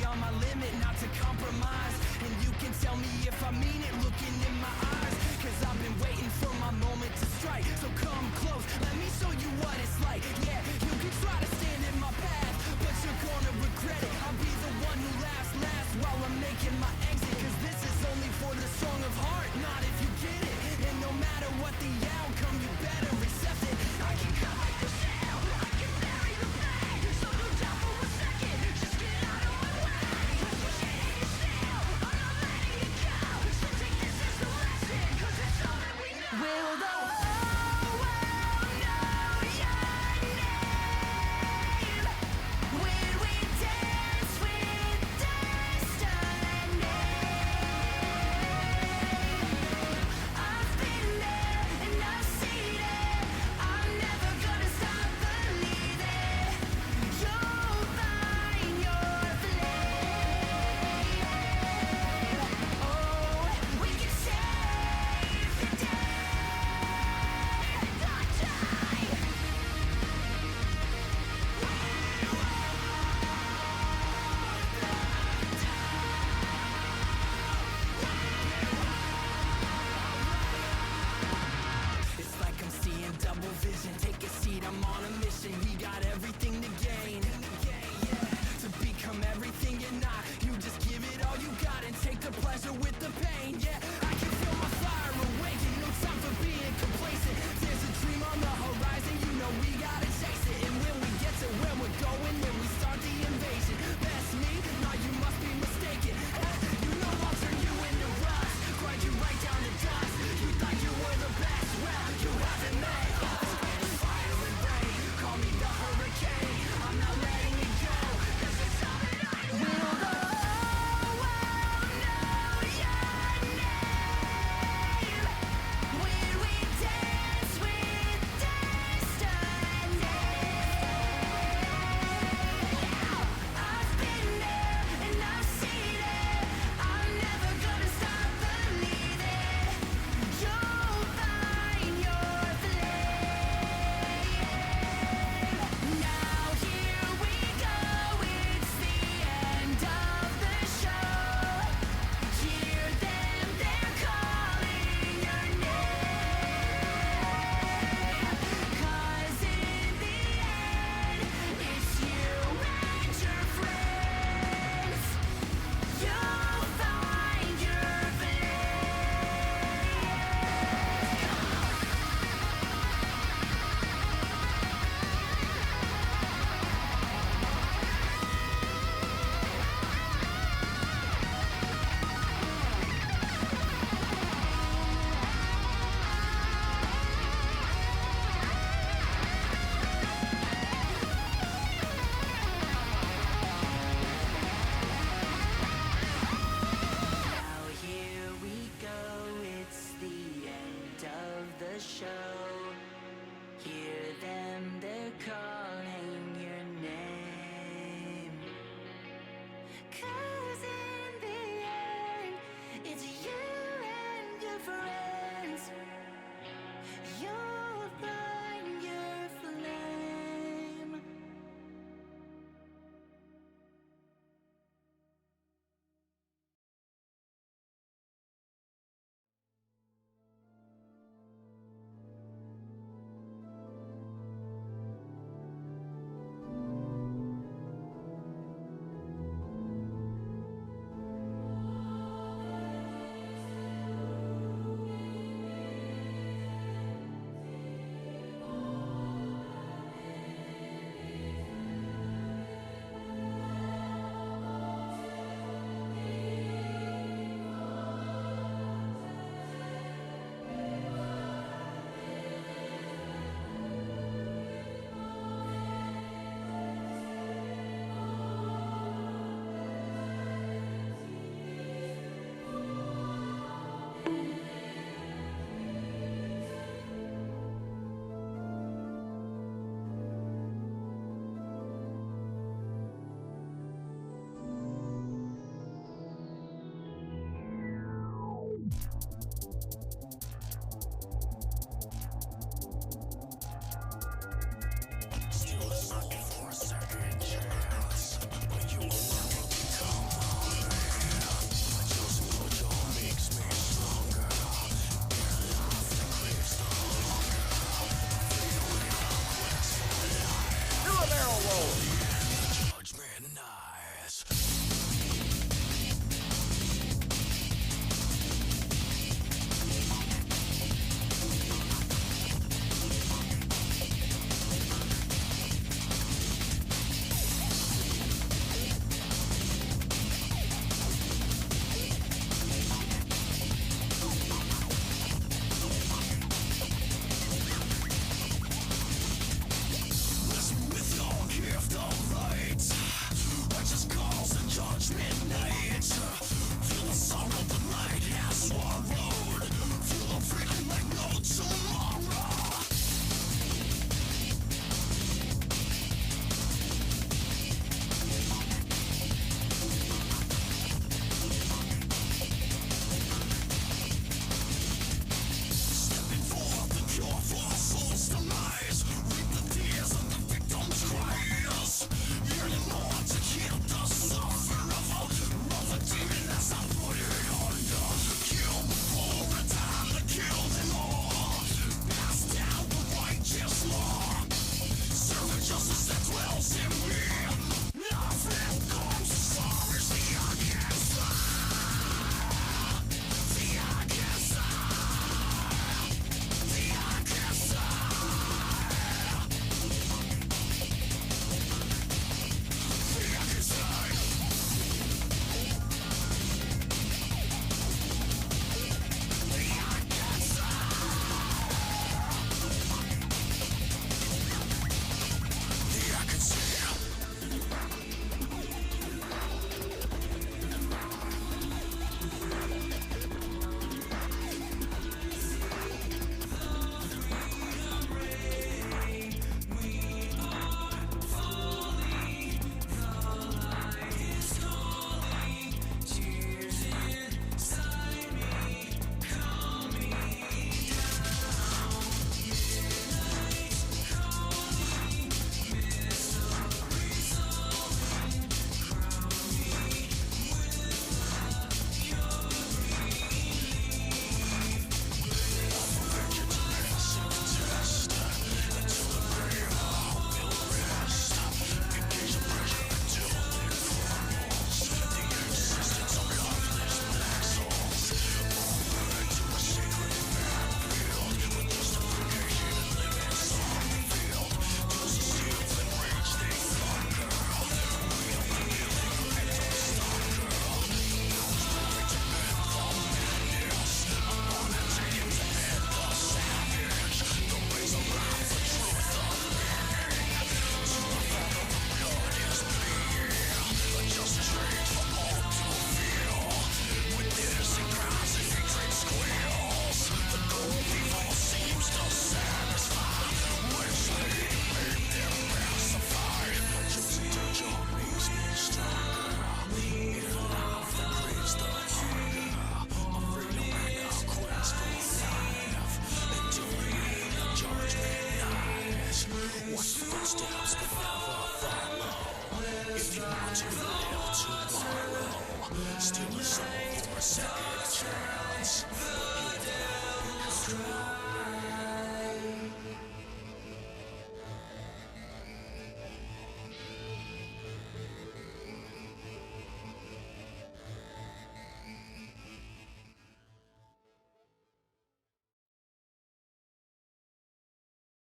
beyond my limit, not to compromise. And you can tell me if I mean it, looking in my eyes. Cause I've been waiting for my moment to strike. So come close, let me show you what it's like. Yeah, you can try to stand in my path, but you're gonna regret it. I'll be the one who laughs last while I'm making my exit. Cause this is only for the strong of heart, not if you get it. And no matter what the outcome, you better accept it. I can cut like the shell, I can bury the pain. So no doubt for a second, just get out of my way. Push it in your still, I'm not letting it go. So take this as a lesson, cause it's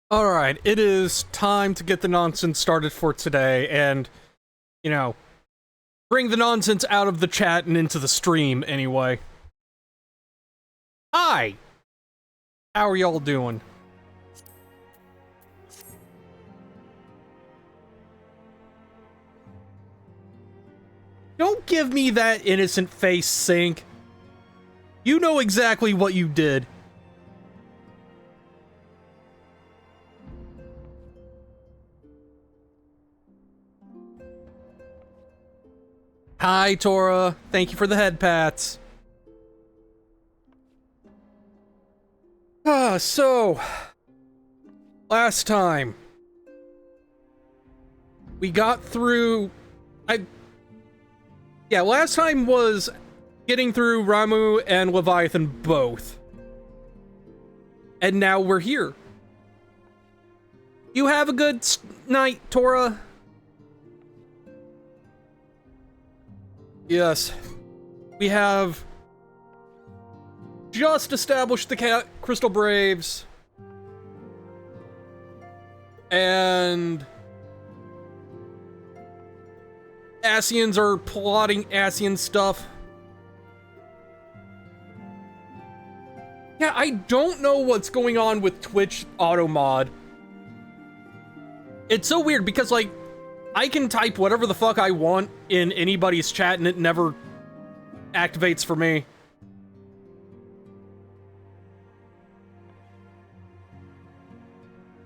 Alright, it is time to get the nonsense started for today, and, you know, bring the nonsense out of the chat and into the stream, anyway. Hi! How are y'all doing? Don't give me that innocent face, Sync. You know exactly what you did. Hi, Tora. Thank you for the head pats. So... last time... we got through... last time was getting through Ramu and Leviathan both. And now we're here. You have a good night, Tora. Yes. We have just established the Crystal Braves. And Asians are plotting Asian stuff. Yeah, I don't know what's going on with Twitch auto mod. It's so weird because, like, I can type whatever the fuck I want in anybody's chat and it never activates for me.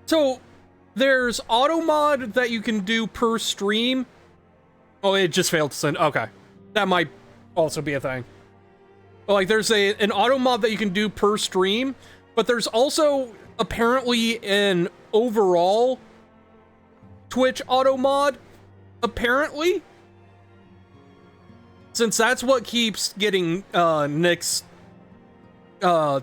So, there's auto mod that you can do per stream. Oh, it just failed to send. Okay. That might also be a thing. But, like, there's an auto mod that you can do per stream, but there's also apparently an overall Twitch auto mod, apparently. Since that's what keeps getting Nick's or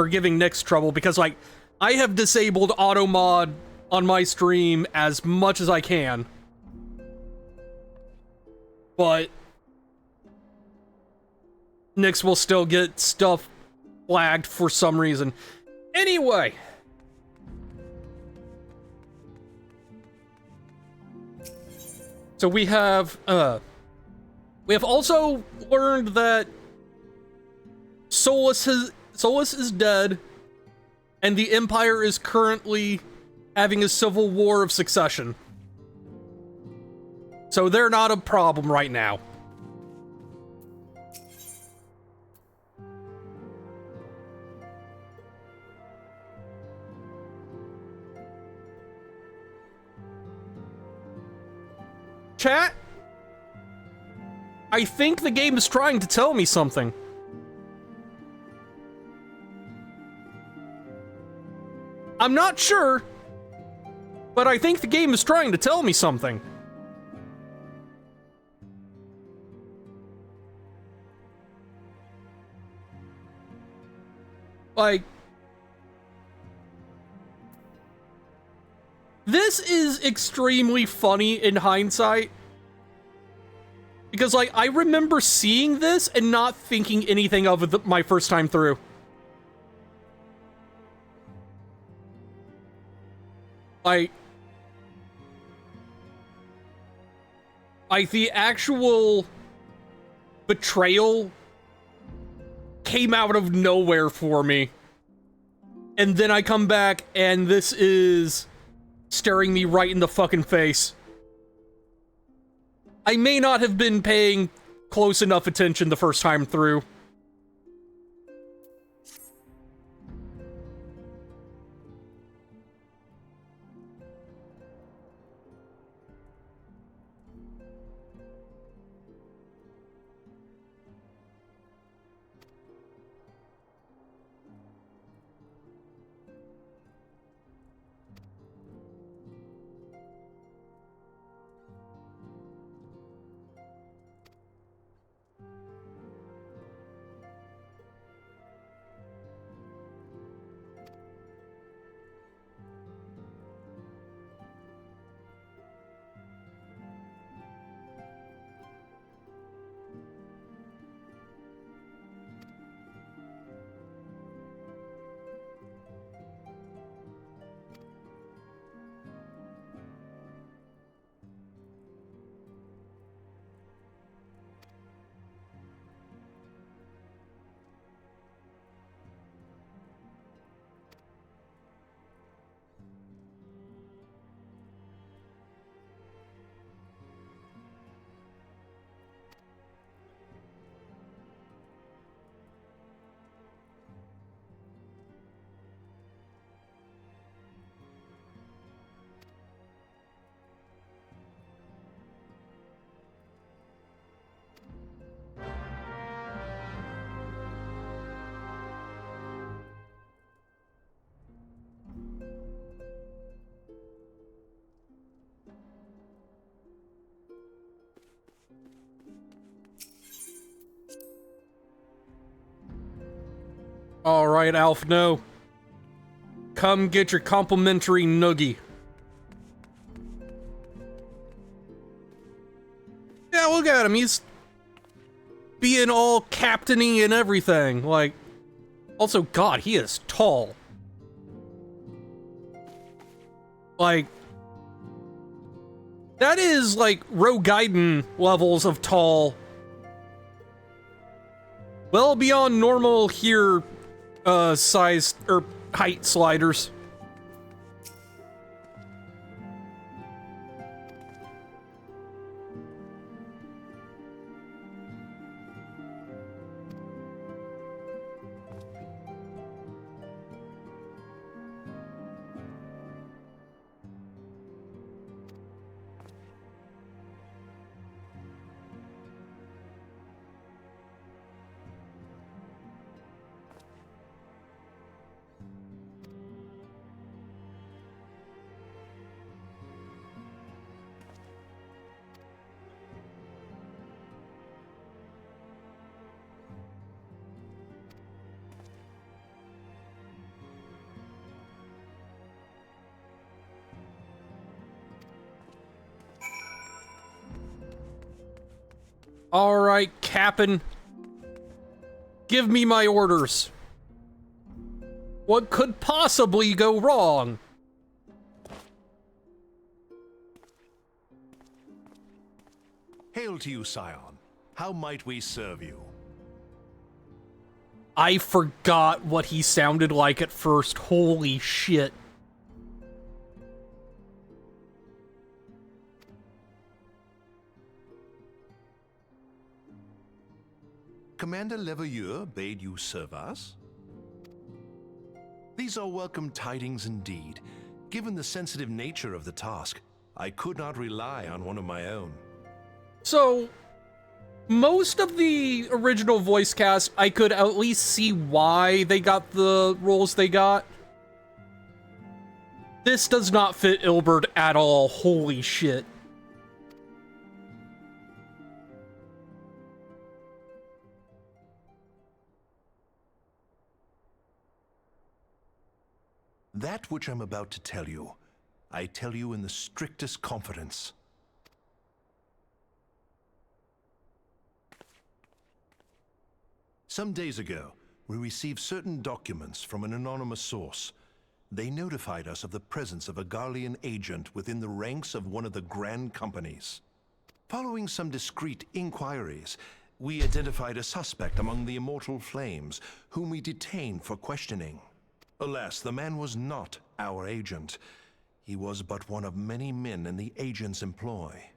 giving Nick's trouble, because, like, I have disabled auto mod on my stream as much as I can. But Nyx will still get stuff flagged for some reason. Anyway. So we have also learned that Solus is dead, and the Empire is currently having a civil war of succession. So they're not a problem right now. Chat? I think the game is trying to tell me something. I'm not sure, but I think the game is trying to tell me something. Like, this is extremely funny in hindsight. Because, like, I remember seeing this and not thinking anything of it my first time through. Like, the actual betrayal came out of nowhere for me. And then I come back and this is staring me right in the fucking face. I may not have been paying close enough attention the first time through. Alright, Alf, no. Come get your complimentary noogie. Yeah, look at him. He's being all captainy and everything. Like, also, God, he is tall. Like, that is like Roe Gaiden levels of tall. Well beyond normal here, size, or height sliders. Alright, Cap'n. Give me my orders. What could possibly go wrong? Hail to you, Scion. How might we serve you? I forgot what he sounded like at first. Holy shit. Commander Leveilleur bade you serve us? These are welcome tidings indeed. Given the sensitive nature of the task, I could not rely on one of my own. So, most of the original voice cast, I could at least see why they got the roles they got. This does not fit Ilbert at all. Holy shit. That which I'm about to tell you, I tell you in the strictest confidence. Some days ago, we received certain documents from an anonymous source. They notified us of the presence of a Garlean agent within the ranks of one of the grand companies. Following some discreet inquiries, we identified a suspect among the Immortal Flames, whom we detained for questioning. Alas, the man was not our agent. He was but one of many men in the agent's employ.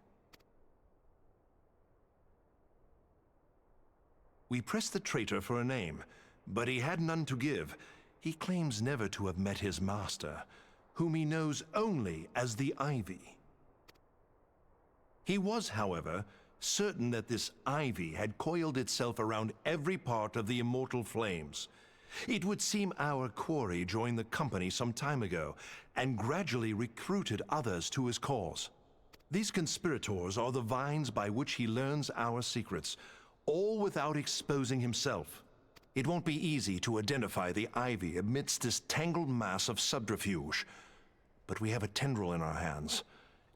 We pressed the traitor for a name, but he had none to give. He claims never to have met his master, whom he knows only as the Ivy. He was, however, certain that this Ivy had coiled itself around every part of the Immortal Flames. It would seem our quarry joined the company some time ago, and gradually recruited others to his cause. These conspirators are the vines by which he learns our secrets, all without exposing himself. It won't be easy to identify the Ivy amidst this tangled mass of subterfuge, but we have a tendril in our hands,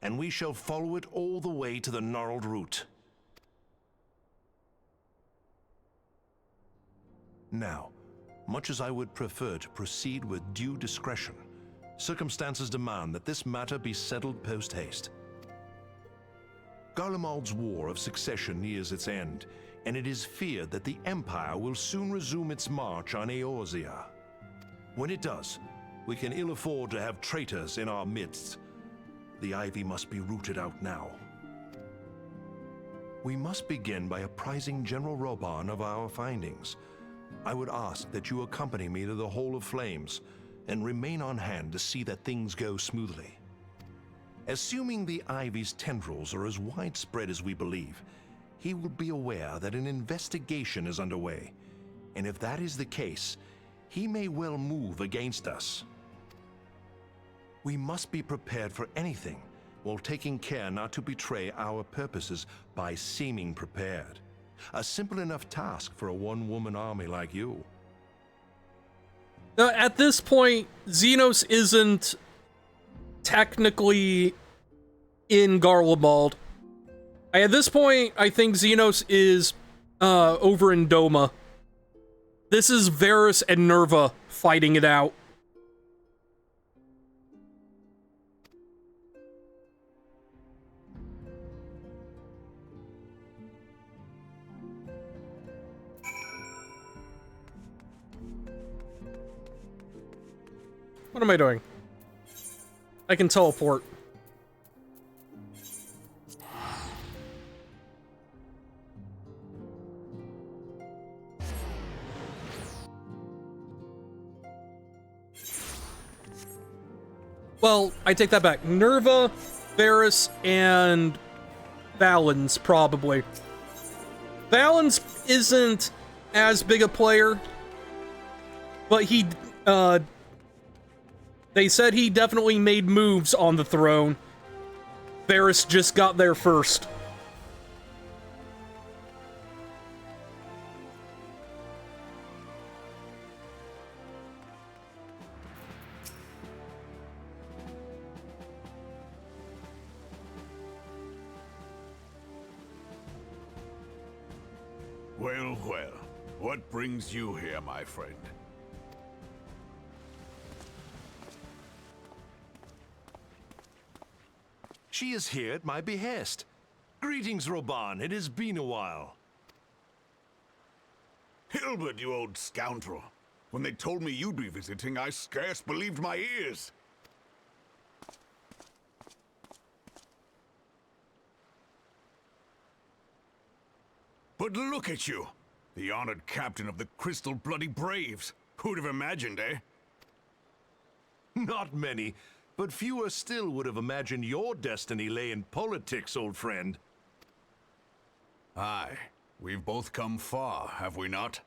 and we shall follow it all the way to the gnarled root. Now, much as I would prefer to proceed with due discretion, circumstances demand that this matter be settled post-haste. Garlemald's War of Succession nears its end, and it is feared that the Empire will soon resume its march on Eorzea. When it does, we can ill afford to have traitors in our midst. The Ivy must be rooted out now. We must begin by apprising General Roban of our findings. I would ask that you accompany me to the Hall of Flames and remain on hand to see that things go smoothly. Assuming the Ivy's tendrils are as widespread as we believe, he will be aware that an investigation is underway, and if that is the case, he may well move against us. We must be prepared for anything, while taking care not to betray our purposes by seeming prepared. A simple enough task for a one-woman army like you. At this point, Xenos isn't technically in Garlemald. At this point, I think Xenos is over in Doma. This is Varus and Nerva fighting it out. What am I doing? I can teleport. Well, I take that back. Nerva, Varus, and Valens, probably. Valens isn't as big a player, but he, they said he definitely made moves on the throne. Varus just got there first. Well, well. What brings you here, my friend? She is here at my behest. Greetings, Roban. It has been a while. Hilbert, you old scoundrel. When they told me you'd be visiting, I scarce believed my ears. But look at you! The honored captain of the Crystal Bloody Braves. Who'd have imagined, eh? Not many, but fewer still would have imagined your destiny lay in politics, old friend. Aye. We've both come far, have we not?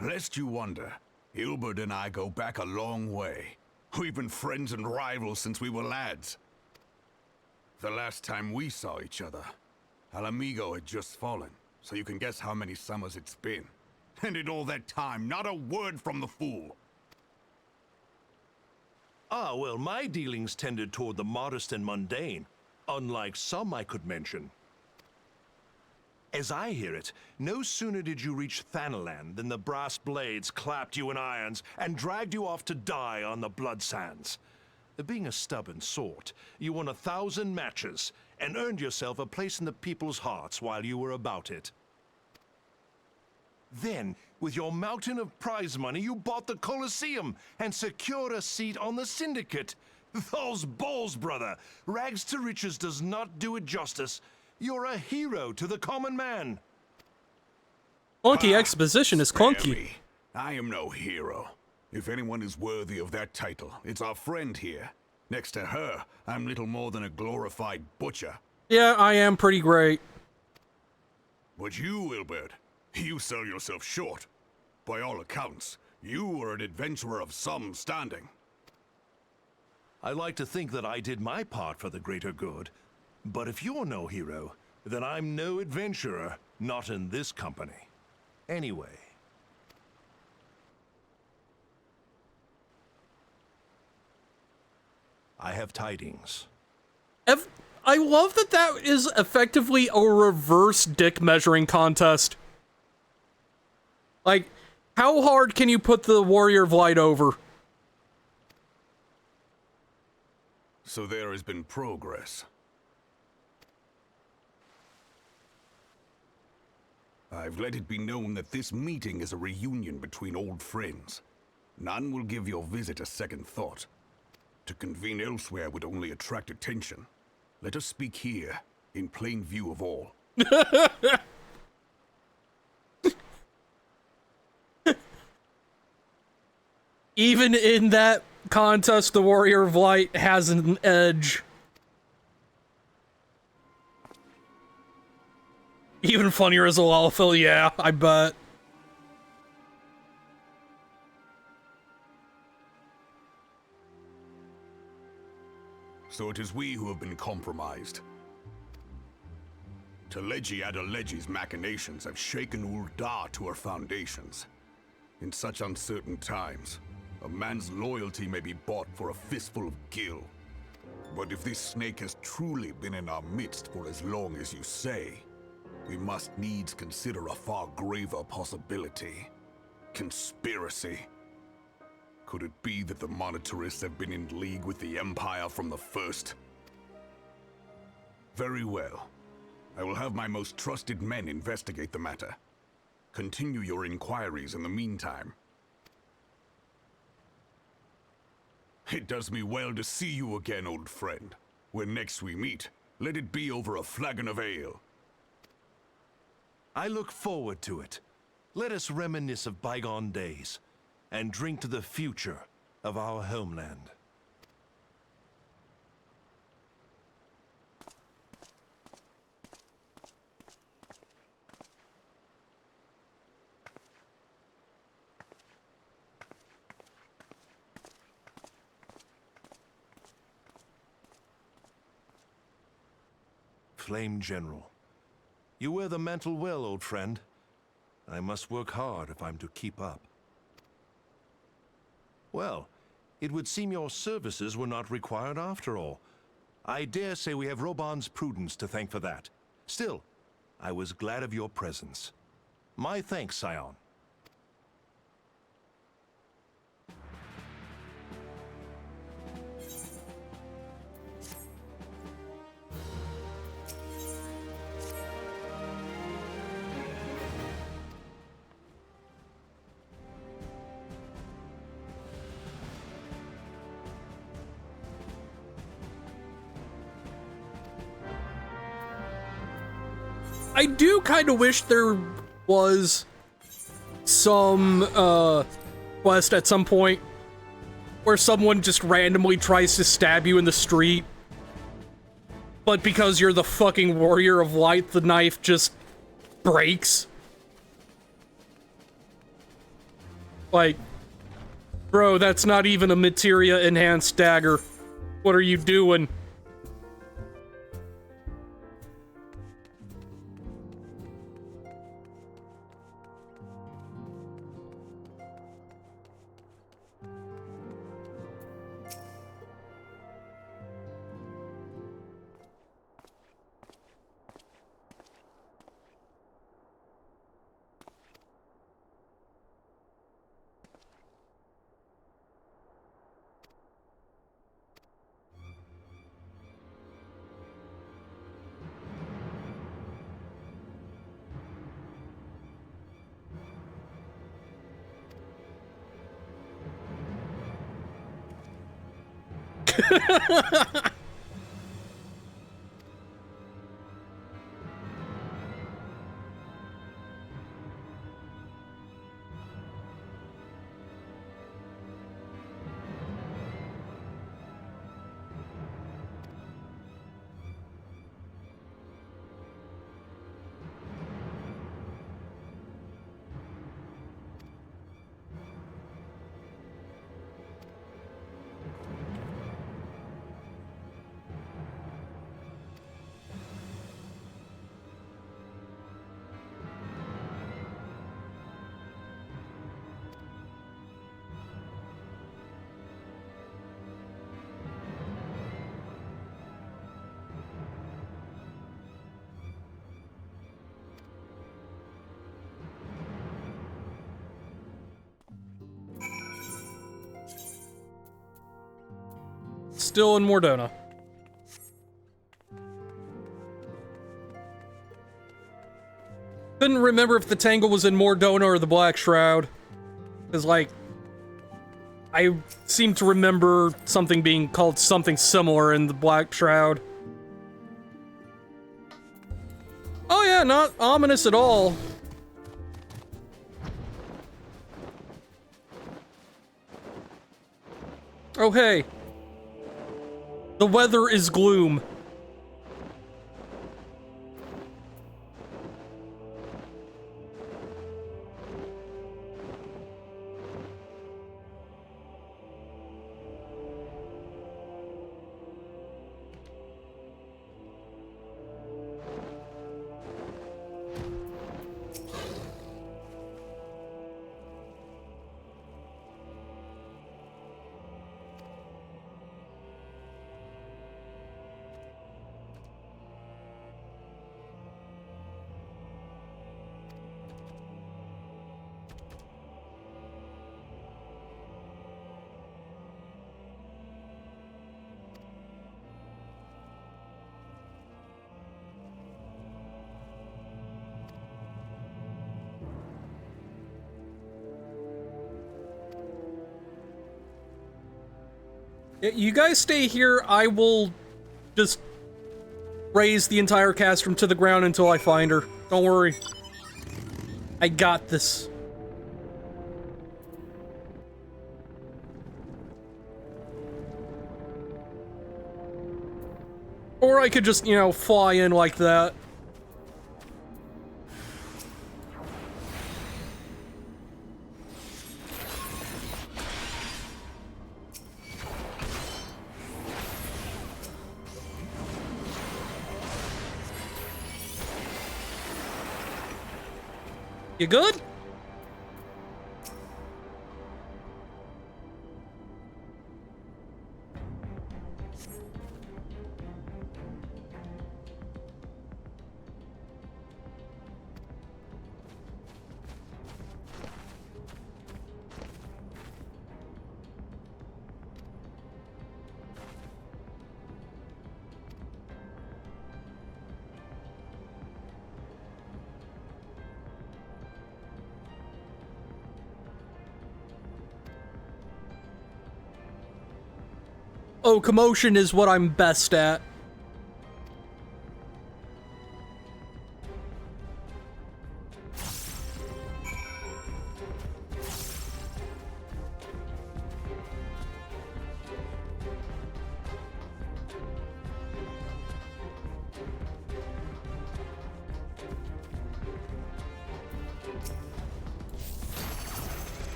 Lest you wonder, Hilbert and I go back a long way. We've been friends and rivals since we were lads. The last time we saw each other, Alamigo had just fallen, so you can guess how many summers it's been. And in all that time, not a word from the fool. Ah, well, my dealings tended toward the modest and mundane, unlike some I could mention. As I hear it, no sooner did you reach Thanalan than the brass blades clapped you in irons and dragged you off to die on the blood sands. Being a stubborn sort, you won 1,000 matches and earned yourself a place in the people's hearts while you were about it. Then, with your mountain of prize money, you bought the Colosseum and secured a seat on the Syndicate. Those balls, brother! Rags to riches does not do it justice. You're a hero to the common man. Clunky exposition is Spare clunky. me. I am no hero. If anyone is worthy of that title, it's our friend here. Next to her, I'm little more than a glorified butcher. Yeah, I am pretty great. But you, Hilbert, you sell yourself short. By all accounts, you are an adventurer of some standing. I like to think that I did my part for the greater good. But if you're no hero, then I'm no adventurer, not in this company. Anyway. I have tidings. I love that that is effectively a reverse dick measuring contest. Like, how hard can you put the Warrior of Light over? So there has been progress. I've let it be known that this meeting is a reunion between old friends. None will give your visit a second thought. To convene elsewhere would only attract attention. Let us speak here, in plain view of all. Even in that contest, the Warrior of Light has an edge. Even funnier as a Lalafil, yeah, I bet. So it is we who have been compromised. Teleji Adeleji's machinations have shaken Ul'dah to her foundations. In such uncertain times, a man's loyalty may be bought for a fistful of gil. But if this snake has truly been in our midst for as long as you say, we must needs consider a far graver possibility. Conspiracy. Could it be that the Monitorists have been in league with the Empire from the first? Very well. I will have my most trusted men investigate the matter. Continue your inquiries in the meantime. It does me well to see you again, old friend. When next we meet, let it be over a flagon of ale. I look forward to it. Let us reminisce of bygone days, and drink to the future of our homeland. Flame General. You wear the mantle well, old friend. I must work hard if I'm to keep up. Well, it would seem your services were not required after all. I dare say we have Roban's prudence to thank for that. Still, I was glad of your presence. My thanks, Scion. I do kind of wish there was some quest at some point where someone just randomly tries to stab you in the street, but because you're the fucking warrior of light, the knife just breaks. Like, bro, that's not even a materia enhanced dagger. What are you doing? Still in Mordona. Couldn't remember if the Tangle was in Mordona or the Black Shroud. Because, like, I seem to remember something being called something similar in the Black Shroud. Oh yeah, not ominous at all. Oh hey. The weather is gloom. You guys stay here. I will just raise the entire castrum to the ground until I find her. Don't worry. I got this. Or I could just, you know, fly in like that. You good? Oh, commotion is what I'm best at.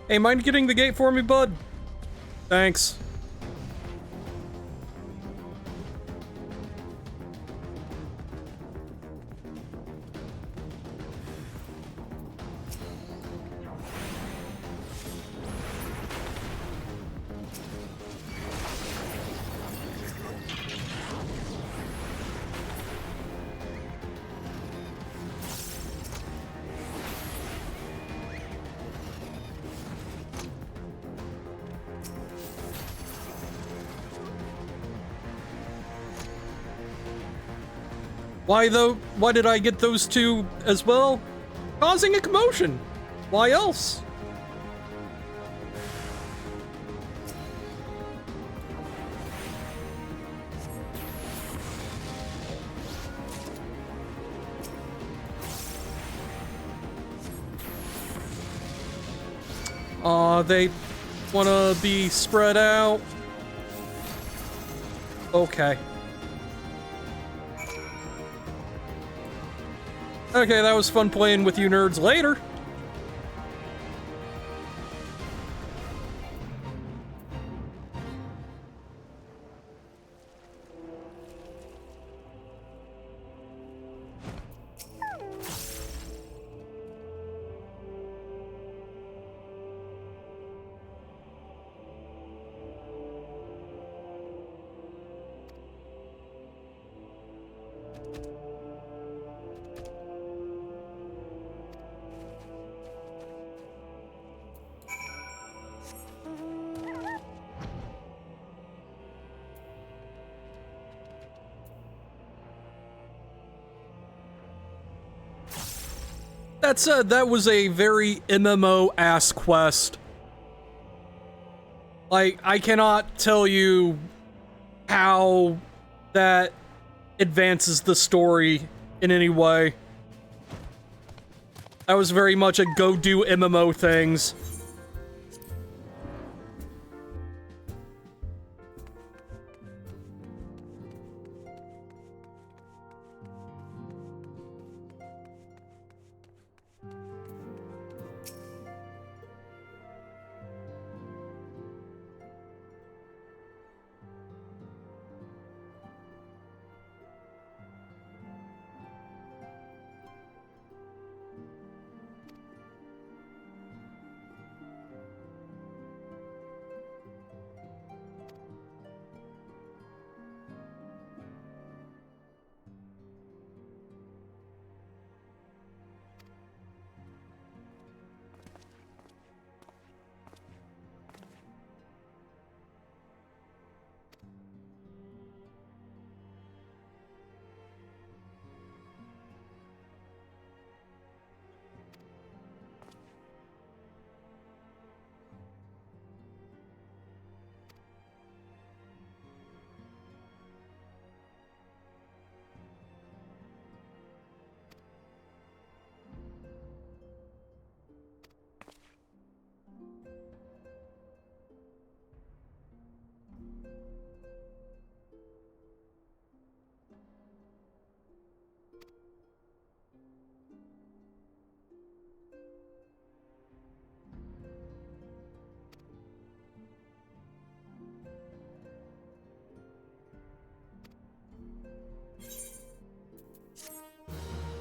Hey, mind getting the gate for me, bud? Thanks. Why though? Why did I get those two as well? Causing a commotion. Why else? They wanna be spread out. Okay. Okay, that was fun playing with you nerds. Later. That said, that was a very MMO-ass quest. Like, I cannot tell you how that advances the story in any way. That was very much a go do MMO things.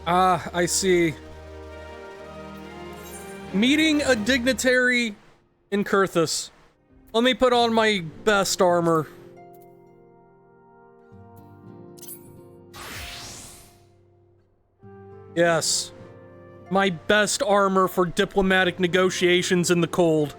Ah, I see. Meeting a dignitary in Kurthus. Let me put on my best armor. Yes. My best armor for diplomatic negotiations in the cold.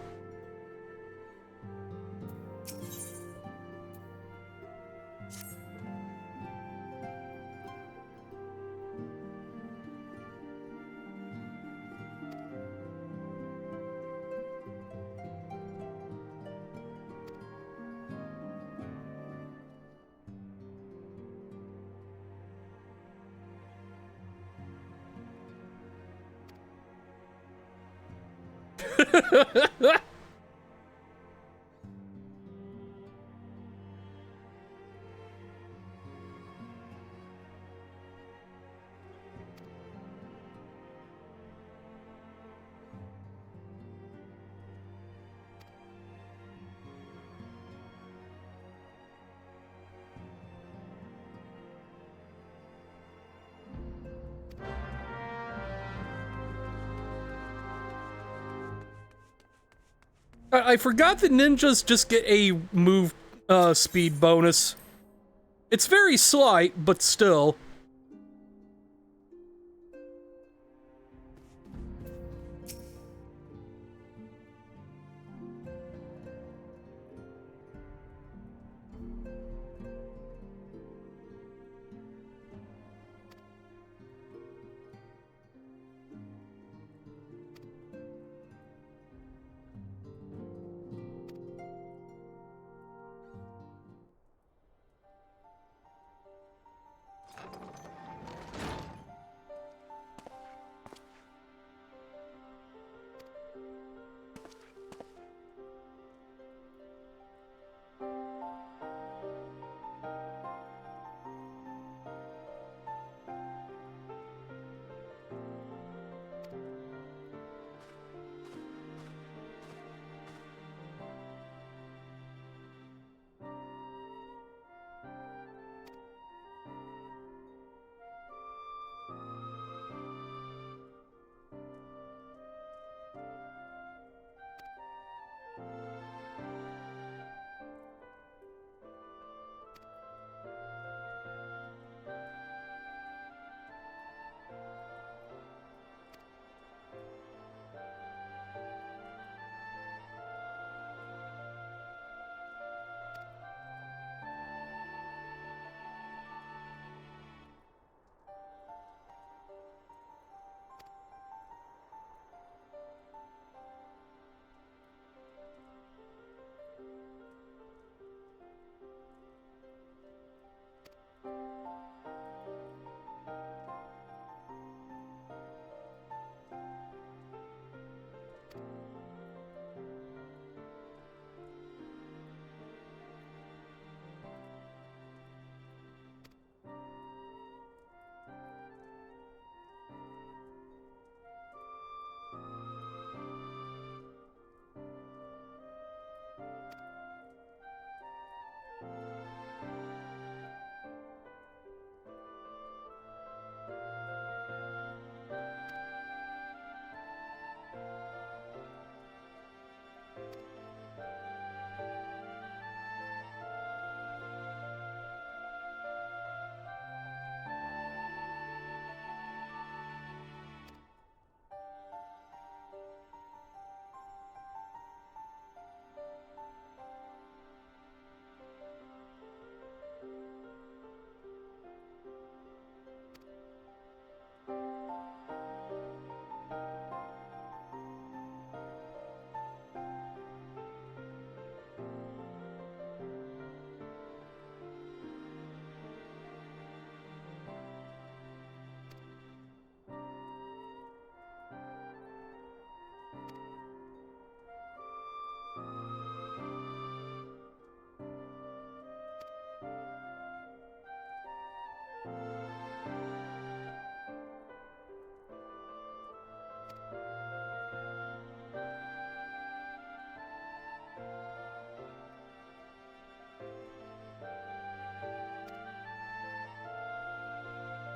I forgot that ninjas just get a move speed bonus. It's very slight, but still.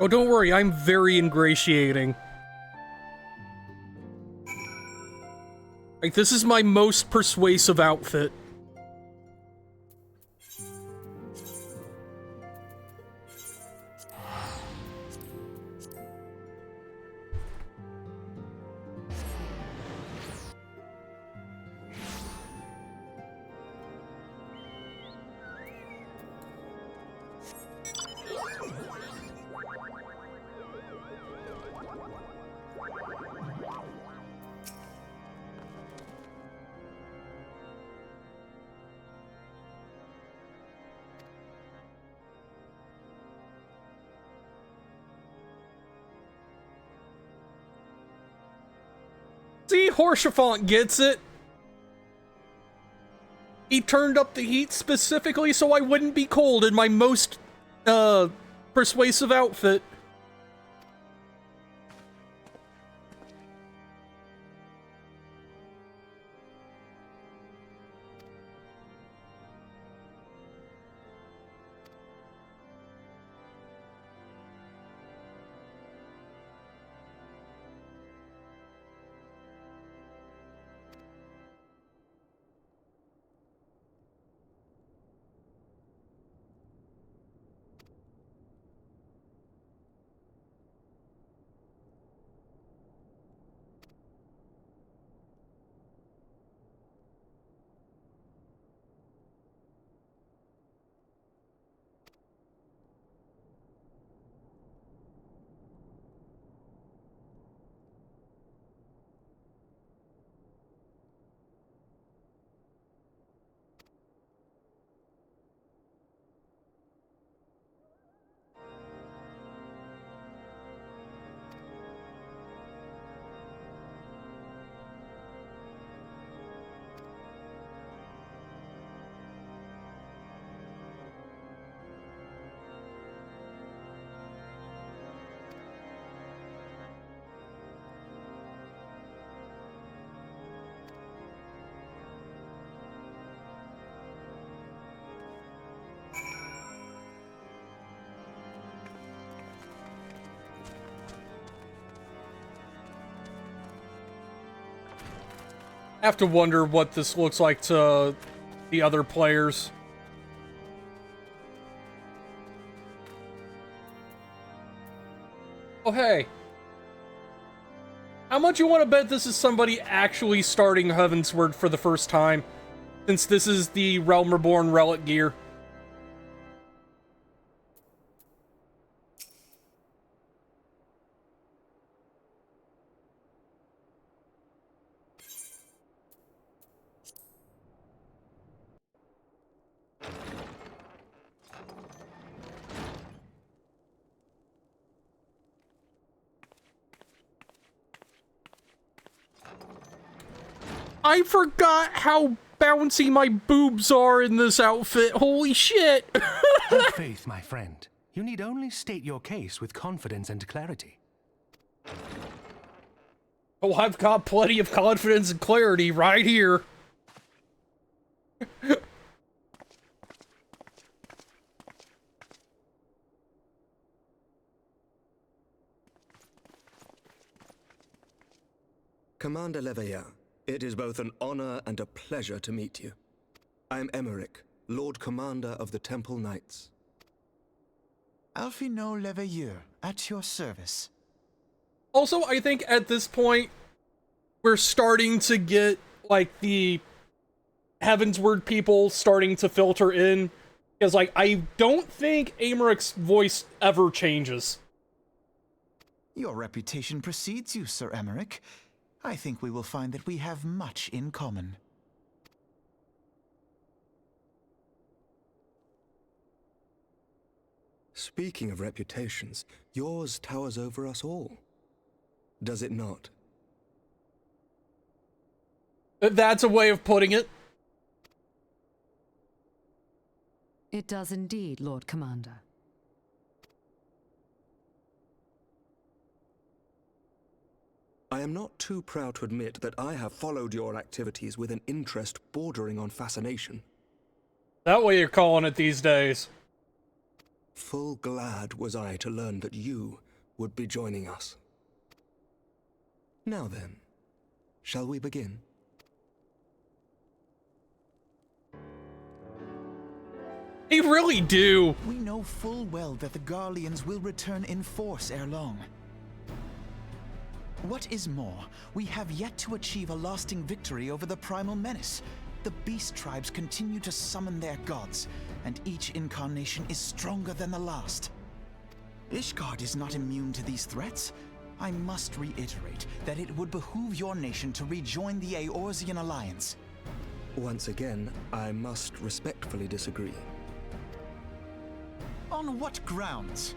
Oh, don't worry, I'm very ingratiating. Like, this is my most persuasive outfit. See, Horsefant gets it. He turned up the heat specifically so I wouldn't be cold in my most, persuasive outfit. I have to wonder what this looks like to the other players. Oh, hey. How much you want to bet this is somebody actually starting Heavensward for the first time? Since this is the Realm Reborn Relic gear. I forgot how bouncy my boobs are in this outfit. Holy shit. Have faith, my friend. You need only state your case with confidence and clarity. Oh, I've got plenty of confidence and clarity right here. Commander Leveilleur, it is both an honor and a pleasure to meet you. I am Emeric, Lord Commander of the Temple Knights. Alphino Leveilleur, at your service. Also, I think at this point, we're starting to get, like, the Heavensward people starting to filter in. Because, like, I don't think Americ's voice ever changes. Your reputation precedes you, Sir Emeric. I think we will find that we have much in common. Speaking of reputations, yours towers over us all. Does it not? That's a way of putting it. It does indeed, Lord Commander. I am not too proud to admit that I have followed your activities with an interest bordering on fascination. That way you're calling it these days. Full glad was I to learn that you would be joining us. Now then, shall we begin? They really do. We know full well that the Garleans will return in force ere long. What is more, we have yet to achieve a lasting victory over the primal menace. The beast tribes continue to summon their gods, and each incarnation is stronger than the last. Ishgard is not immune to these threats. I must reiterate that it would behoove your nation to rejoin the Eorzean alliance. Once again, I must respectfully disagree. On what grounds?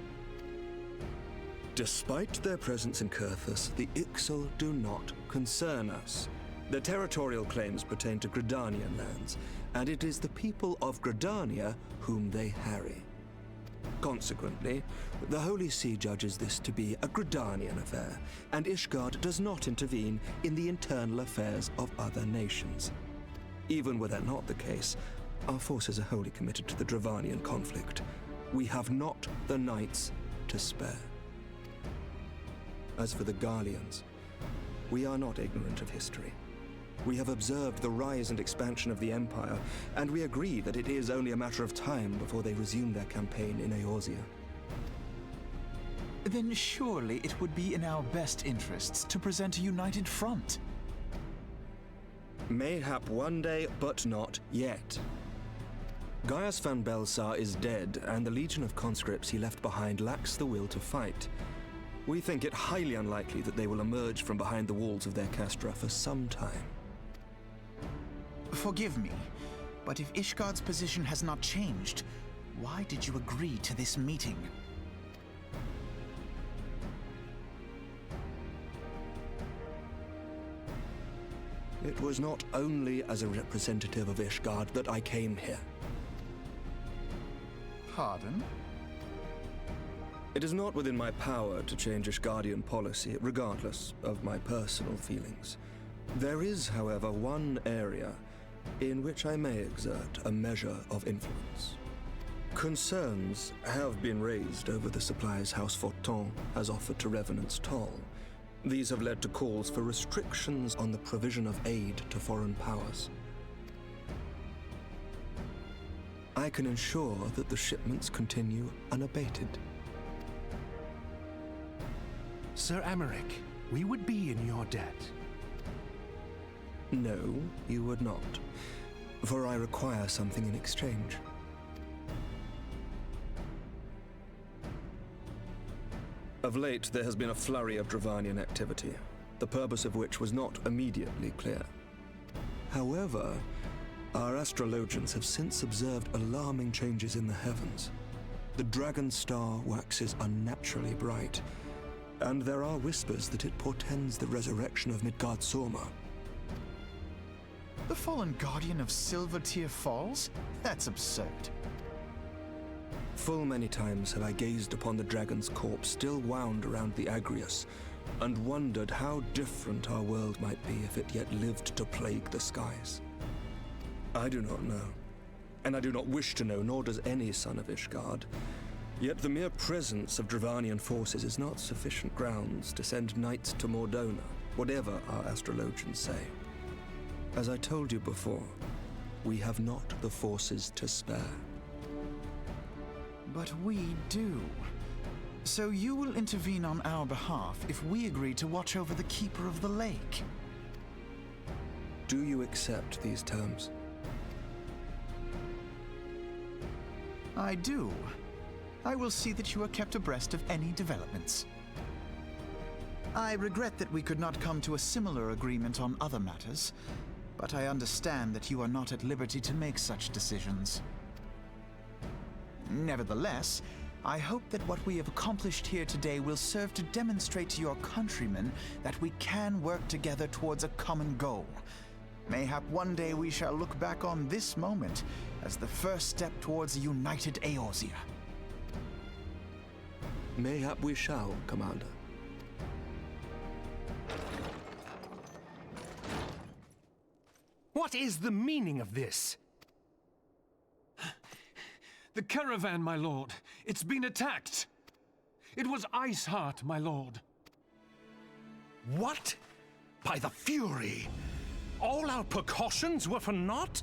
Despite their presence in Kurthus, the Ixal do not concern us. Their territorial claims pertain to Gridanian lands, and it is the people of Gridania whom they harry. Consequently, the Holy See judges this to be a Gridanian affair, and Ishgard does not intervene in the internal affairs of other nations. Even were that not the case, our forces are wholly committed to the Dravanian conflict. We have not the knights to spare. As for the Garleans, we are not ignorant of history. We have observed the rise and expansion of the Empire, and we agree that it is only a matter of time before they resume their campaign in Eorzea. Then surely it would be in our best interests to present a united front. Mayhap one day, but not yet. Gaius van Belsar is dead, and the legion of conscripts he left behind lacks the will to fight. We think it highly unlikely that they will emerge from behind the walls of their castra for some time. Forgive me, but if Ishgard's position has not changed, why did you agree to this meeting? It was not only as a representative of Ishgard that I came here. Pardon? It is not within my power to change Ishgardian policy, regardless of my personal feelings. There is, however, one area in which I may exert a measure of influence. Concerns have been raised over the supplies House Fortin has offered to Revenant's Toll. These have led to calls for restrictions on the provision of aid to foreign powers. I can ensure that the shipments continue unabated. Sir Emmerich, we would be in your debt. No, you would not, for I require something in exchange. Of late, there has been a flurry of Dravanian activity, the purpose of which was not immediately clear. However, our astrologians have since observed alarming changes in the heavens. The dragon star waxes unnaturally bright, and there are whispers that it portends the resurrection of Midgard Sorma. The fallen guardian of Silvertear Falls? That's absurd. Full many times have I gazed upon the dragon's corpse still wound around the Agrius, and wondered how different our world might be if it yet lived to plague the skies. I do not know, and I do not wish to know, nor does any son of Ishgard. Yet the mere presence of Dravanian forces is not sufficient grounds to send knights to Mordona, whatever our astrologians say. As I told you before, we have not the forces to spare. But we do. So you will intervene on our behalf if we agree to watch over the Keeper of the Lake. Do you accept these terms? I do. I will see that you are kept abreast of any developments. I regret that we could not come to a similar agreement on other matters, but I understand that you are not at liberty to make such decisions. Nevertheless, I hope that what we have accomplished here today will serve to demonstrate to your countrymen that we can work together towards a common goal. Mayhap one day we shall look back on this moment as the first step towards a united Eorzea. Mayhap we shall, Commander. What is the meaning of this? The caravan, my lord. It's been attacked. It was Iceheart, my lord. What? By the Fury? All our precautions were for naught?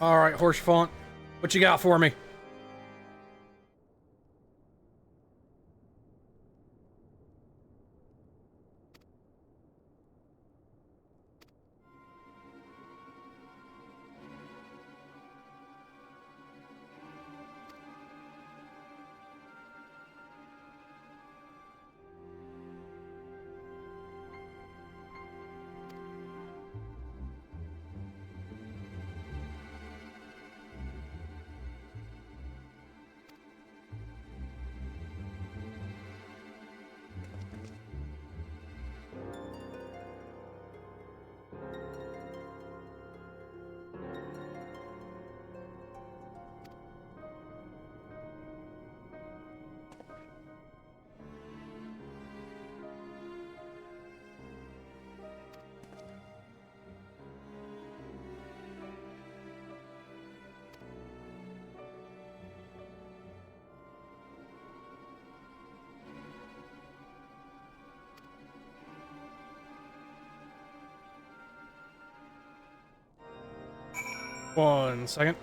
All right, Horse Font, what you got for me? One second.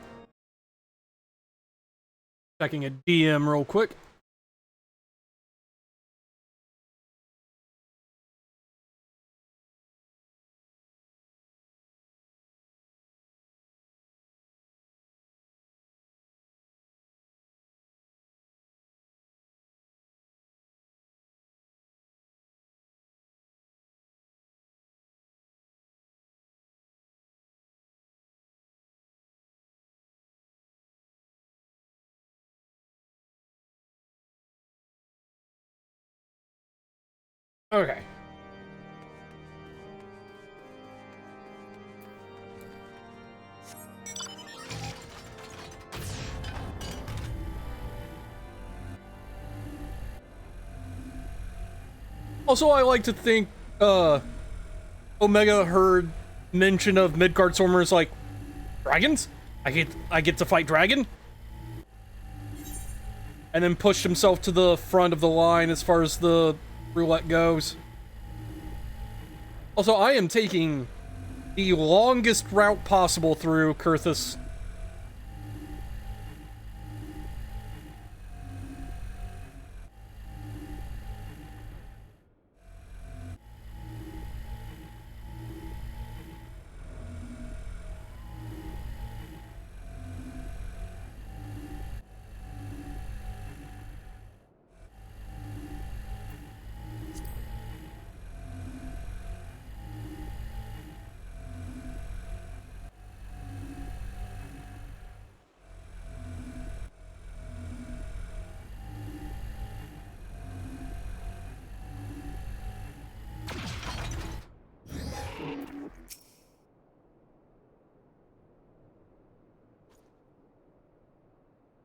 Checking a DM real quick. Okay. Also, I like to think, Omega heard mention of Midgard Stormers like, dragons? I get to fight dragon? And then pushed himself to the front of the line as far as the roulette goes. Also, I am taking the longest route possible through Kurthus.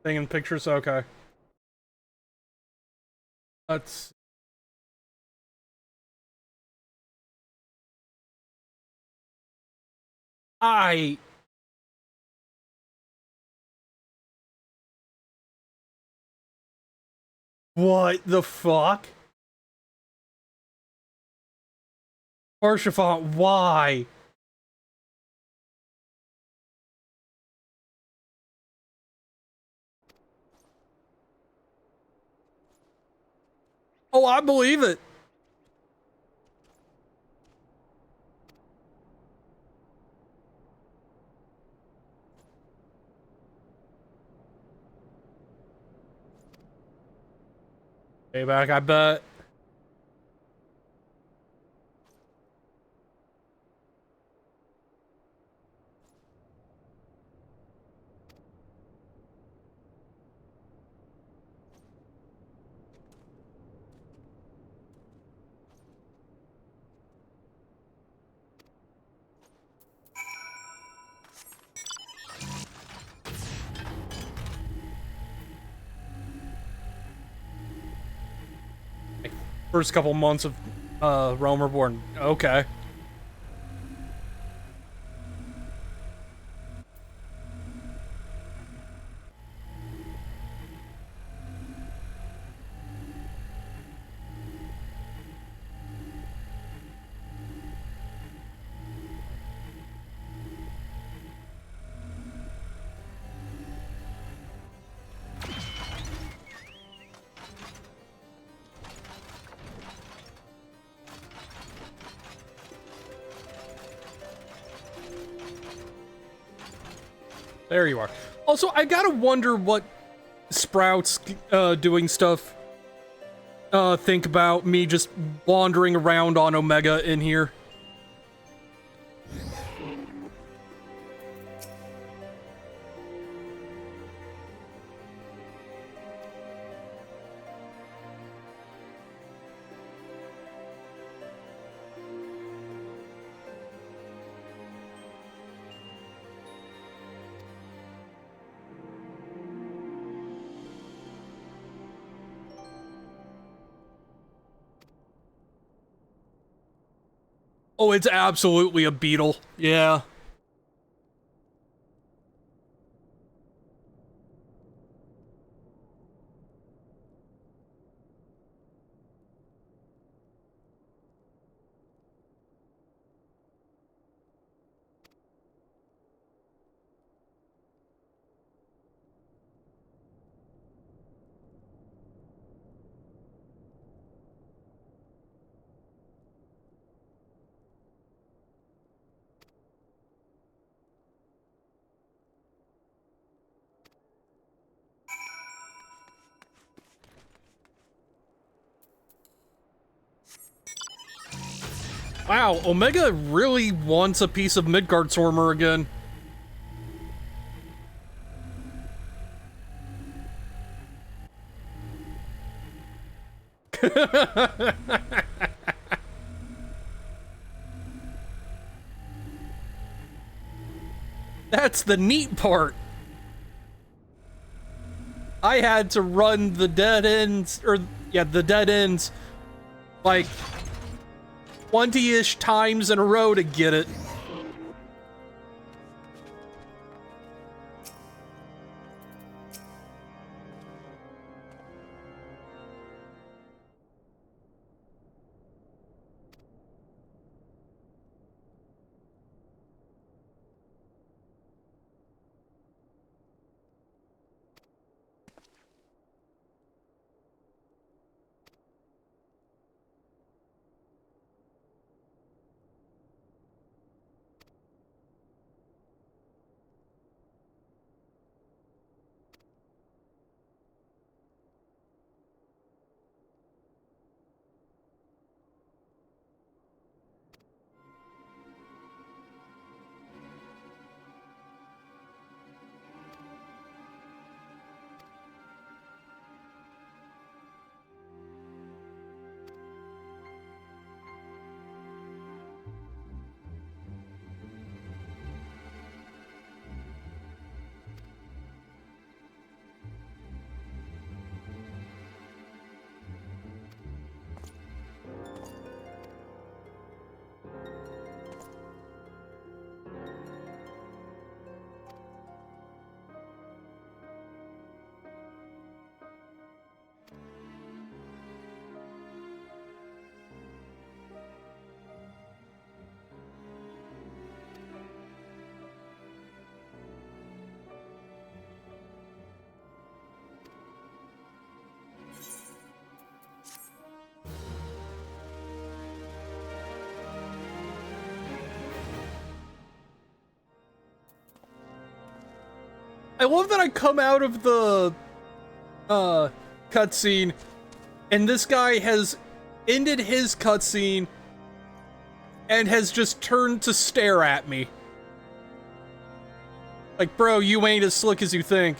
Thing in pictures, okay. Let's... What the fuck? Archifont, why? Oh, I believe it. Payback, I bet. First couple months of Realm Reborn. Okay. There you are. Also, I gotta wonder what Sprouts doing stuff think about me just wandering around on Omega in here. Oh, it's absolutely a beetle. Yeah. Wow, Omega really wants a piece of Midgard Swarmer again. That's the neat part. I had to run the dead ends, the dead ends, like 20-ish times in a row to get it. I love that I come out of the cutscene And this guy has ended his cutscene and has just turned to stare at me. Like, bro, you ain't as slick as you think.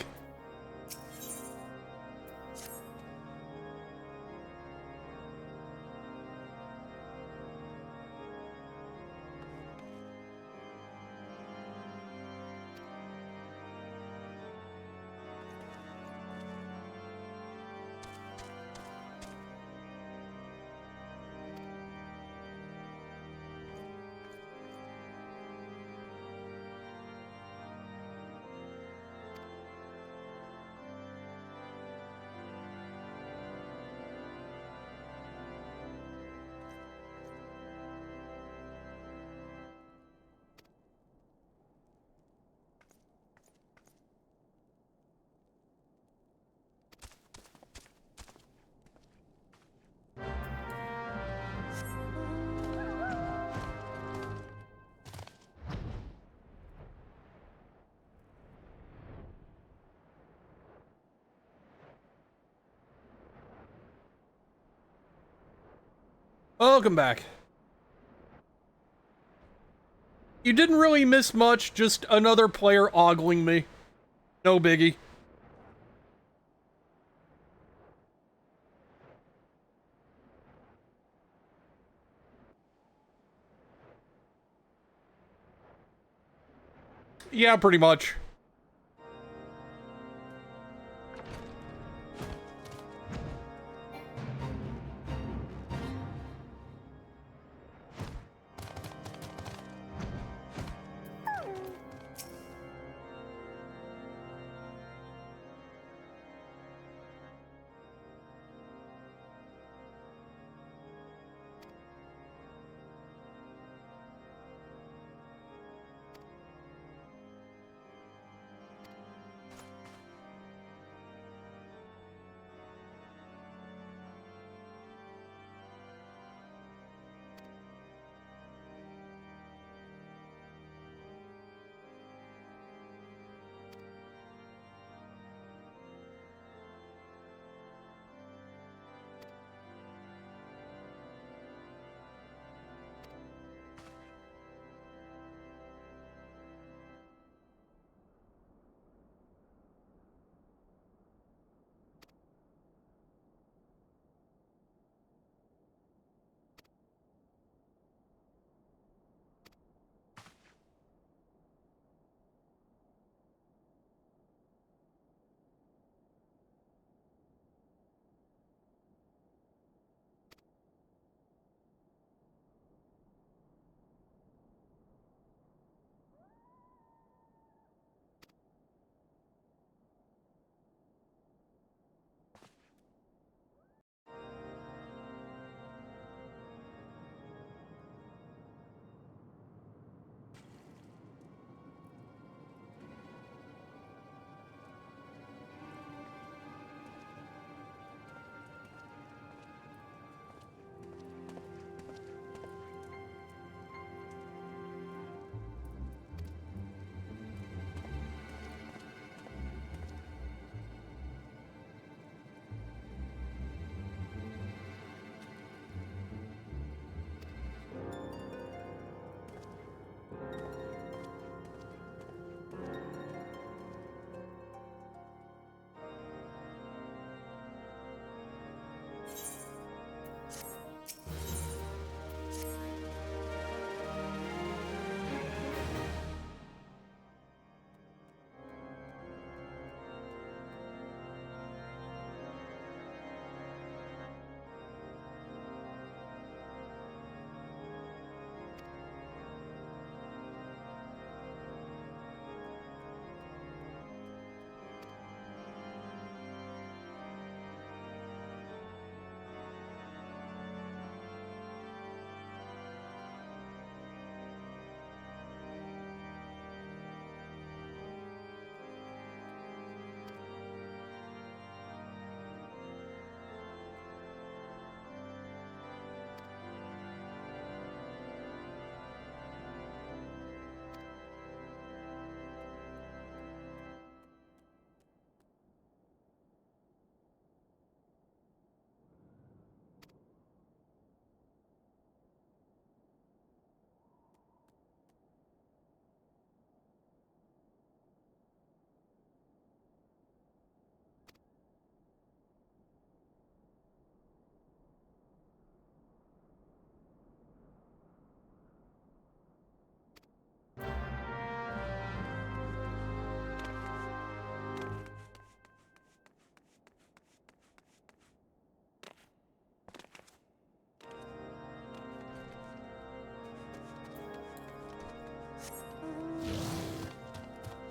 Welcome back. You didn't really miss much, just another player ogling me. No biggie. Yeah, pretty much.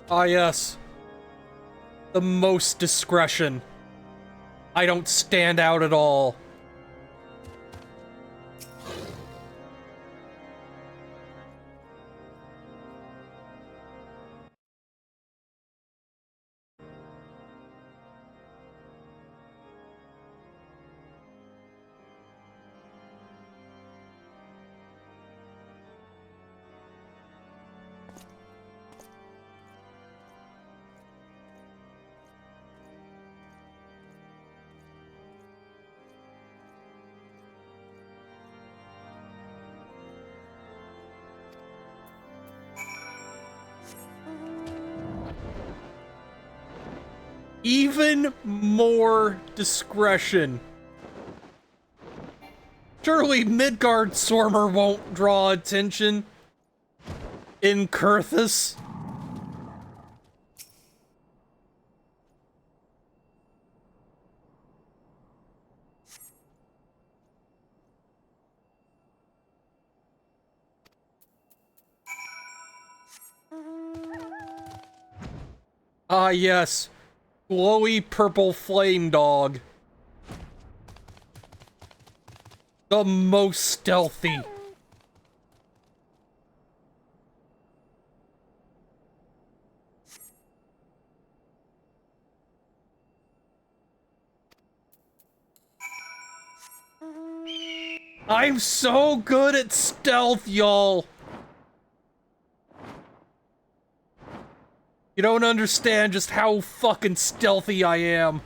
Ah, yes. The most discretion. I don't stand out at all. Even more discretion. Surely Midgard Stormer won't draw attention in Kurthus. Ah, yes. Glowy purple flame dog. The most stealthy. I'm so good at stealth, y'all. You don't understand just how fucking stealthy I am.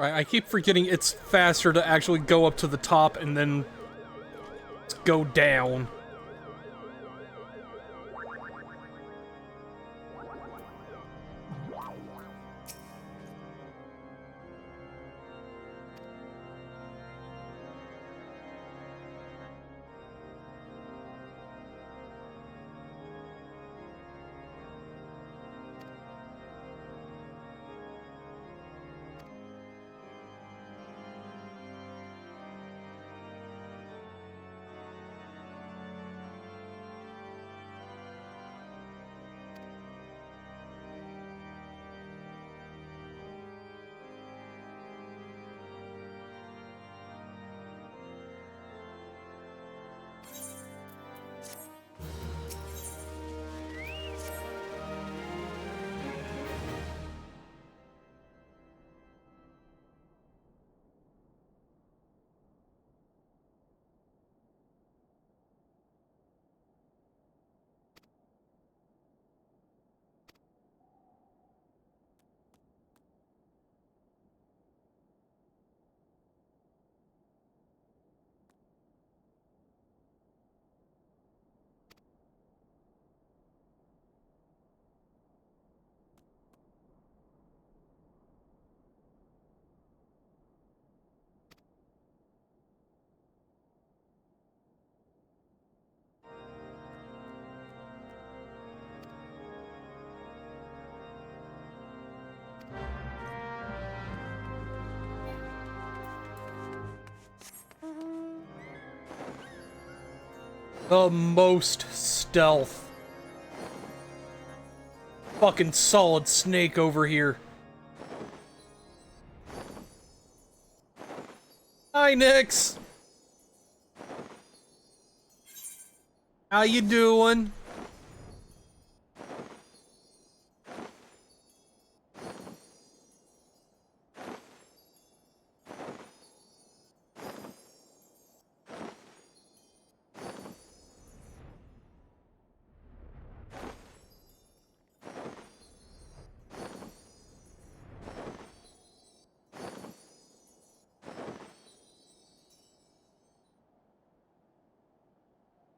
I keep forgetting it's faster to actually go up to the top and then go down. The most stealth. Fucking solid snake over here. Hi, Nix. How you doing?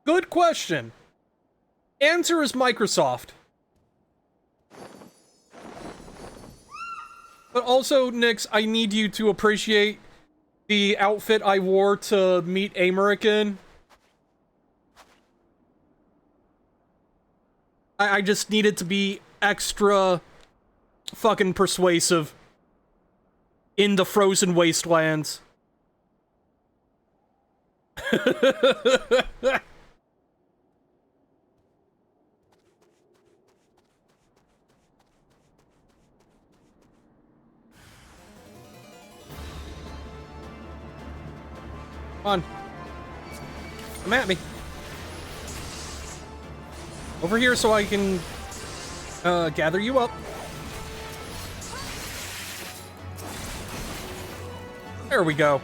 Good question. Answer is Microsoft. But also, Nix, I need you to appreciate the outfit I wore to meet Americ in. I just needed to be extra fucking persuasive in the frozen wastelands. Come on. Come at me. Over here so I can gather you up. There we go.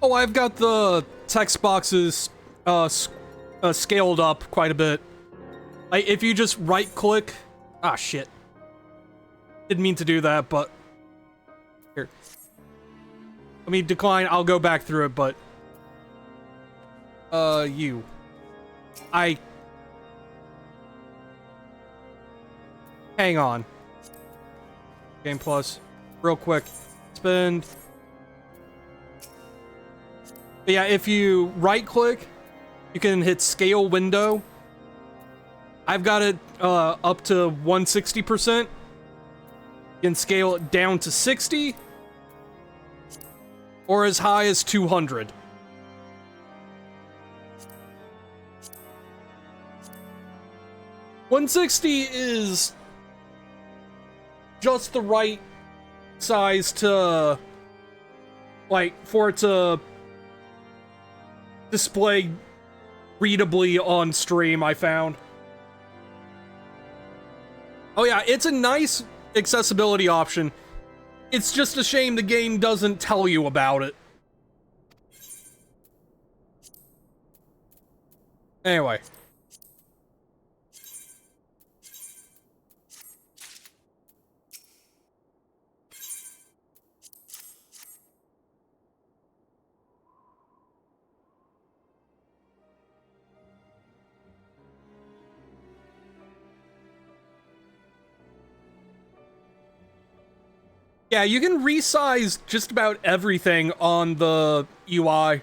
Oh, I've got the text boxes scaled up quite a bit. If you just right-click... Ah, shit. Didn't mean to do that, but... Here. Let me decline, I'll go back through it, but... you. Hang on. Game Plus. Real quick. Spend... But yeah, if you right-click, you can hit Scale Window. I've got it up to 160%. You can scale it down to 60 or as high as 200. $160 is just the right size to, like, for it to display readably on stream, I found. Oh yeah, it's a nice accessibility option. It's just a shame the game doesn't tell you about it. Anyway. Yeah, you can resize just about everything on the UI.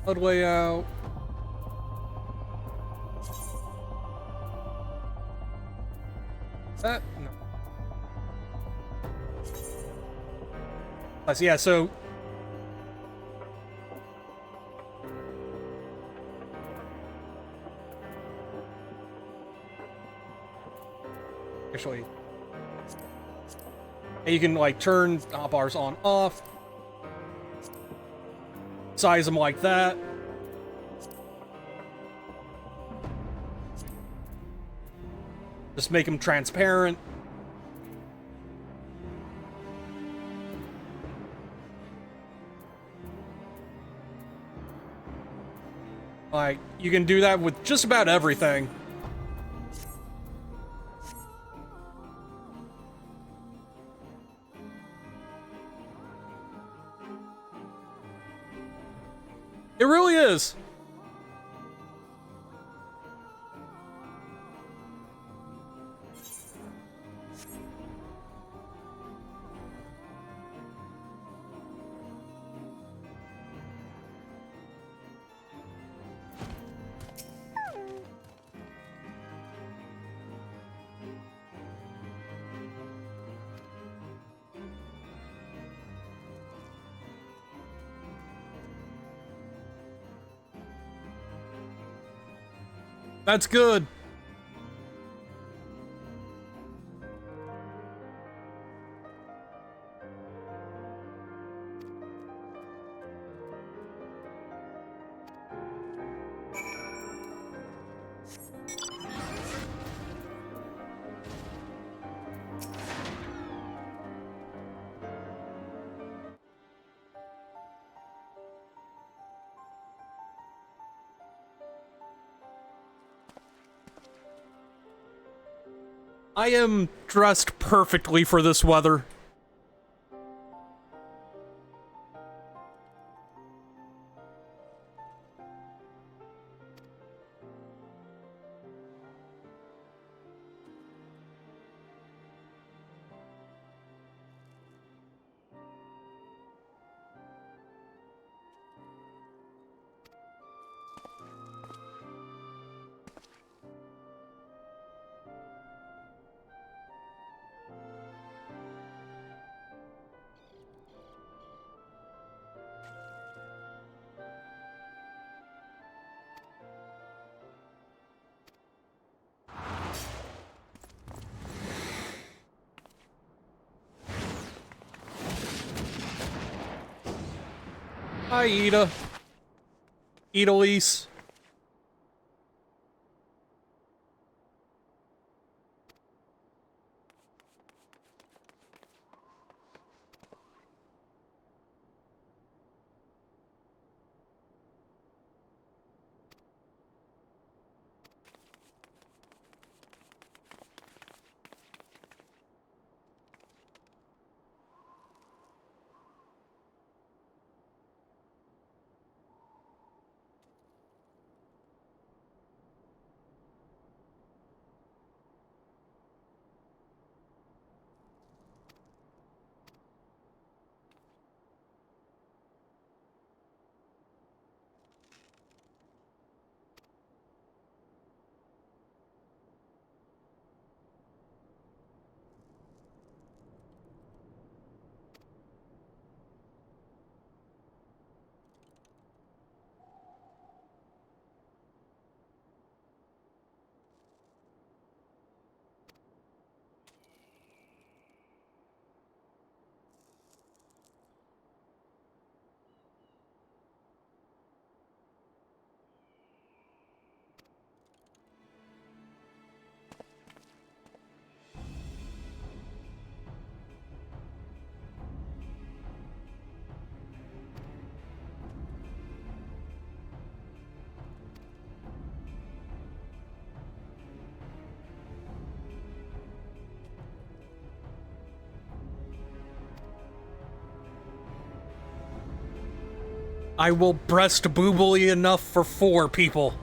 HUD layout. That no. Yeah, so actually you can like turn hotbars on off, size them like that. Just make them transparent. Like, you can do that with just about everything. It really is. That's good. I am dressed perfectly for this weather. Hi, Ida. Idalise. I will breast boobily enough for 4 people.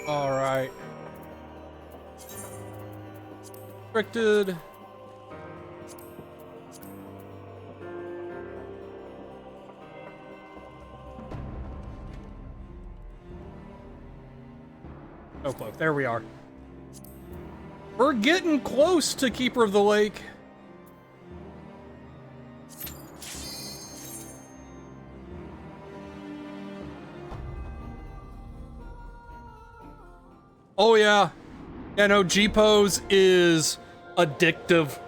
All right. Restricted. Oh, close. There we are. We're getting close to Keeper of the Lake. Oh yeah. Yeah, no, G-Pose is addictive.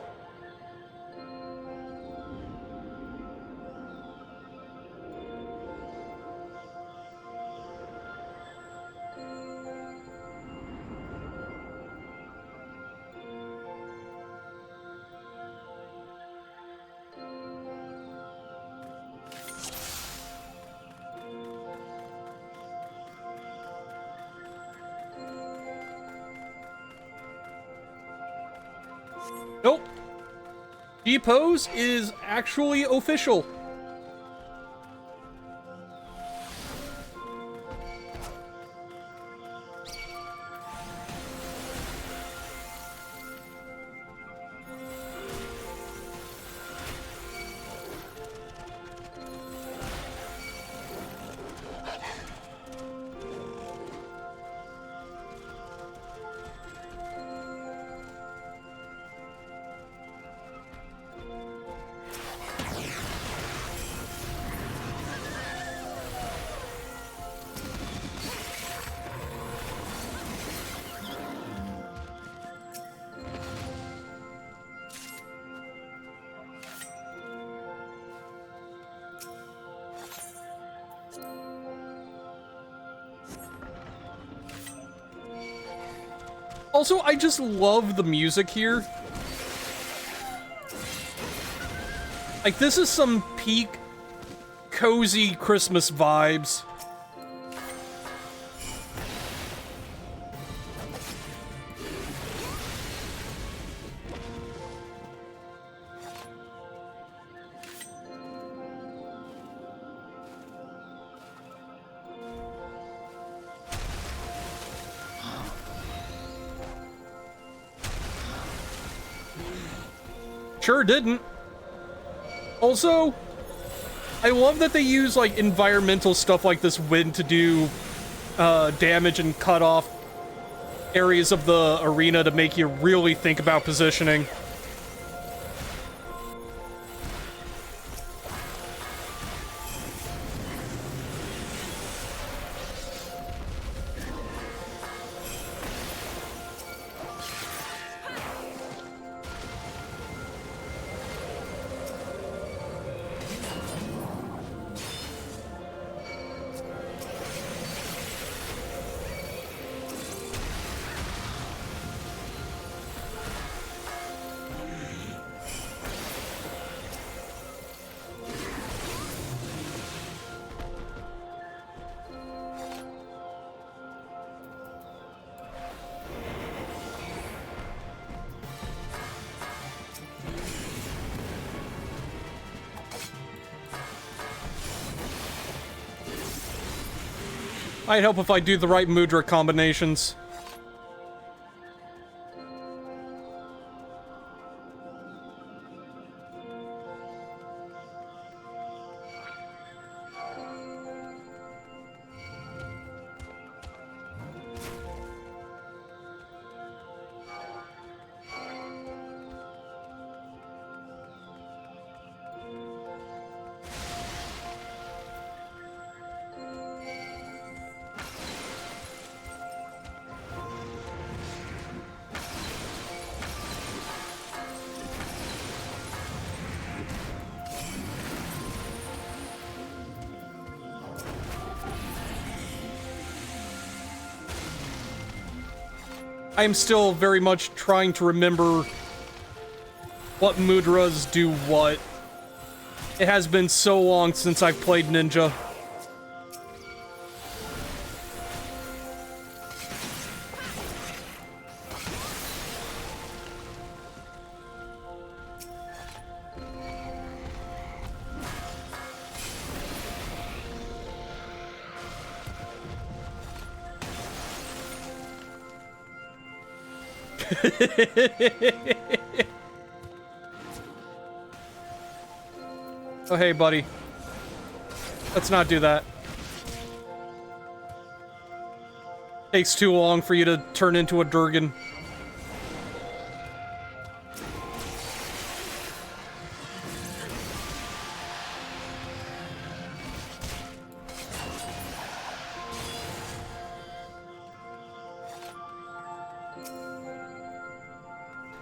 Nope. G-Pose is actually official. Also, I just love the music here. Like, this is some peak cozy Christmas vibes. Sure didn't. Also, I love that they use like environmental stuff like this wind to do damage and cut off areas of the arena to make you really think about positioning. Might help if I do the right mudra combinations. I am still very much trying to remember what mudras do what. It has been so long since I've played Ninja. Oh, hey, buddy. Let's not do that. Takes too long for you to turn into a Durgan.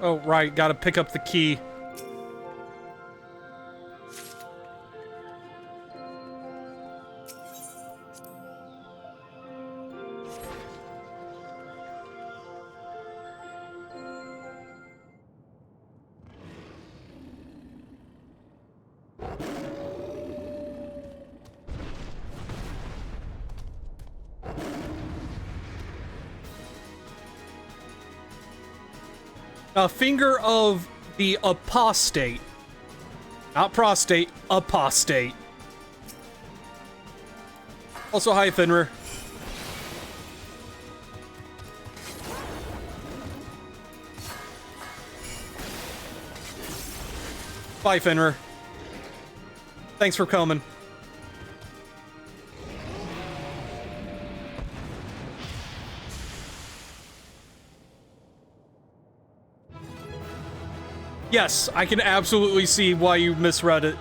Oh, right, gotta pick up the key. Finger of the apostate. Not prostate, apostate. Also, hi, Finra. Bye, Finra. Thanks for coming. Yes, I can absolutely see why you misread it.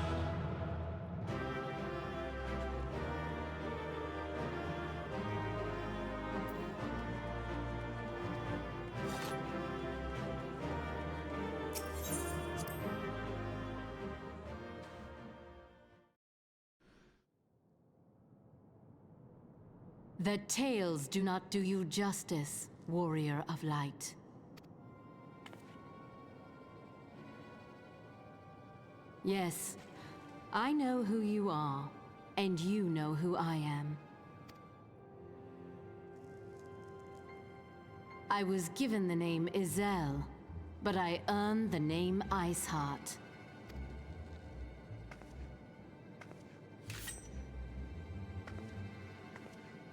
The tales do not do you justice, warrior of light. Yes, I know who you are, and you know who I am. I was given the name Izel, but I earned the name Iceheart.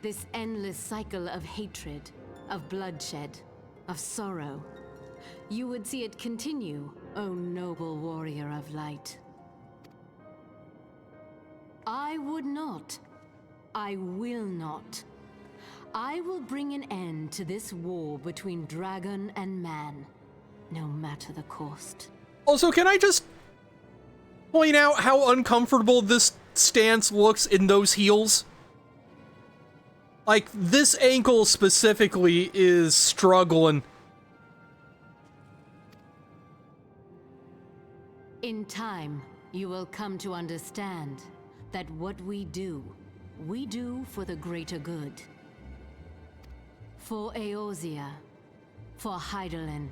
This endless cycle of hatred, of bloodshed, of sorrow. You would see it continue, O noble warrior of light. I would not. I will not. I will bring an end to this war between dragon and man, no matter the cost. Also, can I just point out how uncomfortable this stance looks in those heels? Like, this ankle specifically is struggling. In time, you will come to understand that what we do for the greater good. For Eorzea, for Hydaelyn.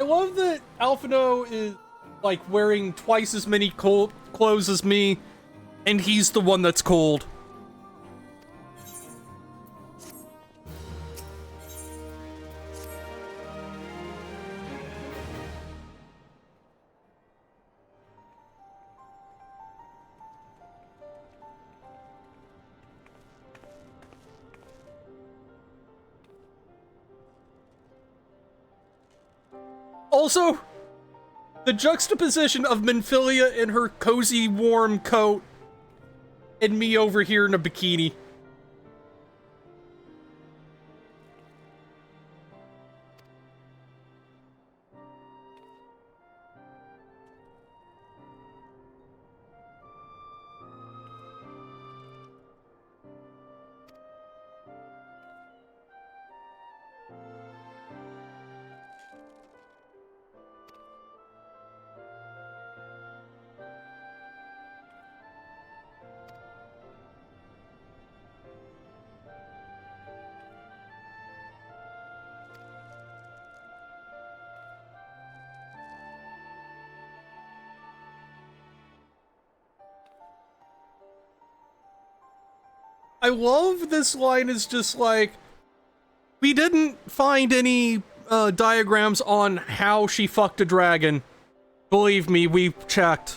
I love that Alphino is, like, wearing twice as many clothes as me, and he's the one that's cold. Also, the juxtaposition of Minfilia in her cozy, warm coat and me over here in a bikini. I love this line is just like, we didn't find any diagrams on how she fucked a dragon. Believe me, we checked.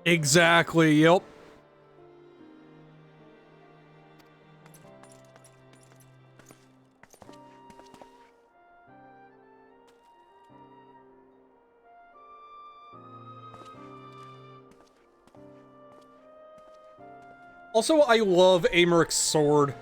Exactly, yep. Also, I love Americ's sword.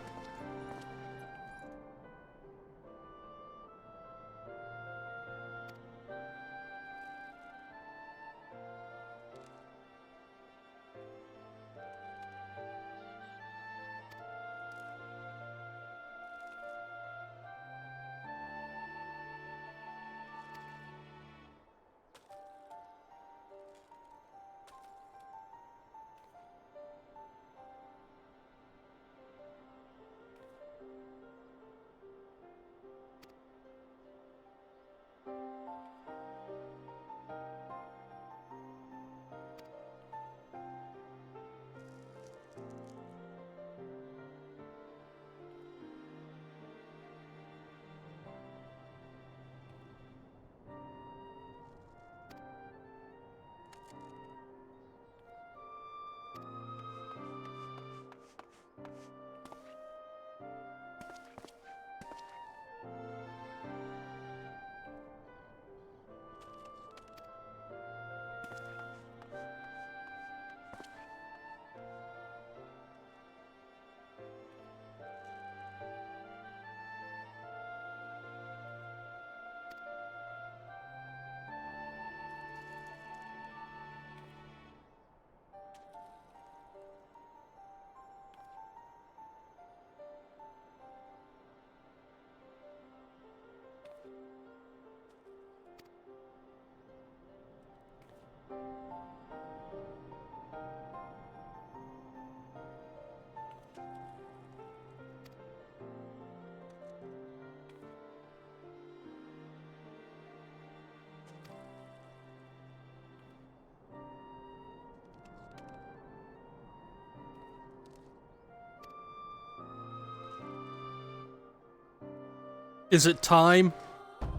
Is it time?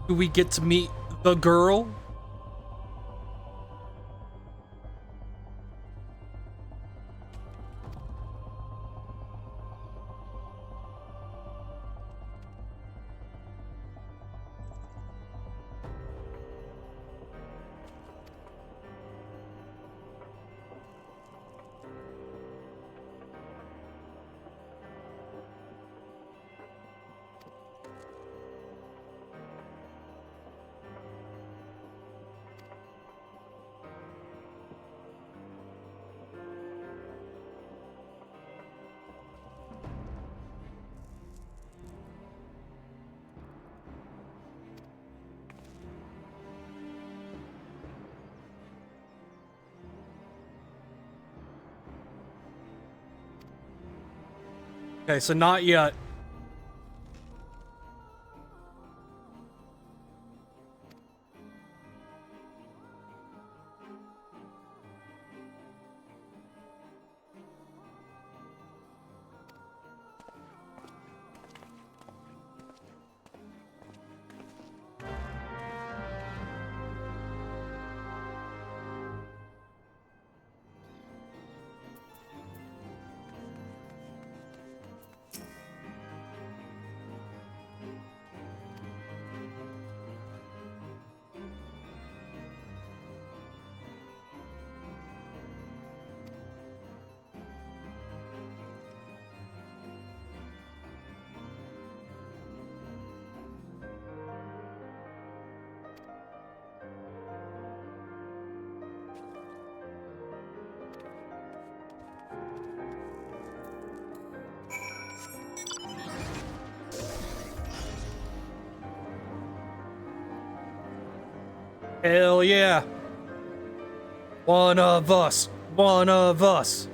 Do we get to meet the girl? Okay, so not yet. Hell yeah. One of us. One of us.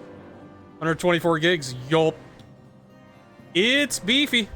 124 gigs. Yup. It's beefy.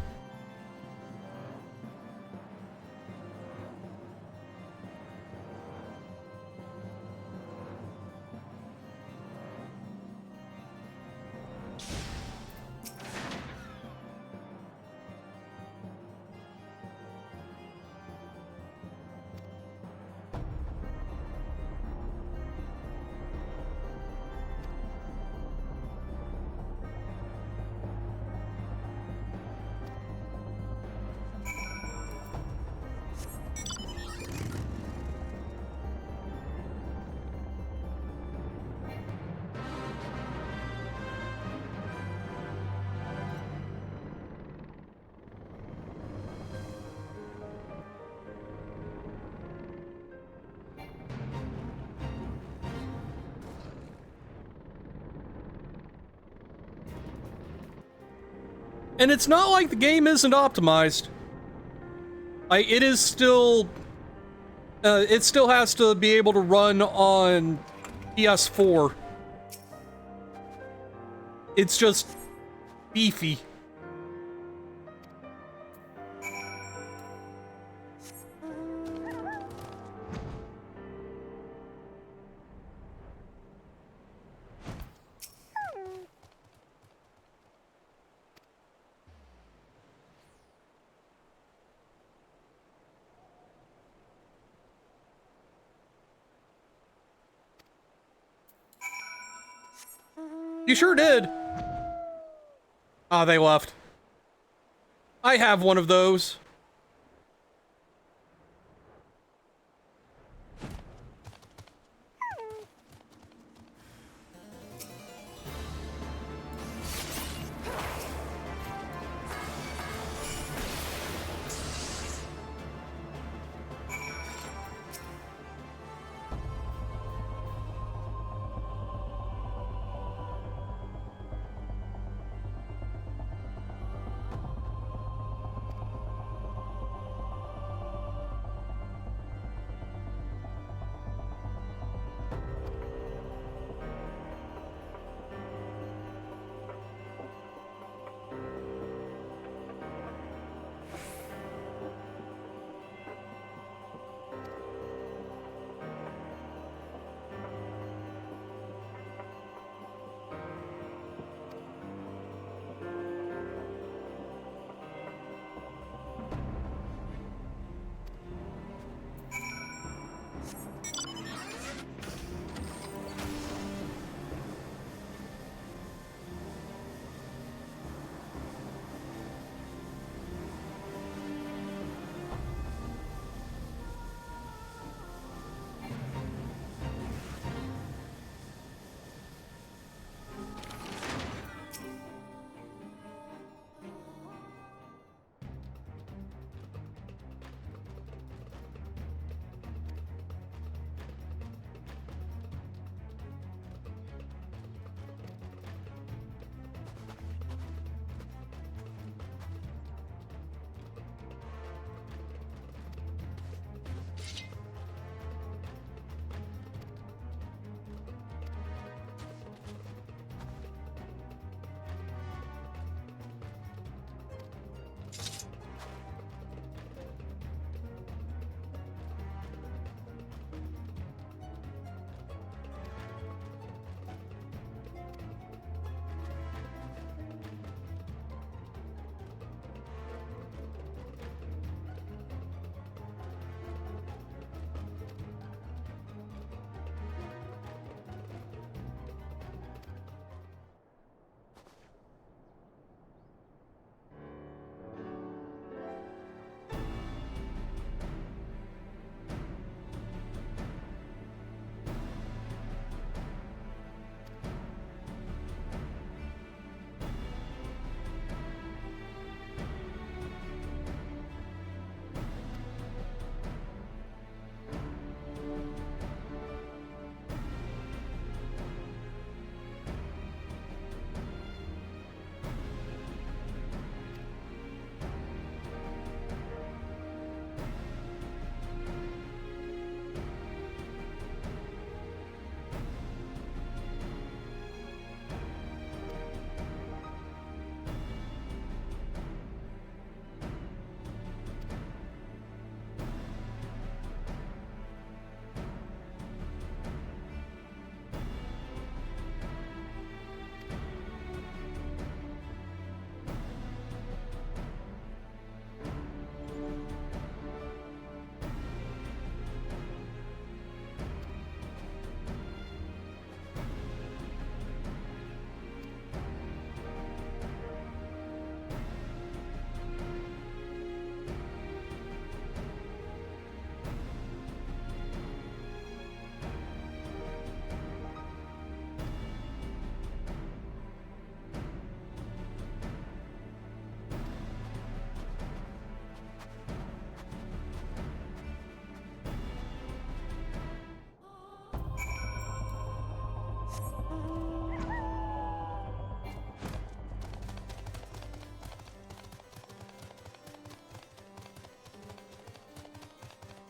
And it's not like the game isn't optimized. Like, it is still... it still has to be able to run on PS4. It's just beefy. You sure did. Ah, they left. I have one of those.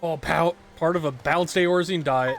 Oh, part of a balanced Eorzean diet.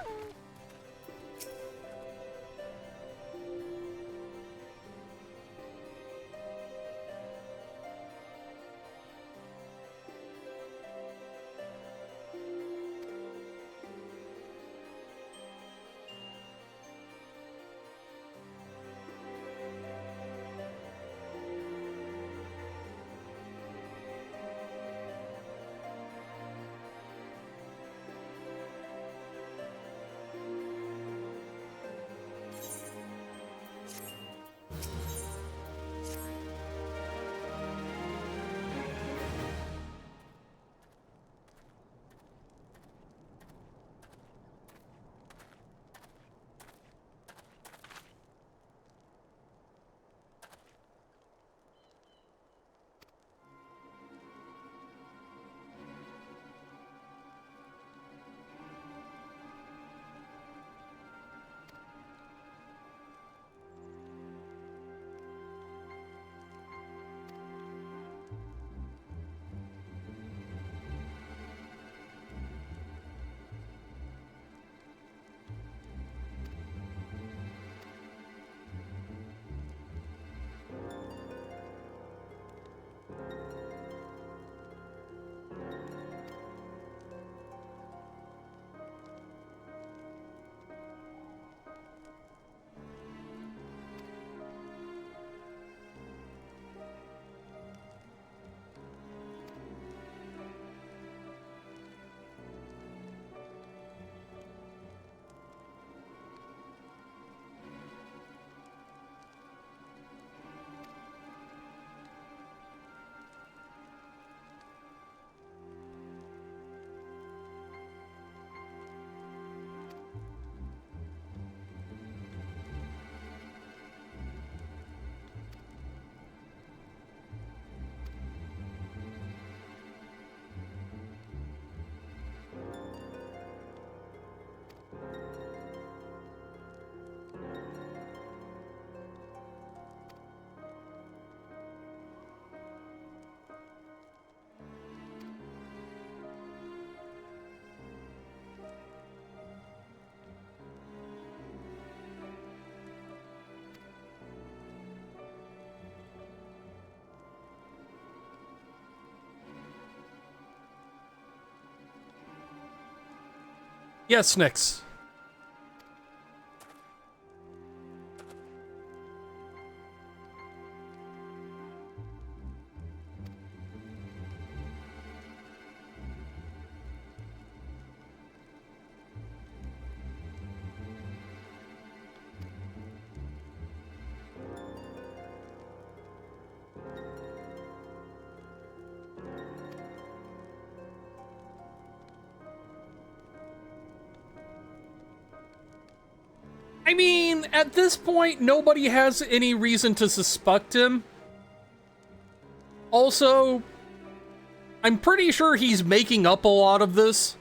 Yes, Nix. I mean, at this point, nobody has any reason to suspect him. Also, I'm pretty sure he's making up a lot of this.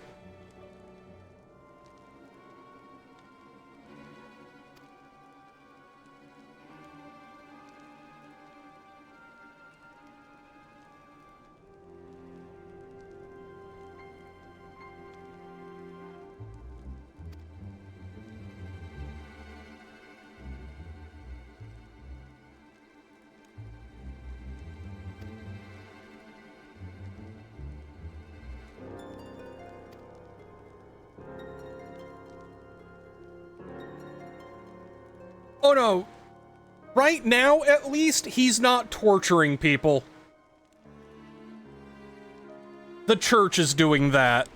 Oh no. Right now, at least, he's not torturing people. The church is doing that.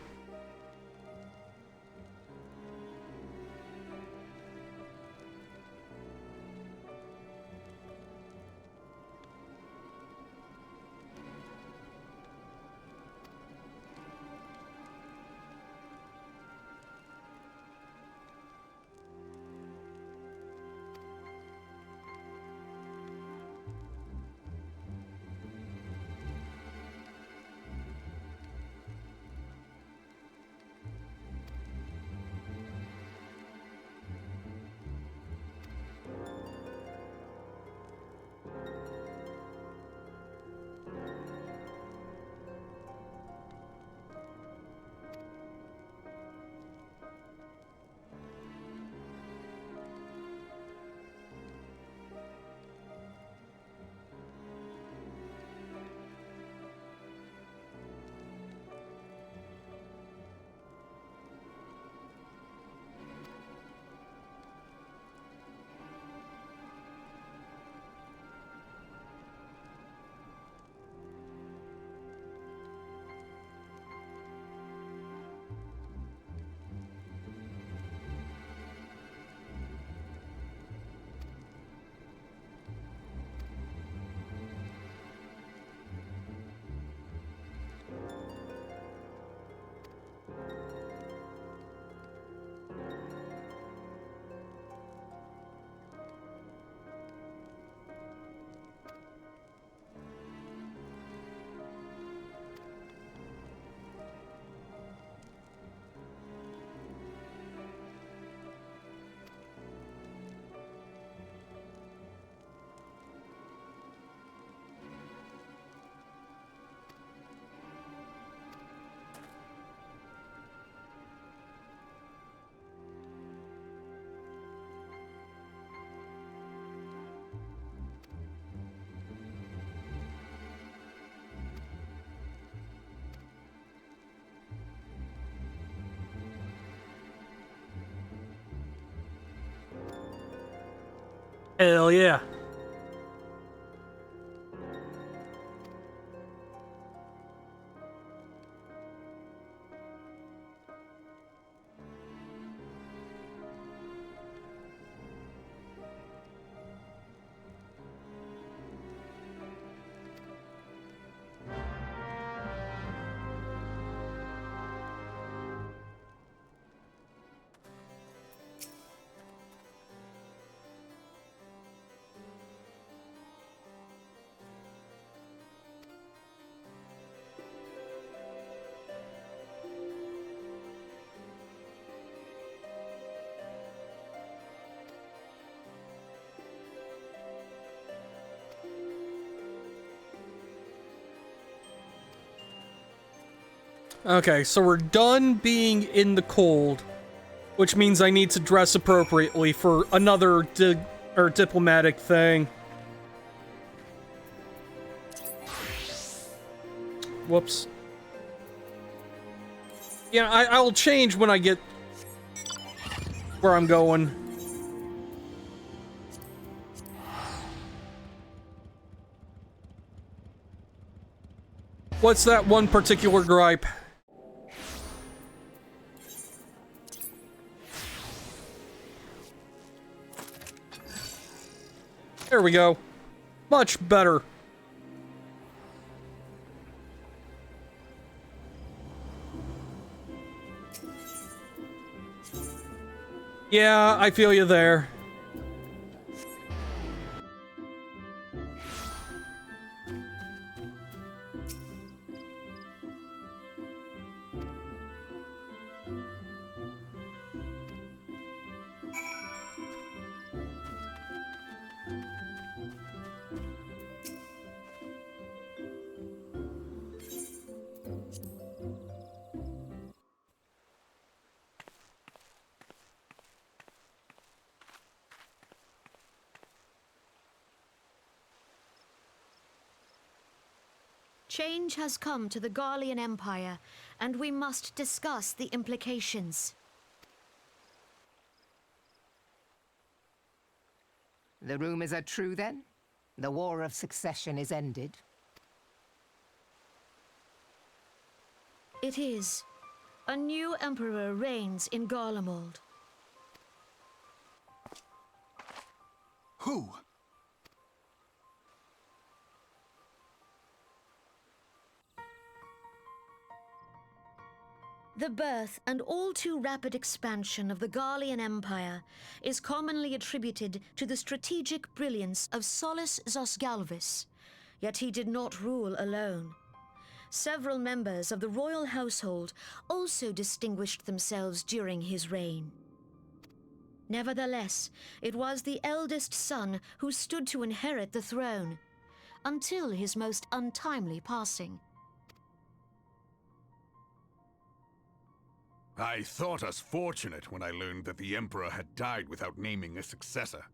Hell yeah. Okay, so we're done being in the cold, which means I need to dress appropriately for another diplomatic thing. Whoops. Yeah, I'll change when I get where I'm going. What's that one particular gripe? There we go. Much better. Yeah, I feel you there. Change has come to the Garlean Empire, and we must discuss the implications. The rumors are true, then? The War of Succession is ended? It is. A new emperor reigns in Garlemald. Who? The birth and all too rapid expansion of the Garlean Empire is commonly attributed to the strategic brilliance of Solus Zosgalvis, yet he did not rule alone. Several members of the royal household also distinguished themselves during his reign. Nevertheless, it was the eldest son who stood to inherit the throne, until his most untimely passing. I thought us fortunate when I learned that the Emperor had died without naming a successor.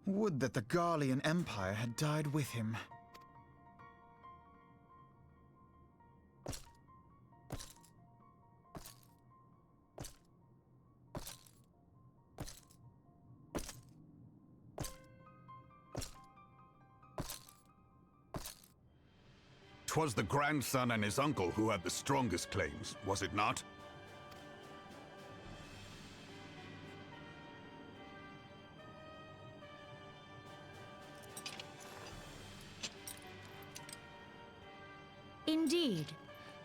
Would that the Garlean Empire had died with him. 'Twas the grandson and his uncle who had the strongest claims, was it not? Indeed,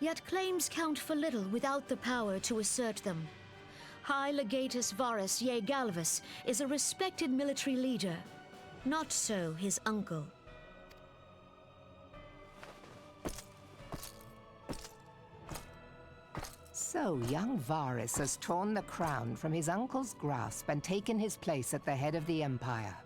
yet claims count for little without the power to assert them. High Legatus Varus Ye Galvus is a respected military leader. Not so his uncle. So young Varus has torn the crown from his uncle's grasp and taken his place at the head of the Empire.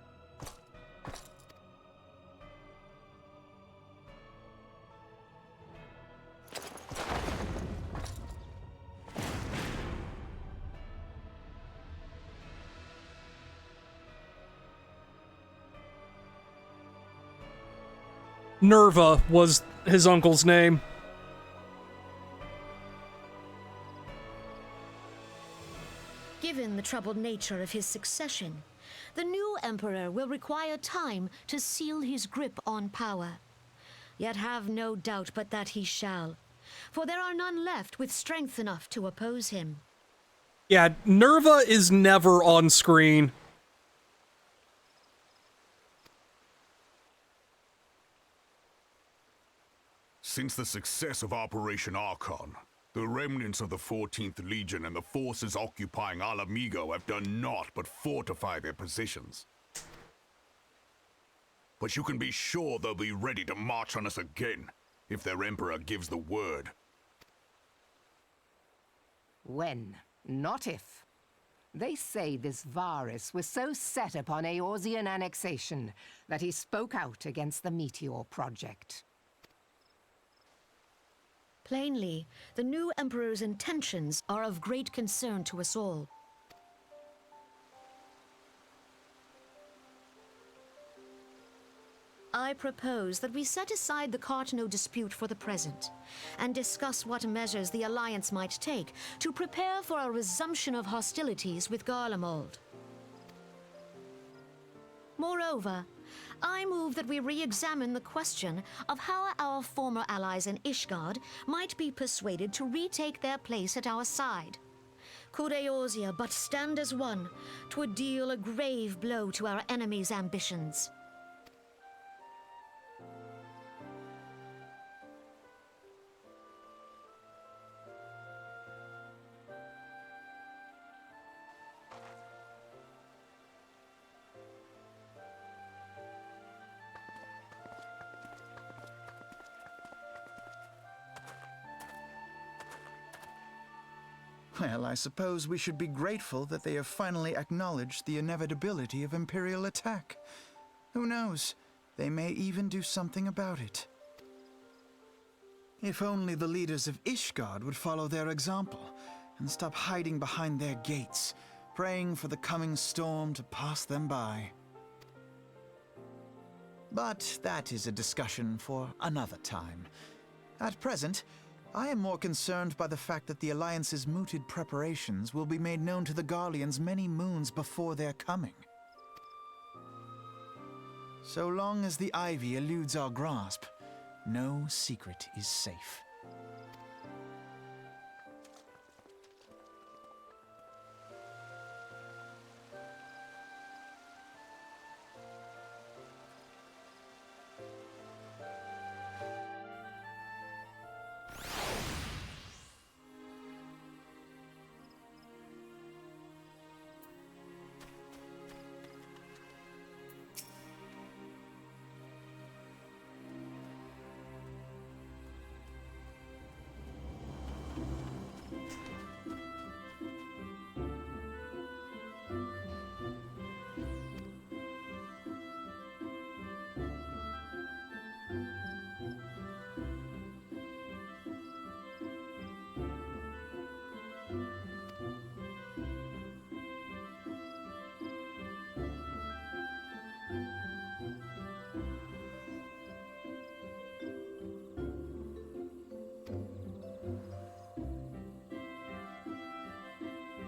Nerva was his uncle's name. Given the troubled nature of his succession, the new emperor will require time to seal his grip on power. Yet have no doubt but that he shall, for there are none left with strength enough to oppose him. Yeah, Nerva is never on screen. Since the success of Operation Archon, the remnants of the 14th Legion and the forces occupying Alamigo have done naught but fortify their positions. But you can be sure they'll be ready to march on us again, if their Emperor gives the word. When, not if. They say this Varus was so set upon Eorzean annexation that he spoke out against the Meteor Project. Plainly, the new emperor's intentions are of great concern to us all. I propose that we set aside the Cartno dispute for the present, and discuss what measures the Alliance might take to prepare for a resumption of hostilities with Garlemald. Moreover, I move that we re-examine the question of how our former allies in Ishgard might be persuaded to retake their place at our side. Could Eorzea but stand as one, 'twould deal a grave blow to our enemies' ambitions. Well, I suppose we should be grateful that they have finally acknowledged the inevitability of Imperial attack. Who knows? They may even do something about it. If only the leaders of Ishgard would follow their example and stop hiding behind their gates, praying for the coming storm to pass them by. But that is a discussion for another time. At present, I am more concerned by the fact that the Alliance's mooted preparations will be made known to the Garleans many moons before their coming. So long as the Ivy eludes our grasp, no secret is safe.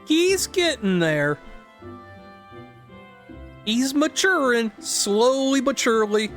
He's getting there. He's maturing, slowly but surely.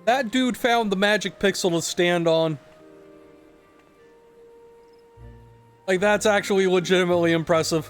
That dude found the magic pixel to stand on. Like, that's actually legitimately impressive.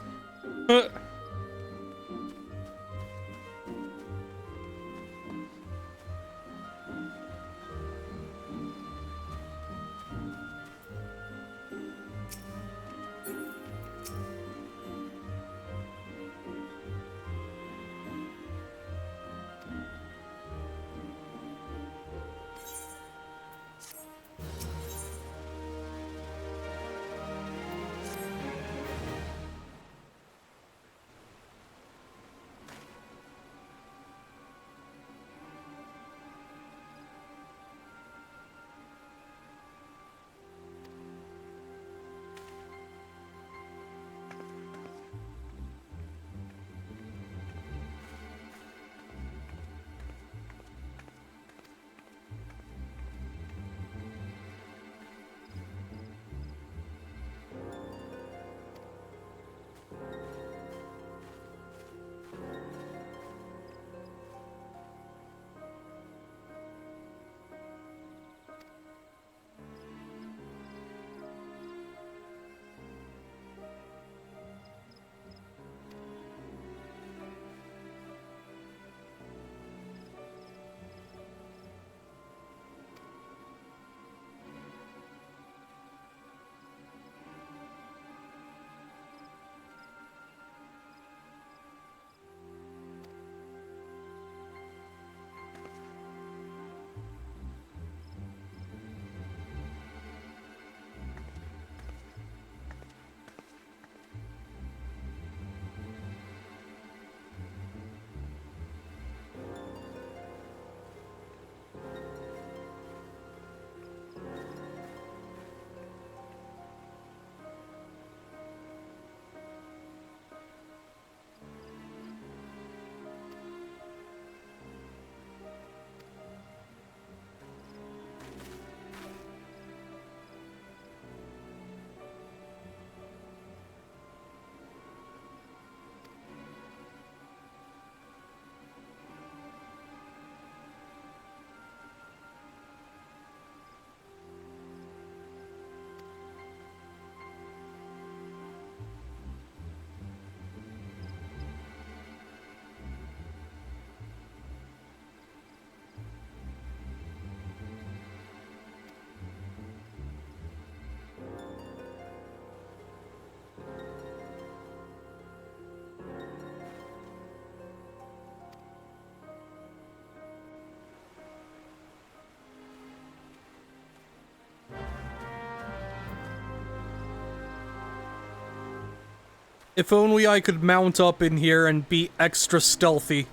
If only I could mount up in here and be extra stealthy.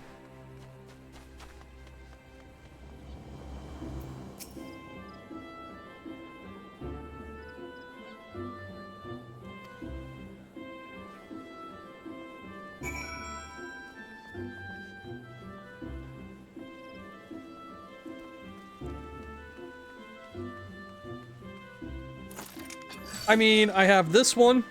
I mean, I have this one.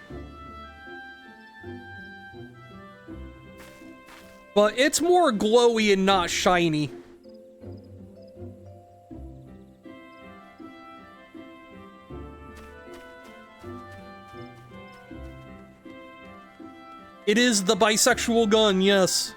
But it's more glowy and not shiny. It is the bisexual gun, yes.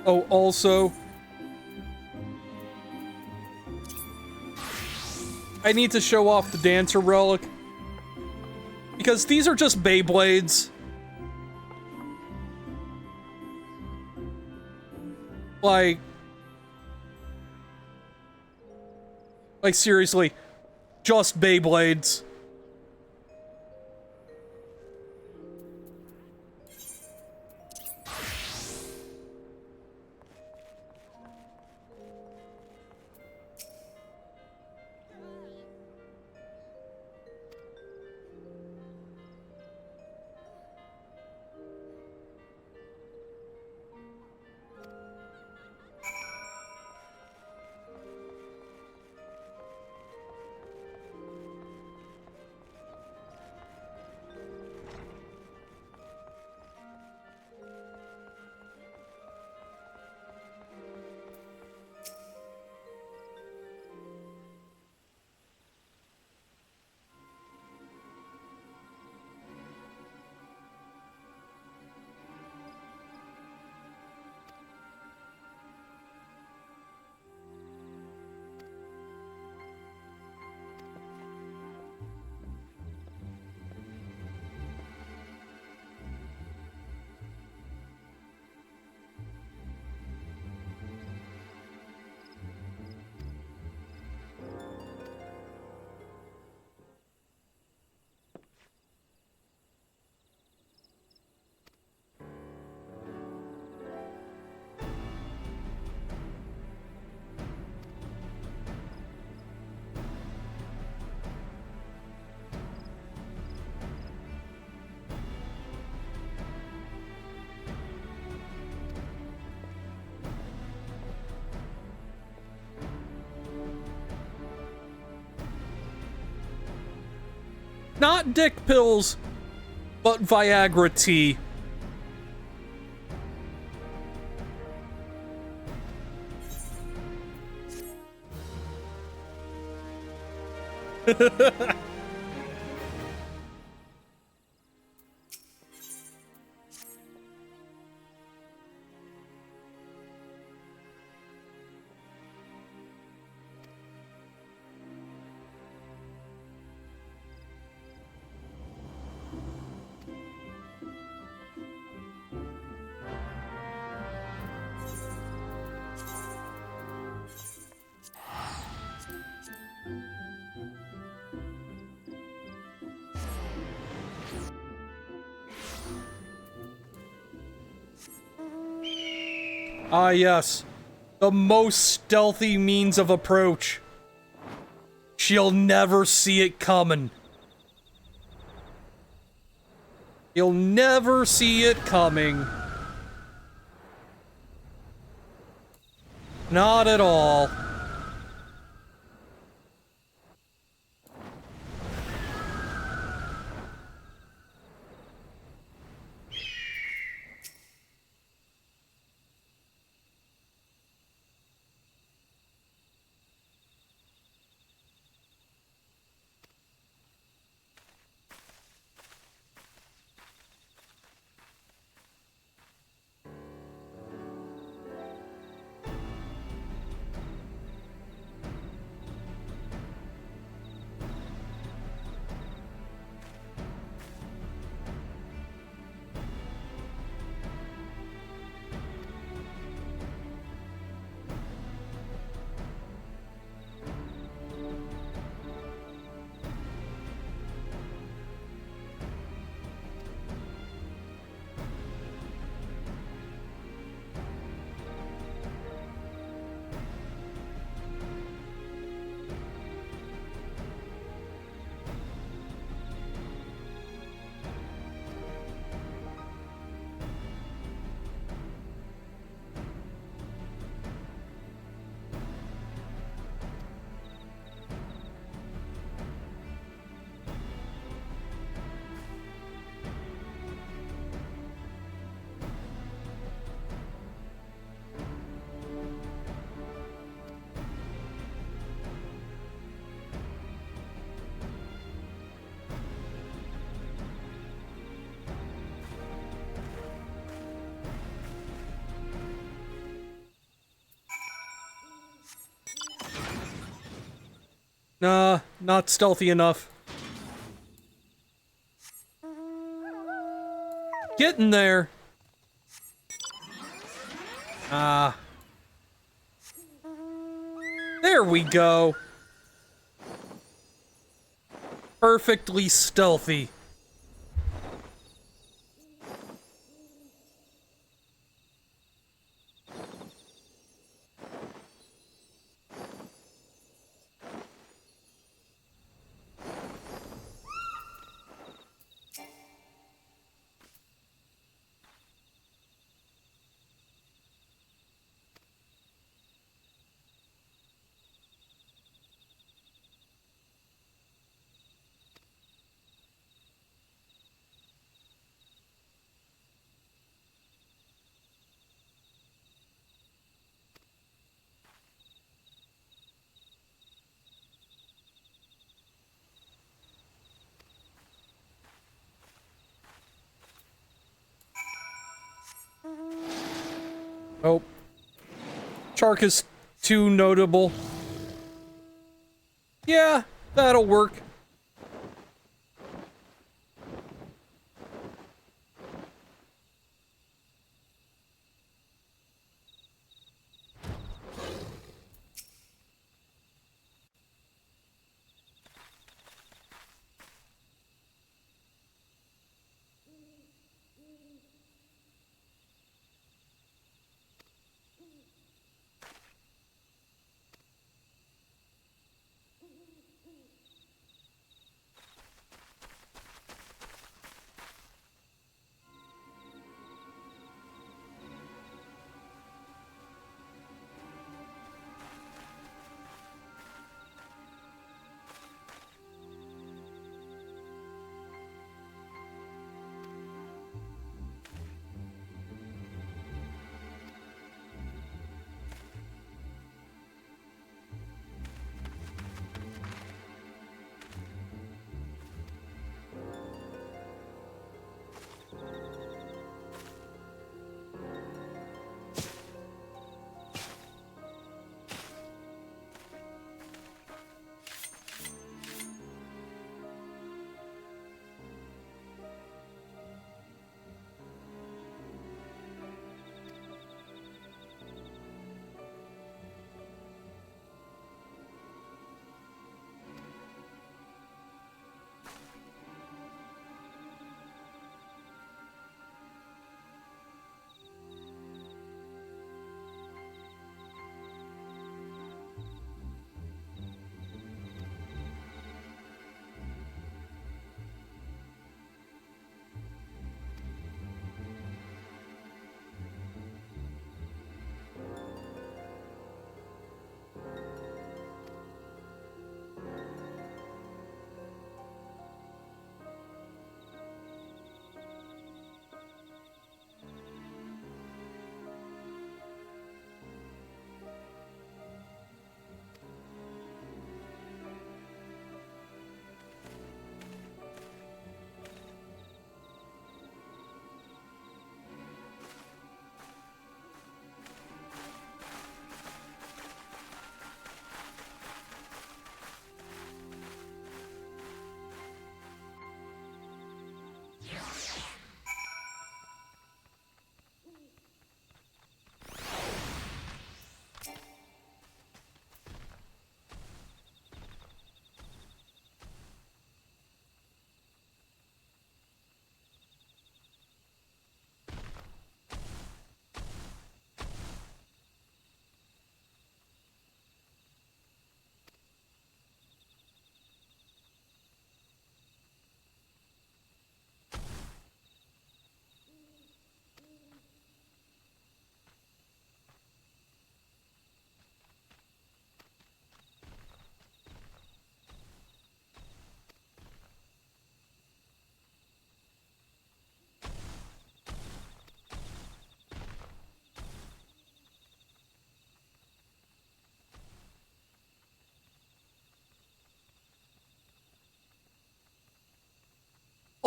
Oh, also, I need to show off the Dancer Relic, because these are just Beyblades. Like seriously, just Beyblades. Not dick pills, but Viagra tea. Ah, yes. The most stealthy means of approach. She'll never see it coming. You'll never see it coming. Not at all. Nah, not stealthy enough. Getting there. Ah. There we go. Perfectly stealthy. Oh. Chark is too notable. Yeah, that'll work.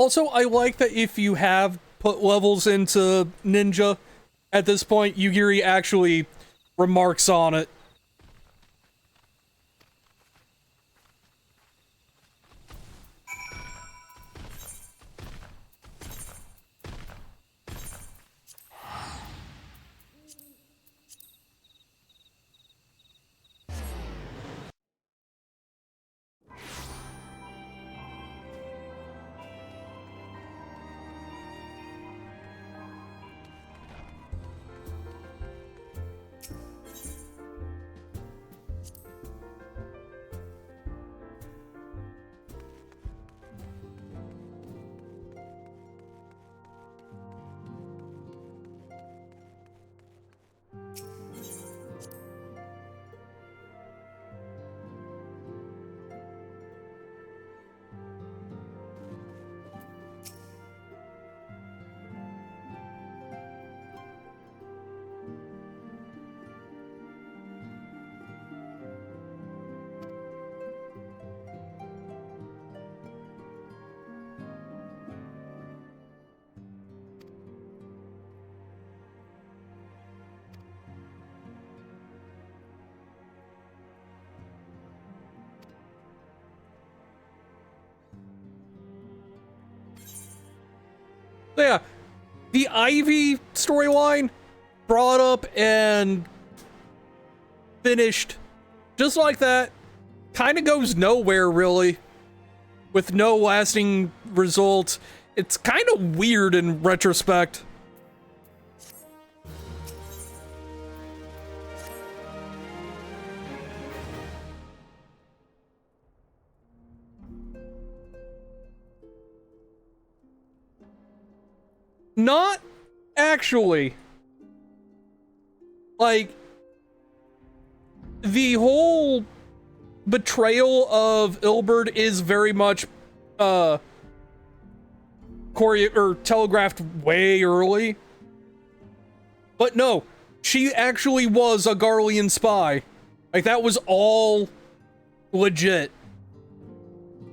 Also, I like that if you have put levels into Ninja, at this point, Yugiri actually remarks on it. Yeah, the Ivy storyline brought up and finished just like that. Kind of goes nowhere, really, with no lasting result. It's kind of weird in retrospect. Not actually. Like, the whole betrayal of Ilberd is very much telegraphed way early. But no, she actually was a Garlean spy. Like, that was all legit.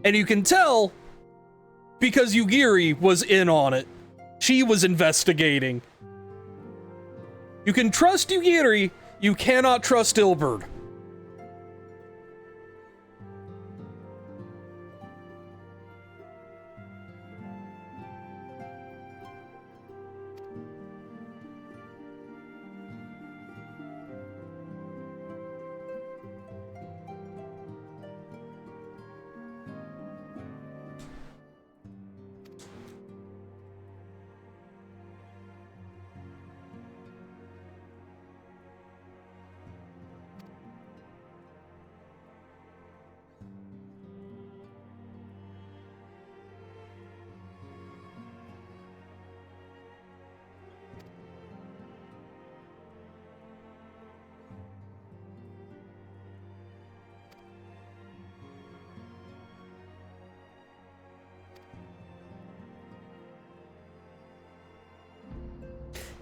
And you can tell because Yugiri was in on it. She was investigating. You can trust Yugiri, you cannot trust Ilberd.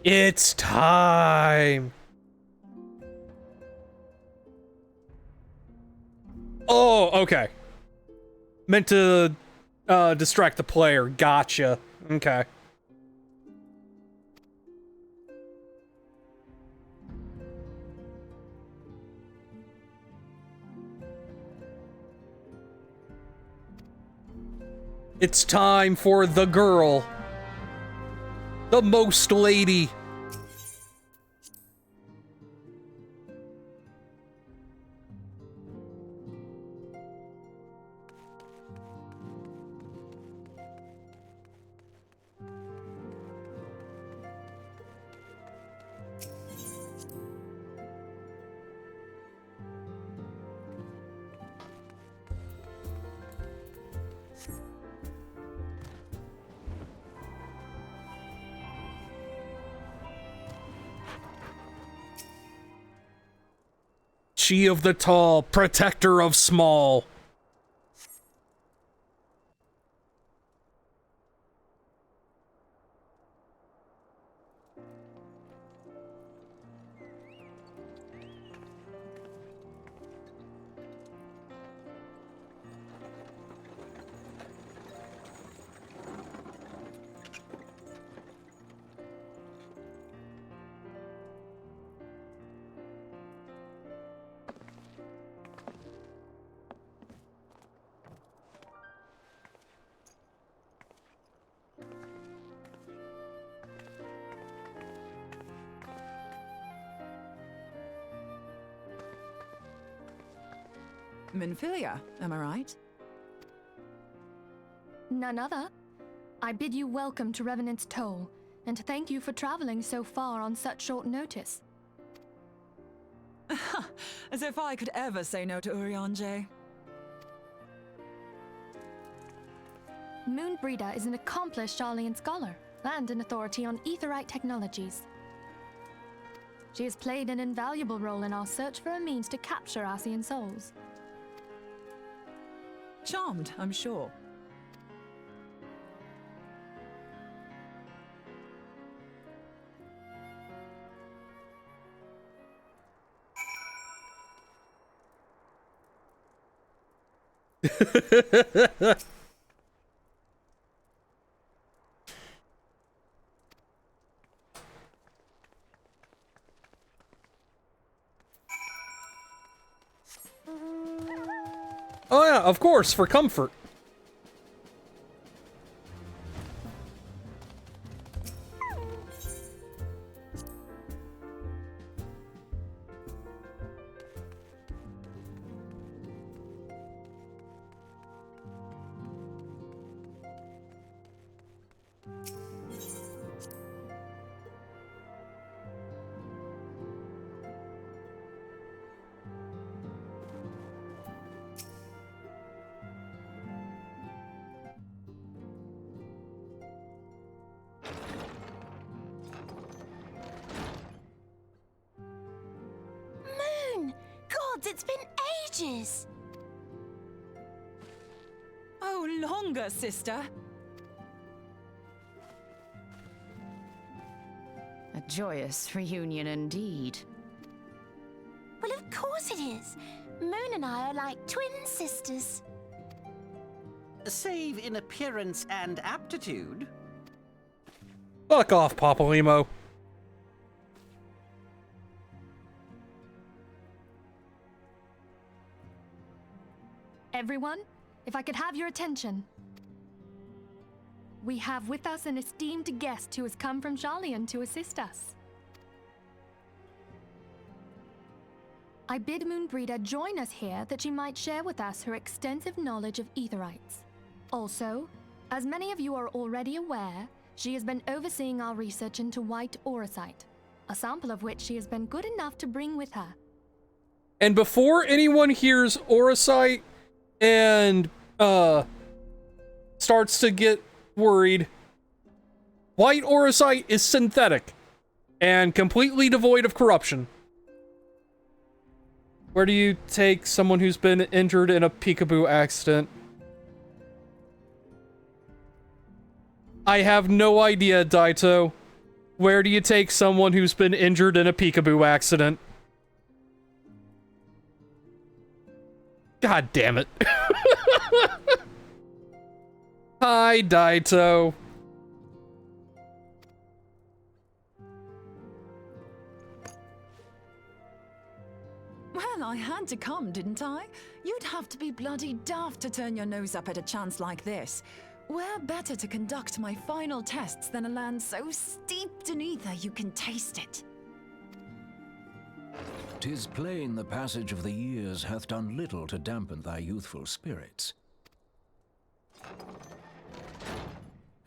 It's time. Oh, okay. Meant to distract the player. Gotcha. Okay. It's time for the girl. The most lady. She of the tall, protector of small. Minfilia, am I right? None other. I bid you welcome to Revenant's Toll, and thank you for traveling so far on such short notice. As if I could ever say no to Urianger. Moonbreeder is an accomplished Sharlayan scholar and an authority on Aetherite technologies. She has played an invaluable role in our search for a means to capture Ascian souls. Charmed, I'm sure. Oh yeah, of course, for comfort. It's been ages! Oh, longer, sister. A joyous reunion indeed. Well, of course it is. Moon and I are like twin sisters. Save in appearance and aptitude. Fuck off, Papalymo. Everyone, if I could have your attention. We have with us an esteemed guest who has come from Sharlayan to assist us. I bid Moonbreeder join us here that she might share with us her extensive knowledge of Aetherites. Also, as many of you are already aware, she has been overseeing our research into white auracite, a sample of which she has been good enough to bring with her. And before anyone hears auracite and starts to get worried, white auracite is synthetic and completely devoid of corruption. Where do you take someone who's been injured in a peekaboo accident? I have no idea, Daito. Where do you take someone who's been injured in a peekaboo accident? God damn it. Hi, Daito. Well, I had to come, didn't I? You'd have to be bloody daft to turn your nose up at a chance like this. Where better to conduct my final tests than a land so steeped in ether you can taste it? 'Tis plain the passage of the years hath done little to dampen thy youthful spirits,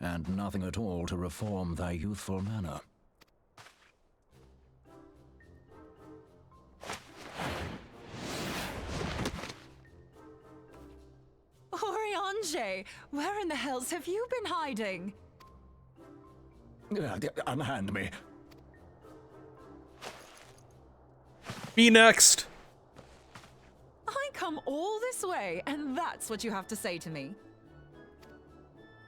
and nothing at all to reform thy youthful manner. Urianger, where in the hells have you been hiding? Unhand me. Be next. I come all this way, and that's what you have to say to me.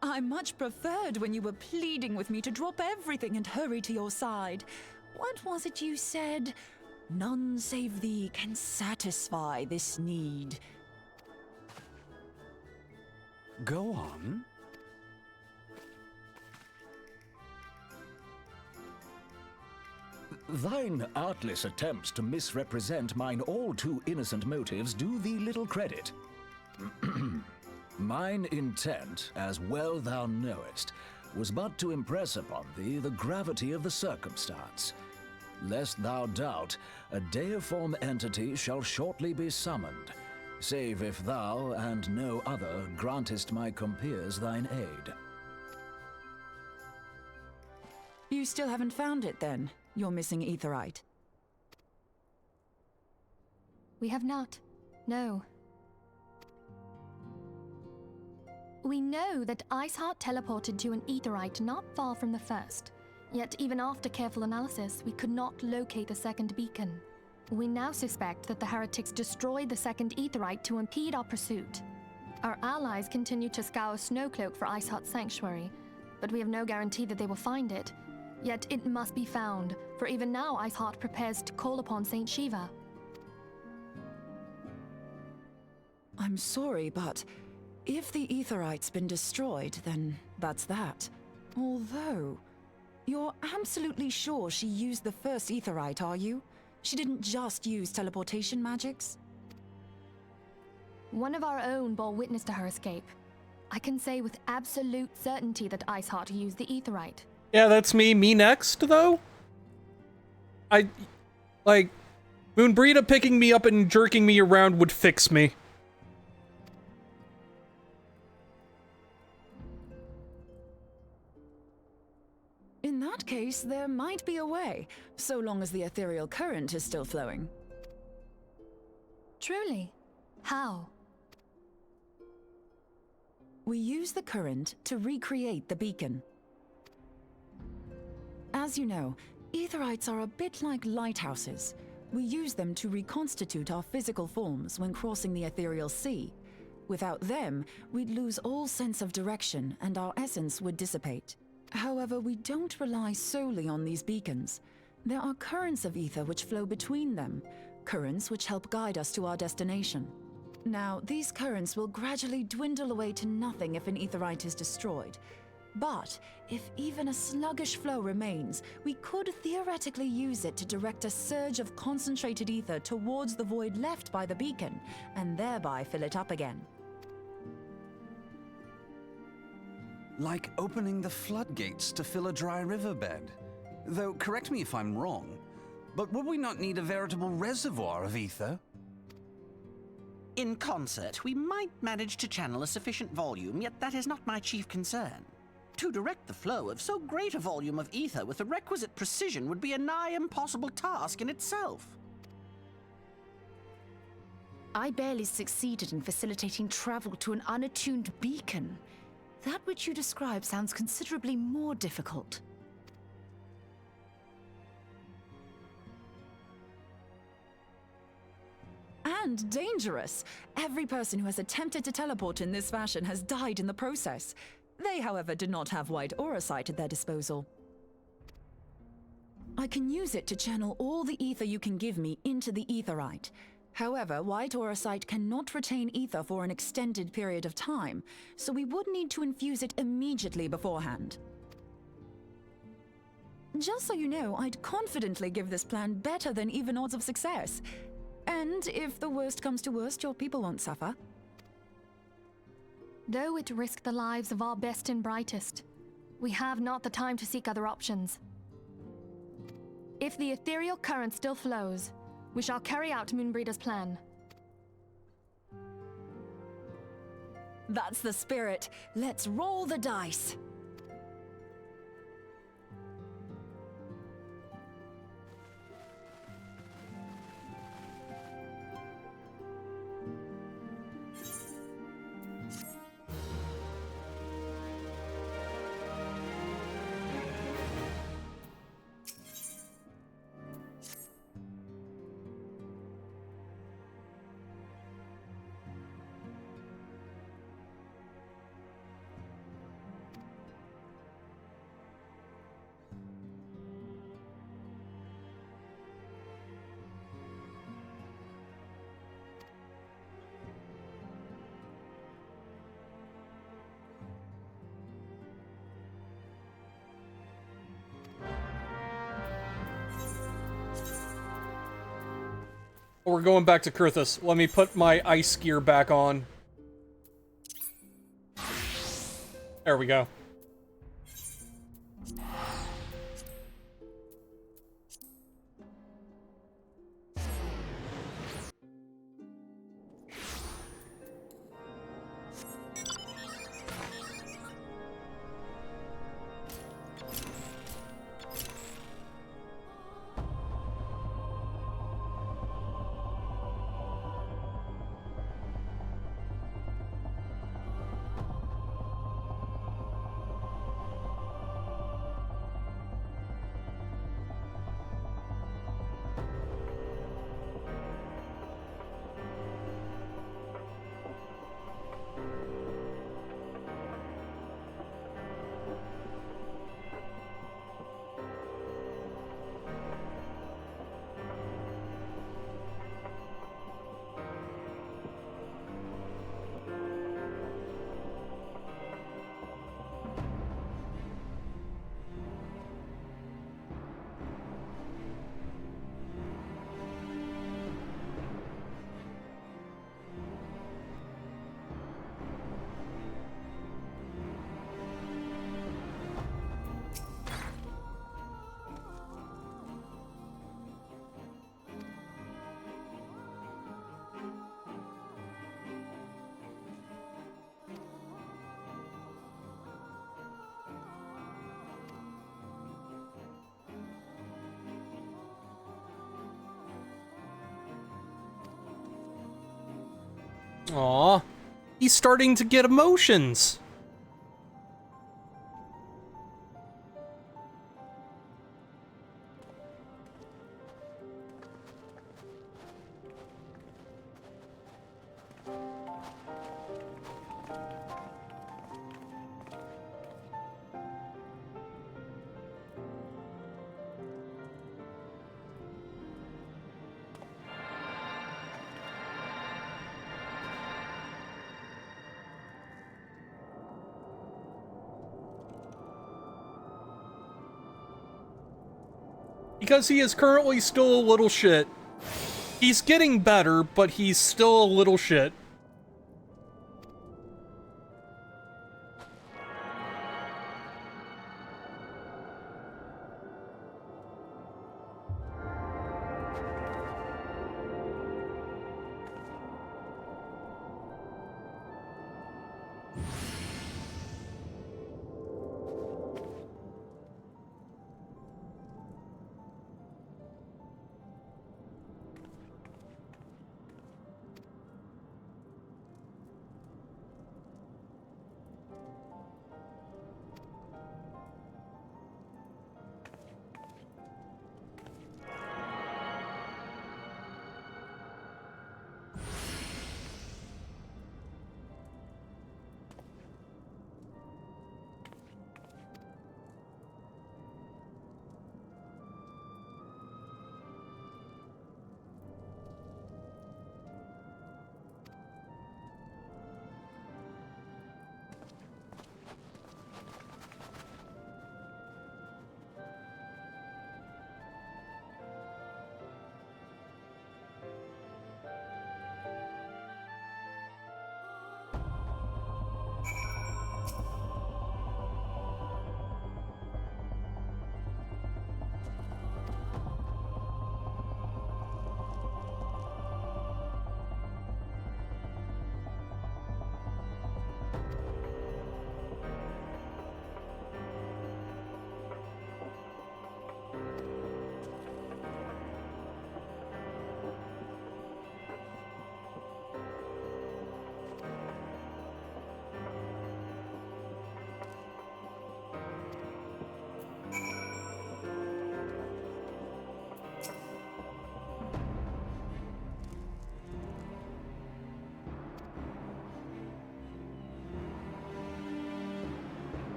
I much preferred when you were pleading with me to drop everything and hurry to your side. What was it you said? None save thee can satisfy this need. Go on. Thine artless attempts to misrepresent mine all too innocent motives do thee little credit. Mine intent, as well thou knowest, was but to impress upon thee the gravity of the circumstance. Lest thou doubt, a deiform entity shall shortly be summoned. save if thou and no other grantest my compeers thine aid. You still haven't found it, then? Your missing aetherite? We have not. No. We know that Iceheart teleported to an aetherite not far from the first. Yet even after careful analysis, we could not locate the second beacon. We now suspect that the heretics destroyed the second aetherite to impede our pursuit. Our allies continue to scour Snowcloak for Iceheart's sanctuary, but we have no guarantee that they will find it. Yet it must be found, for even now Iceheart prepares to call upon Saint Shiva. I'm sorry, but if the aetherite's been destroyed, then that's that. Although, you're absolutely sure she used the first aetherite, are you? She didn't just use teleportation magics? One of our own bore witness to her escape. I can say with absolute certainty that Iceheart used the aetherite. Yeah, that's me. Me next, though? Moonbrita picking me up and jerking me around would fix me. In that case, there might be a way, so long as the ethereal current is still flowing. Truly? How? We use the current to recreate the beacon. As you know, aetherites are a bit like lighthouses. We use them to reconstitute our physical forms when crossing the ethereal sea. Without them, we'd lose all sense of direction and our essence would dissipate. However, we don't rely solely on these beacons. There are currents of ether which flow between them, currents which help guide us to our destination. Now, these currents will gradually dwindle away to nothing if an aetherite is destroyed. But if even a sluggish flow remains, we could theoretically use it to direct a surge of concentrated ether towards the void left by the beacon, and thereby fill it up again. Like opening the floodgates to fill a dry riverbed. Though, correct me if I'm wrong, but would we not need a veritable reservoir of ether? In concert, we might manage to channel a sufficient volume, yet that is not my chief concern. To direct the flow of so great a volume of ether with the requisite precision would be a nigh impossible task in itself. I barely succeeded in facilitating travel to an unattuned beacon. That which you describe sounds considerably more difficult. And dangerous. Every person who has attempted to teleport in this fashion has died in the process. They, however, did not have white aura sight at their disposal. I can use it to channel all the ether you can give me into the aetherite. However, white aura sight cannot retain ether for an extended period of time, so we would need to infuse it immediately beforehand. Just so you know, I'd confidently give this plan better than even odds of success. And if the worst comes to worst, your people won't suffer. Though it risked the lives of our best and brightest, we have not the time to seek other options. If the ethereal current still flows, we shall carry out Moonbreeder's plan. That's the spirit. Let's roll the dice. We're going back to Kurthus. Let me put my ice gear back on. There we go. Aw, he's starting to get emotions. Because he is currently still a little shit. He's getting better, but he's still a little shit.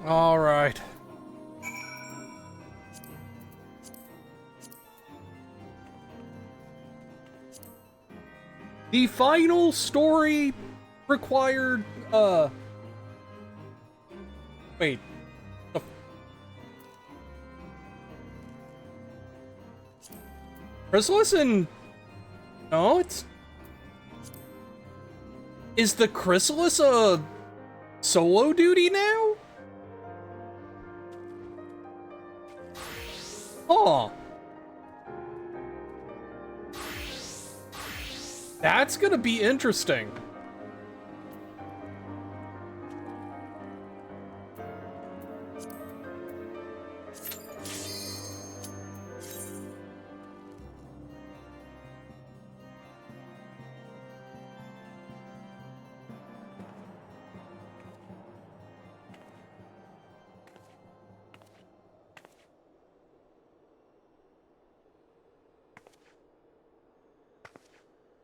All right. The final story required, wait. Chrysalis and... No, it's... Is the Chrysalis a solo duty now? Oh. That's gonna be interesting.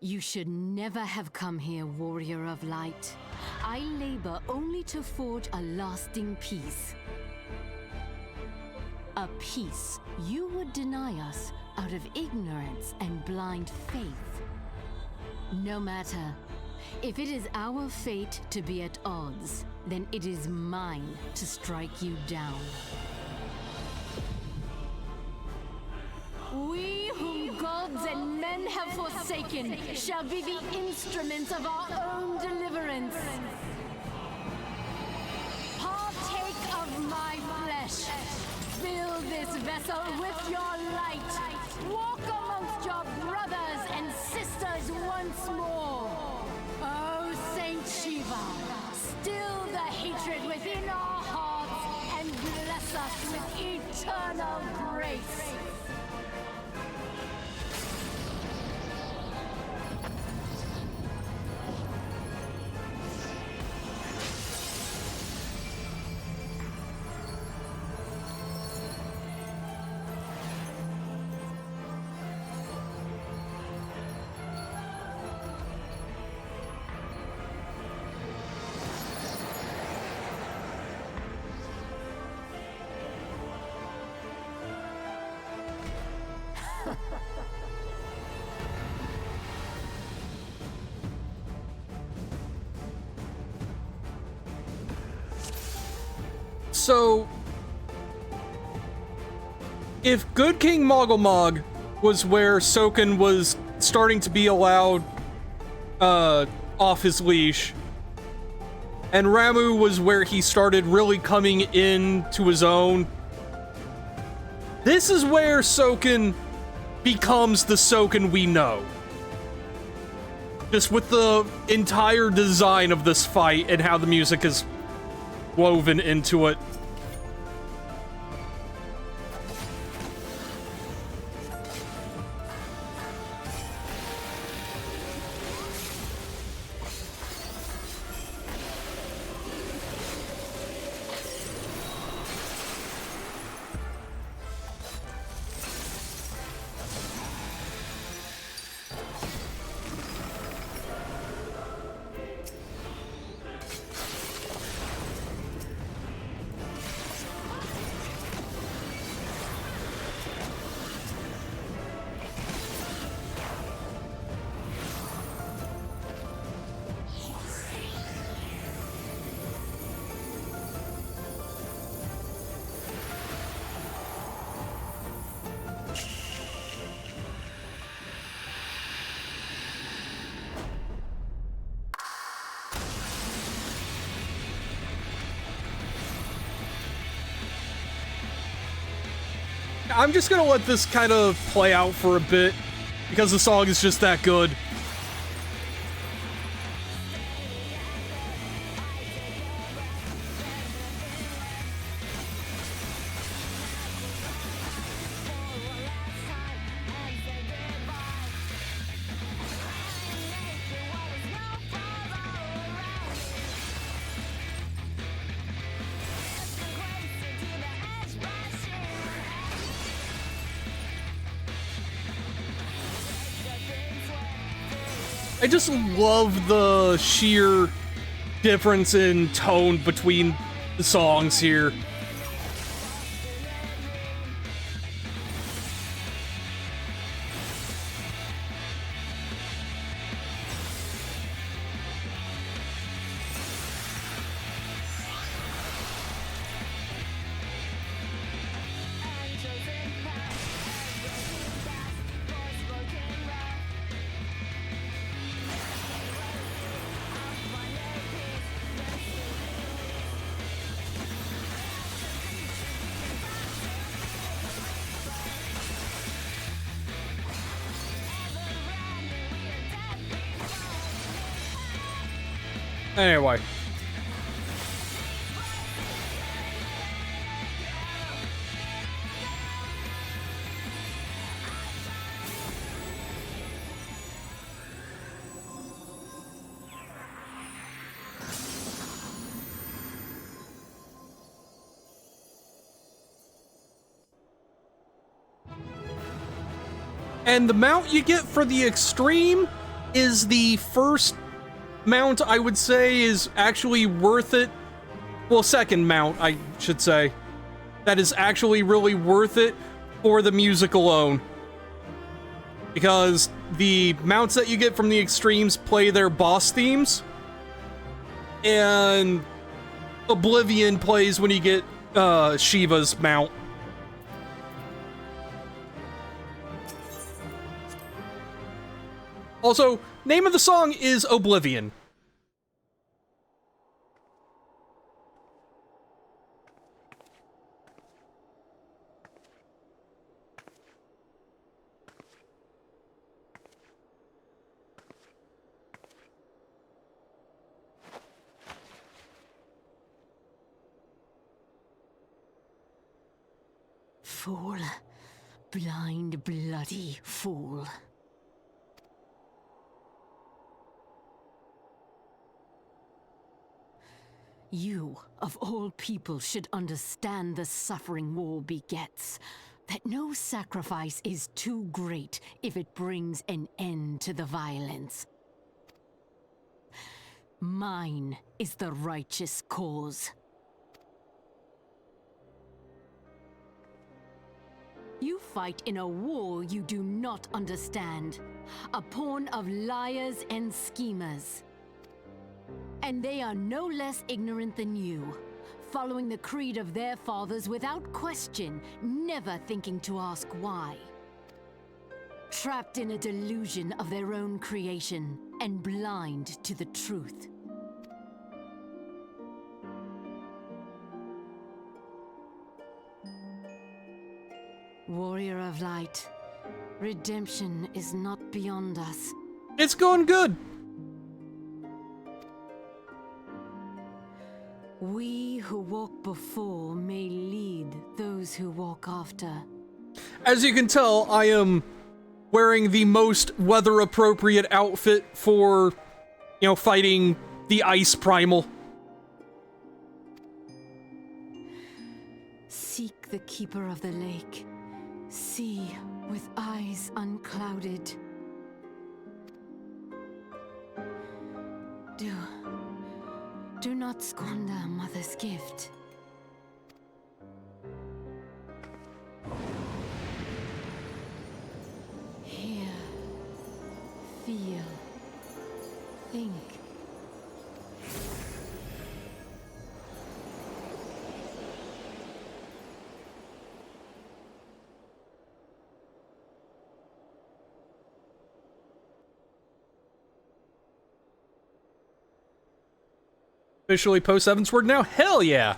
You should never have come here, warrior of light. I labor only to forge a lasting peace. A peace you would deny us out of ignorance and blind faith. No matter. If it is our fate to be at odds, then it is mine to strike you down. We whom gods and men have forsaken shall be the instruments of our own deliverance. Partake of my flesh. Fill this vessel with your light. Walk amongst your brothers and sisters once more. Oh, Saint Shiva, still the hatred within our hearts and bless us with eternal grace. So, if Good King Mogglmog was where Soken was starting to be allowed off his leash, and Ramuh was where he started really coming into his own, this is where Soken becomes the Soken we know. Just with the entire design of this fight and how the music is woven into it. I'm just gonna let this kind of play out for a bit, because the song is just that good. I just love the sheer difference in tone between the songs here. Anyway. And the mount you get for the extreme is the first mount I would say is actually worth it. Well, second mount, I should say. That is actually really worth it for the music alone. Because the mounts that you get from the extremes play their boss themes. And Oblivion plays when you get Shiva's mount. Also, name of the song is Oblivion. Fool. Blind, bloody fool. You, of all people, should understand the suffering war begets. That no sacrifice is too great if it brings an end to the violence. Mine is the righteous cause. You fight in a war you do not understand. A pawn of liars and schemers. And they are no less ignorant than you, following the creed of their fathers without question, never thinking to ask why. Trapped in a delusion of their own creation, and blind to the truth. Warrior of Light, redemption is not beyond us. It's going good. We who walk before may lead those who walk after. As you can tell, I am wearing the most weather-appropriate outfit for, you know, fighting the Ice Primal. Seek the Keeper of the Lake. See with eyes unclouded. Do not squander Mother's gift. Hear, feel, think. Officially post Evansward now? Hell yeah!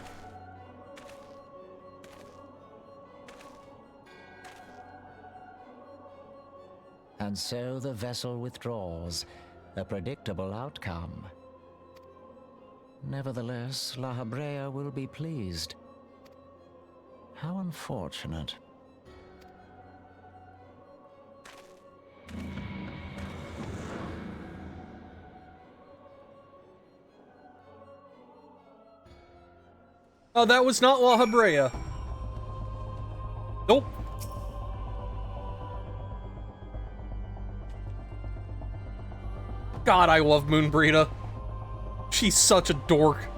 And so the vessel withdraws, a predictable outcome. Nevertheless, La Habrea will be pleased. How unfortunate. Oh, that was not La Habrea. Nope. God, I love Moonbreeda. She's such a dork.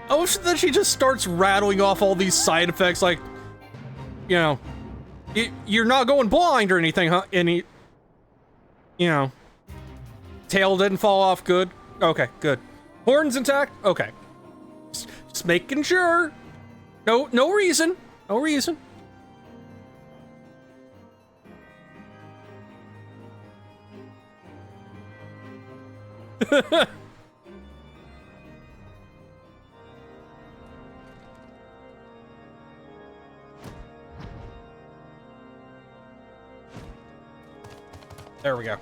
I wish that she just starts rattling off all these side effects, like, you know, you're not going blind or anything, huh? You know, tail didn't fall off, good. Okay, good. Horns intact? Okay. Just making sure. No reason. No reason. There we go.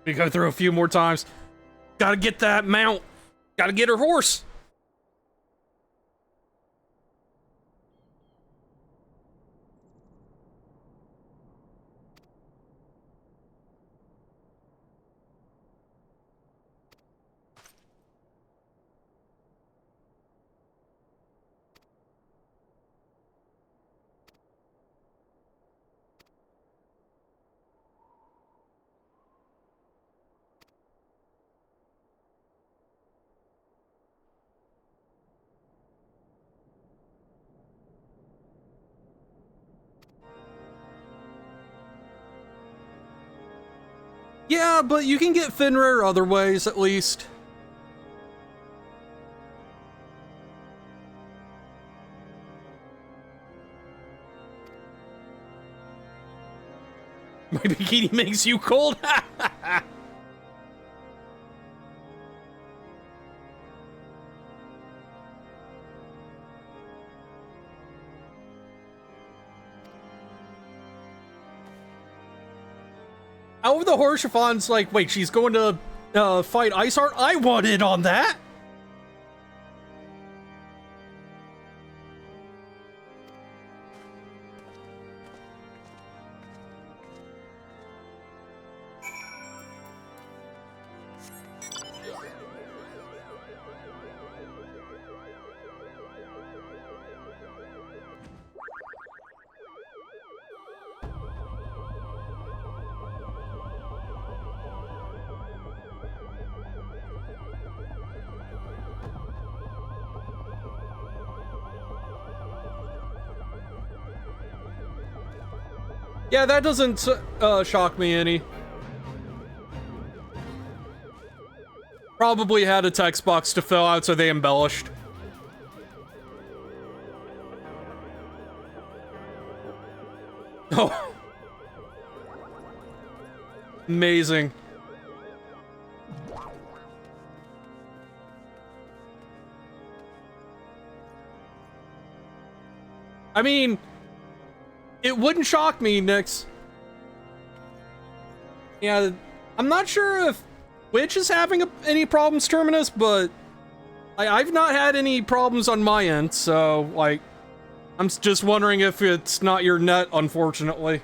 We go through a few more times. Gotta get that mount. Gotta get her horse. Yeah, but you can get Fenrir other ways, at least. My bikini makes you cold? Over the Horshafon's like, wait, she's going to fight Iceheart? I wanted on that! Yeah, that doesn't shock me any. Probably had a text box to fill out, so they embellished. Oh. Amazing. I mean, it wouldn't shock me, Nyx. Yeah, I'm not sure if Twitch is having any problems, Terminus, but I've not had any problems on my end, so, like, I'm just wondering if it's not your net, unfortunately.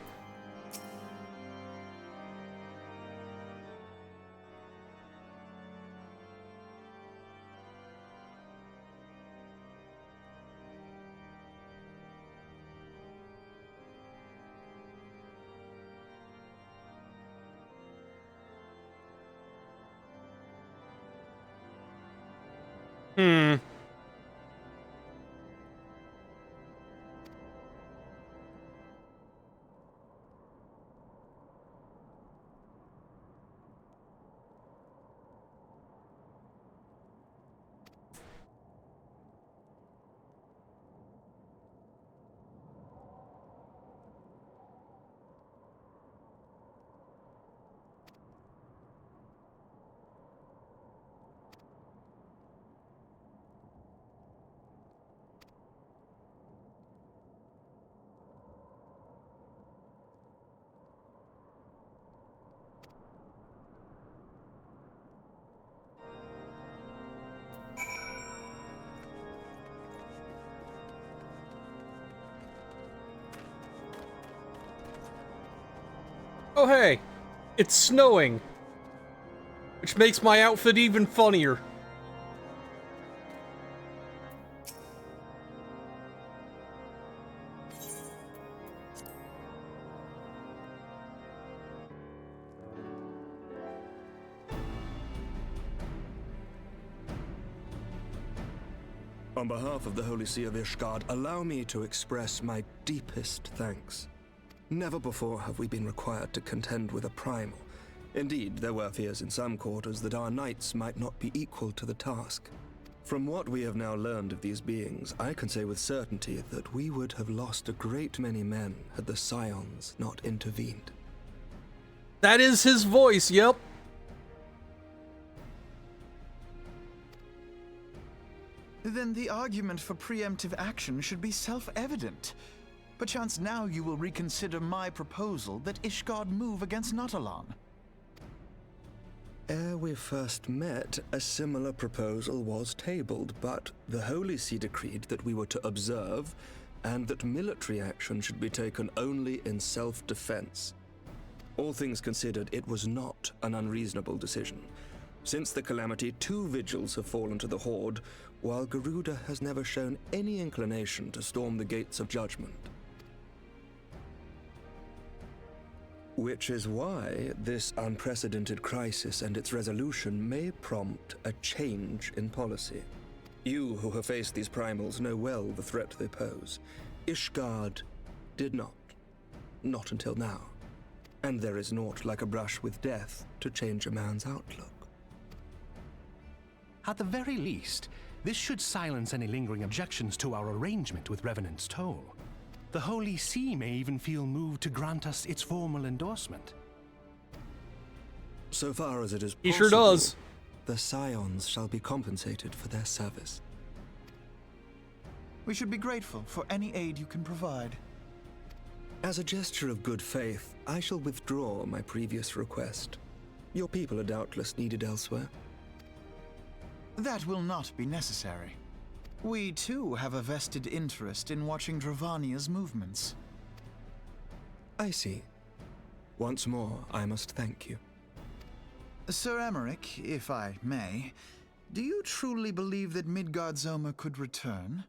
Oh hey, it's snowing, which makes my outfit even funnier. On behalf of the Holy See of Ishgard, allow me to express my deepest thanks. Never before have we been required to contend with a primal. Indeed, there were fears in some quarters that our knights might not be equal to the task. From what we have now learned of these beings, I can say with certainty that we would have lost a great many men had the Scions not intervened. That is his voice, yep. Then the argument for preemptive action should be self-evident. Perchance now you will reconsider my proposal that Ishgard move against Natalan. Ere we first met, a similar proposal was tabled, but the Holy See decreed that we were to observe, and that military action should be taken only in self-defense. All things considered, it was not an unreasonable decision. Since the calamity, 2 vigils have fallen to the Horde, while Garuda has never shown any inclination to storm the gates of judgment. Which is why this unprecedented crisis and its resolution may prompt a change in policy. You who have faced these primals know well the threat they pose. Ishgard did not. Not until now. And there is naught like a brush with death to change a man's outlook. At the very least, this should silence any lingering objections to our arrangement with Revenant's Toll. The Holy See may even feel moved to grant us its formal endorsement. So far as it is possible, he sure does. The Scions shall be compensated for their service. We should be grateful for any aid you can provide. As a gesture of good faith, I shall withdraw my previous request. Your people are doubtless needed elsewhere. That will not be necessary. We too have a vested interest in watching Dravania's movements. I see. Once more, I must thank you. Sir Emmerich, if I may, do you truly believe that Midgard-Zoma could return?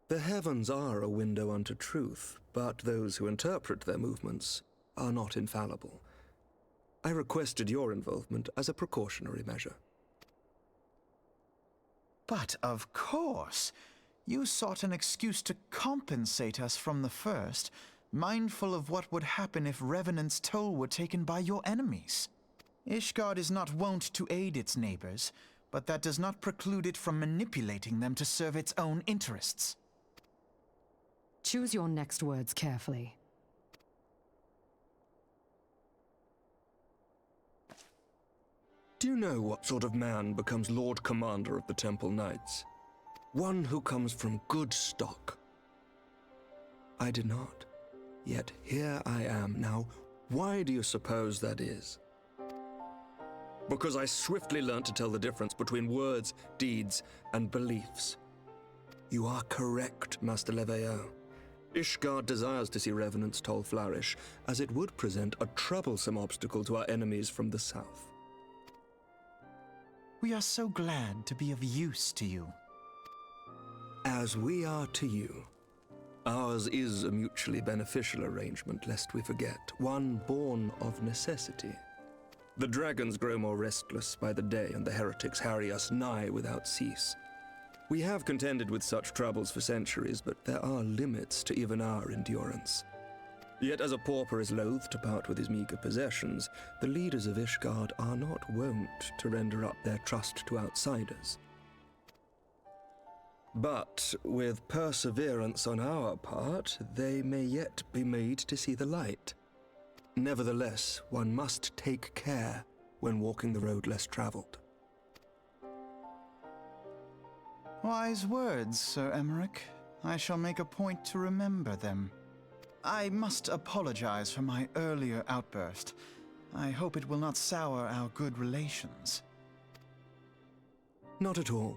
The heavens are a window unto truth, but those who interpret their movements are not infallible. I requested your involvement as a precautionary measure. But of course, you sought an excuse to compensate us from the first, mindful of what would happen if Revenant's Toll were taken by your enemies. Ishgard is not wont to aid its neighbors, but that does not preclude it from manipulating them to serve its own interests. Choose your next words carefully. Do you know what sort of man becomes Lord Commander of the Temple Knights? One who comes from good stock. I did not. Yet here I am now. Why do you suppose that is? Because I swiftly learned to tell the difference between words, deeds, and beliefs. You are correct, Master Leveilleur. Ishgard desires to see Revenant's Toll flourish, as it would present a troublesome obstacle to our enemies from the south. We are so glad to be of use to you. As we are to you. Ours is a mutually beneficial arrangement, lest we forget, one born of necessity. The dragons grow more restless by the day, and the heretics harry us nigh without cease. We have contended with such troubles for centuries, but there are limits to even our endurance. Yet as a pauper is loath to part with his meager possessions, the leaders of Ishgard are not wont to render up their trust to outsiders. But with perseverance on our part, they may yet be made to see the light. Nevertheless, one must take care when walking the road less traveled. Wise words, Sir Emmerich. I shall make a point to remember them. I must apologize for my earlier outburst. I hope it will not sour our good relations. Not at all.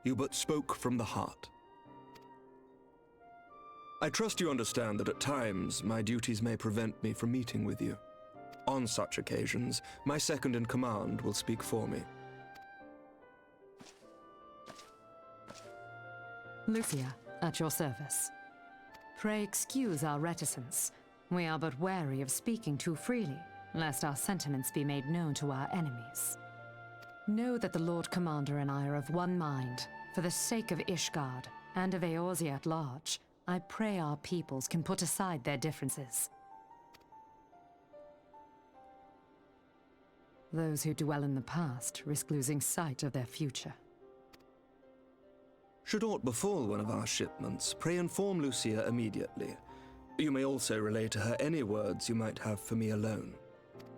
You but spoke from the heart. I trust you understand that at times my duties may prevent me from meeting with you. On such occasions, my second-in-command will speak for me. Lucia, at your service. Pray excuse our reticence. We are but wary of speaking too freely, lest our sentiments be made known to our enemies. Know that the Lord Commander and I are of one mind. For the sake of Ishgard, and of Eorzea at large, I pray our peoples can put aside their differences. Those who dwell in the past risk losing sight of their future. Should aught befall one of our shipments, pray inform Lucia immediately. You may also relay to her any words you might have for me alone.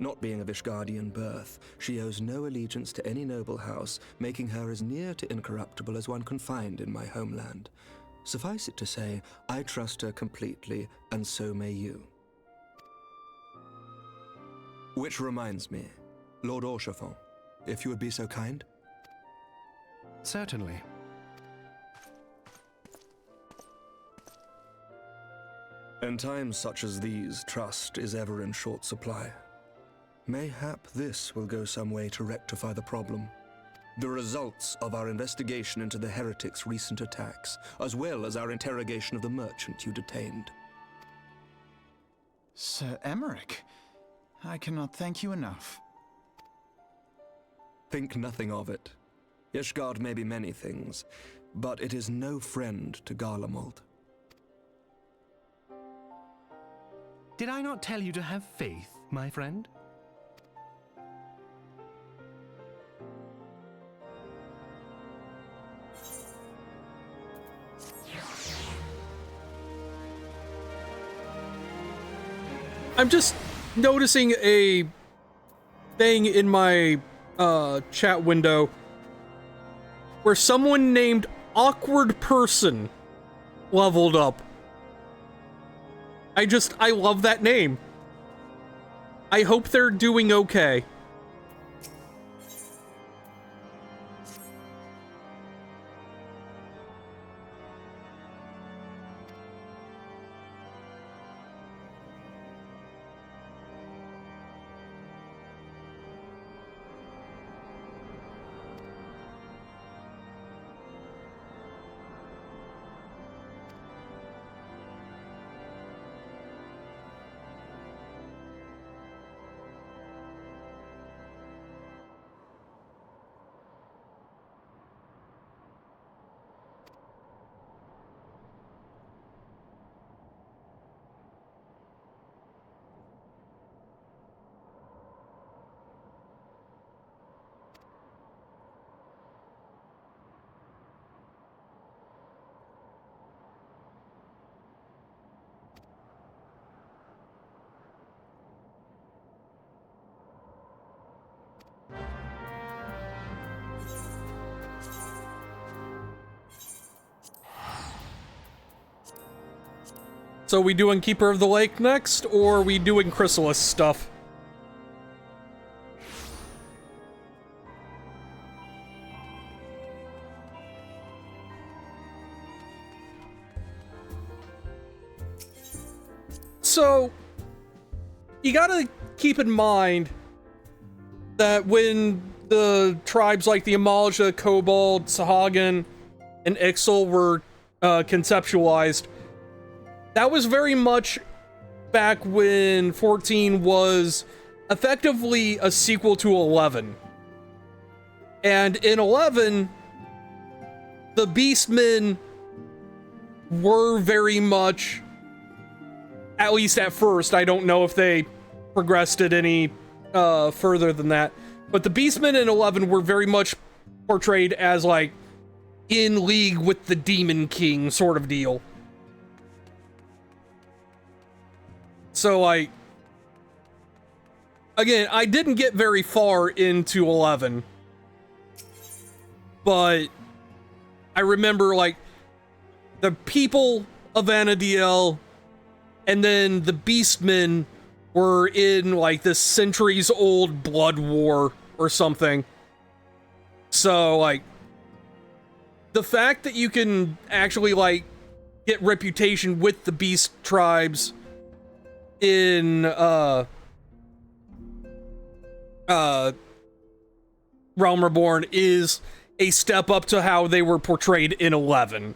Not being of Ishgardian birth, she owes no allegiance to any noble house, making her as near to incorruptible as one can find in my homeland. Suffice it to say, I trust her completely, and so may you. Which reminds me, Lord Orchefort, if you would be so kind. Certainly. In times such as these, trust is ever in short supply. Mayhap this will go some way to rectify the problem. The results of our investigation into the heretics' recent attacks, as well as our interrogation of the merchant you detained. Sir Emmerich, I cannot thank you enough. Think nothing of it. Ishgard may be many things, but it is no friend to Garlemald. Did I not tell you to have faith, my friend? I'm just noticing a thing in my chat window where someone named Awkward Person leveled up. I love that name. I hope they're doing okay. So we doing Keeper of the Lake next, or are we doing Chrysalis stuff? So, you gotta keep in mind that when the tribes like the Amalja, Kobold, Sahagin, and Ixal were conceptualized, that was very much back when 14 was effectively a sequel to 11. And in 11, the Beastmen were very much, at least at first, I don't know if they progressed it any further than that, but the Beastmen in 11 were very much portrayed as like in league with the Demon King sort of deal. So, like, again, I didn't get very far into 11, but I remember, like, the people of Anadiel and then the Beastmen were in, like, this centuries-old blood war or something. So, like, the fact that you can actually, like, get reputation with the Beast tribes in Realm Reborn is a step up to how they were portrayed in 11.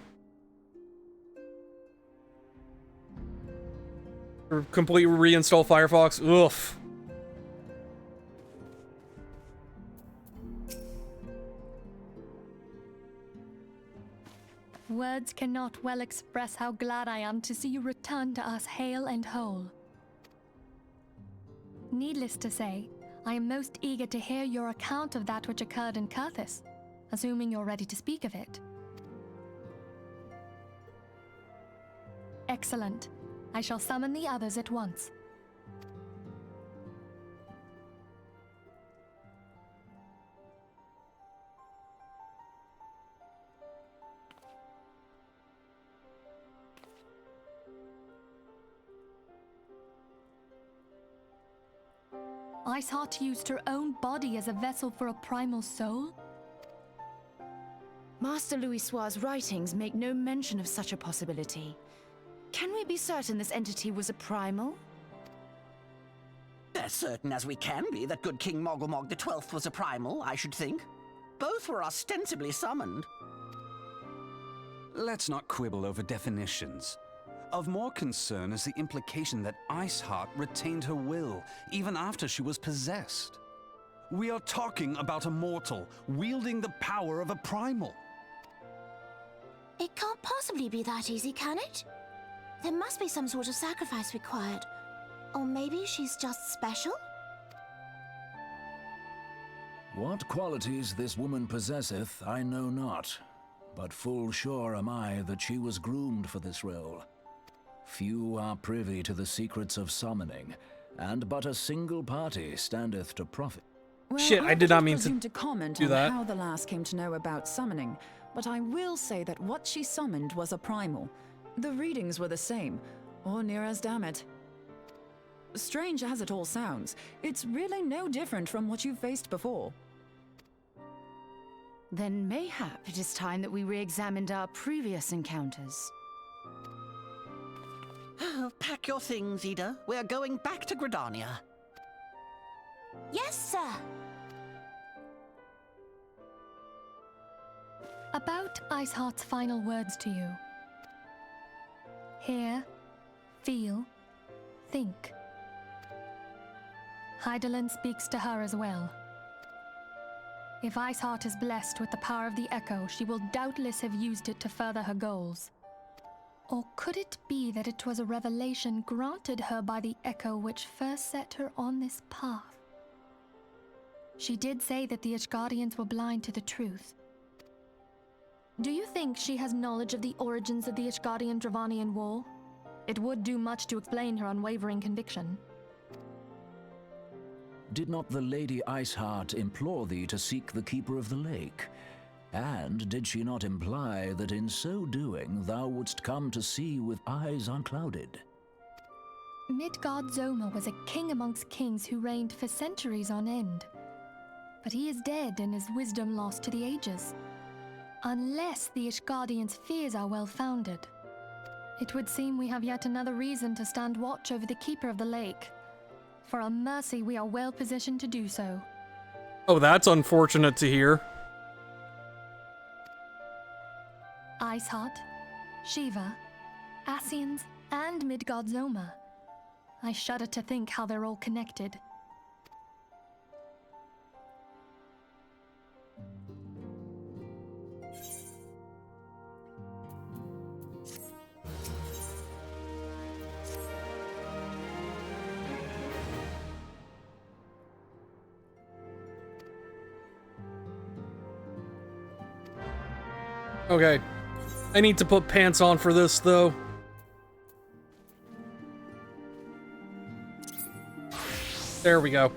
Completely reinstall Firefox. Oof. Words cannot well express how glad I am to see you return to us hale and whole. Needless to say, I am most eager to hear your account of that which occurred in Kurthis, assuming you're ready to speak of it. Excellent. I shall summon the others at once. I Iceheart used her own body as a vessel for a primal soul? Master Louisoir's writings make no mention of such a possibility. Can we be certain this entity was a primal? As certain as we can be that good King Mogulmog the 12th was a primal, I should think. Both were ostensibly summoned. Let's not quibble over definitions. Of more concern is the implication that Iceheart retained her will, even after she was possessed. We are talking about a mortal, wielding the power of a primal. It can't possibly be that easy, can it? There must be some sort of sacrifice required. Or maybe she's just special? What qualities this woman possesseth, I know not. But full sure am I that she was groomed for this role. Few are privy to the secrets of summoning, and but a single party standeth to profit. Well, Shit, I did not mean presume to comment do on that. how the lass came to know about summoning, but I will say that what she summoned was a primal. The readings were the same, or near as damn it. Strange as it all sounds, it's really no different from what you've faced before. Then mayhap it is time that we re-examined our previous encounters. Pack your things, Ida. We're going back to Gridania. Yes, sir. About Iceheart's final words to you. Hear, feel, think. Hydaelyn speaks to her as well. If Iceheart is blessed with the power of the Echo, she will doubtless have used it to further her goals. Or could it be that it was a revelation granted her by the Echo which first set her on this path? She did say that the Ishgardians were blind to the truth. Do you think she has knowledge of the origins of the Ishgardian-Dravanian War? It would do much to explain her unwavering conviction. Did not the Lady Iceheart implore thee to seek the Keeper of the Lake? And did she not imply that in so doing thou wouldst come to see with eyes unclouded? Midgard-Zoma was a king amongst kings who reigned for centuries on end. But he is dead and his wisdom lost to the ages. Unless the Ishgardians' fears are well-founded. It would seem we have yet another reason to stand watch over the Keeper of the Lake. For a mercy, we are well positioned to do so. Oh, that's unfortunate to hear. Iceheart, Shiva, Ascians, and Midgard-Zoma. I shudder to think how they're all connected. Okay. I need to put pants on for this, though. There we go.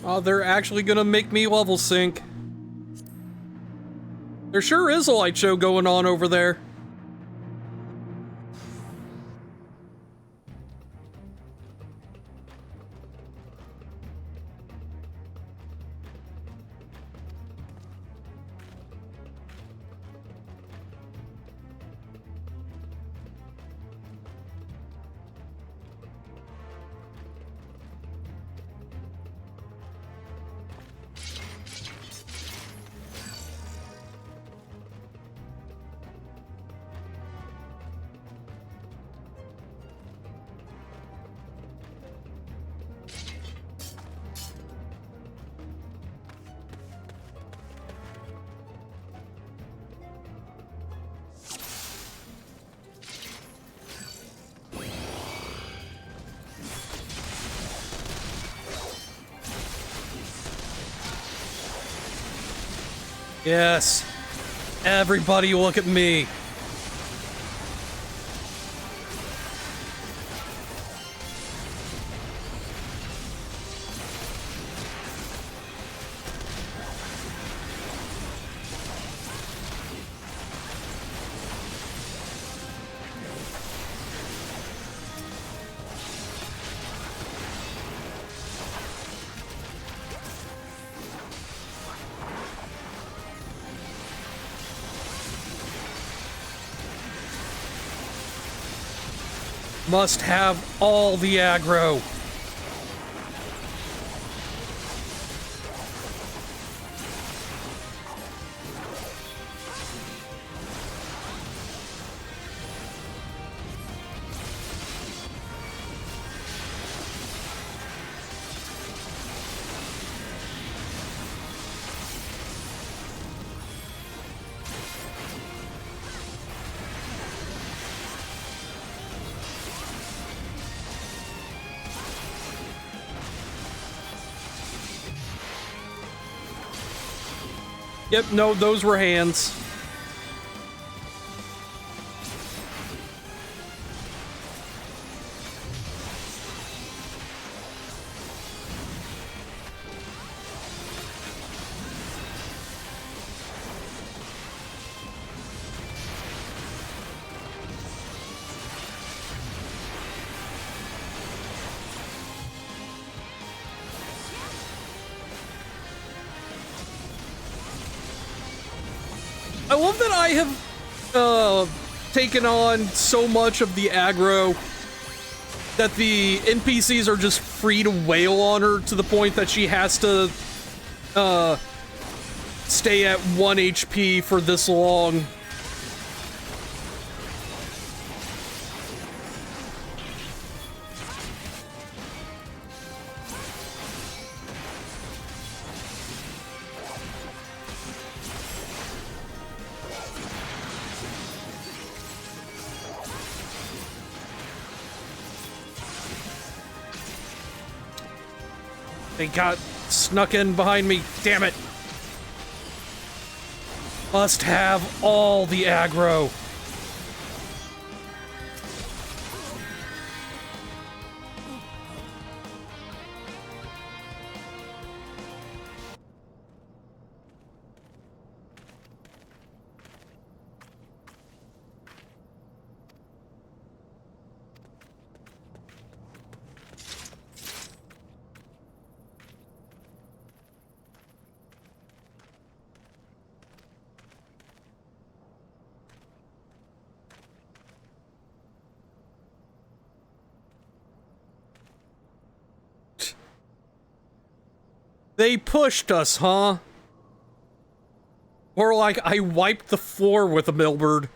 Oh, they're actually gonna make me level sync. There sure is a light show going on over there. Yes. Everybody look at me. Must have all the aggro. Yep, no, those were hands. I love that I have taken on so much of the aggro that the NPCs are just free to wail on her to the point that she has to stay at 1 HP for this long. They got snuck in behind me, damn it. Must have all the aggro. They pushed us, huh? Or like, I wiped the floor with a Millbird.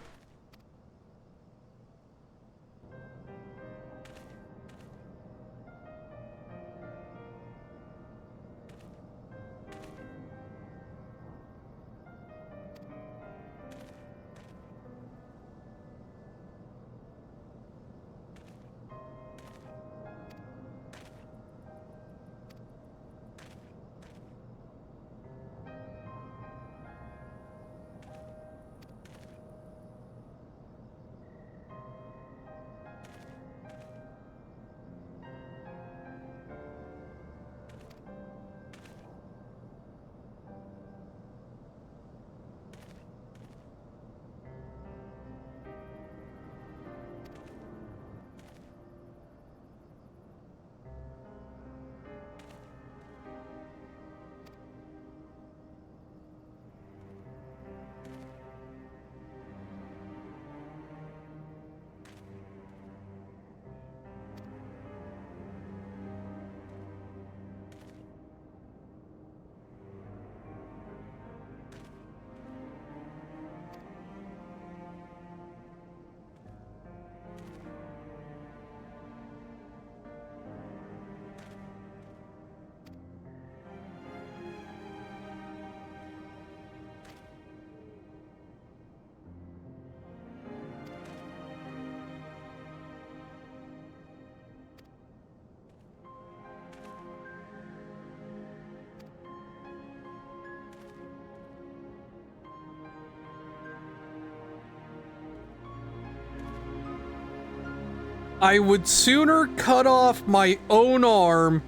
I would sooner cut off my own arm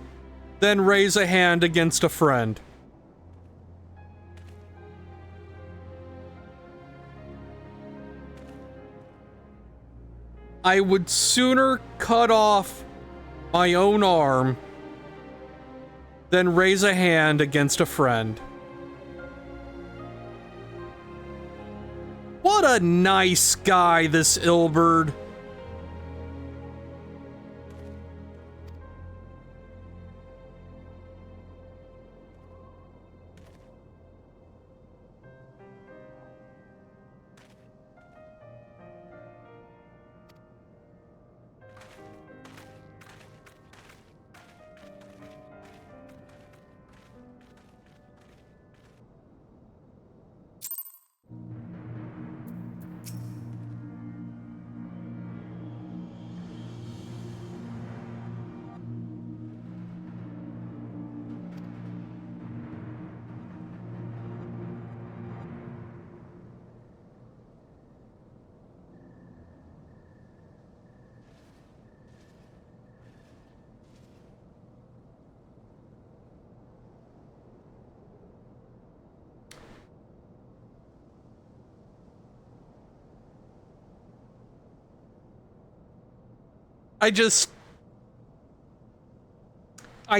than raise a hand against a friend. I would sooner cut off my own arm than raise a hand against a friend. What a nice guy, this Ilberd. I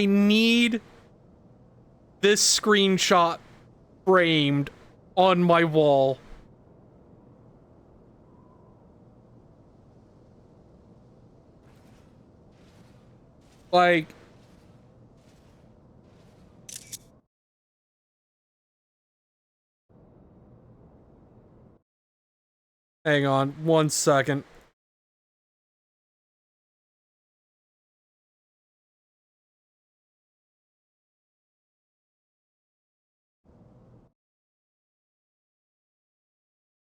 need this screenshot framed on my wall. Like, hang on 1 second.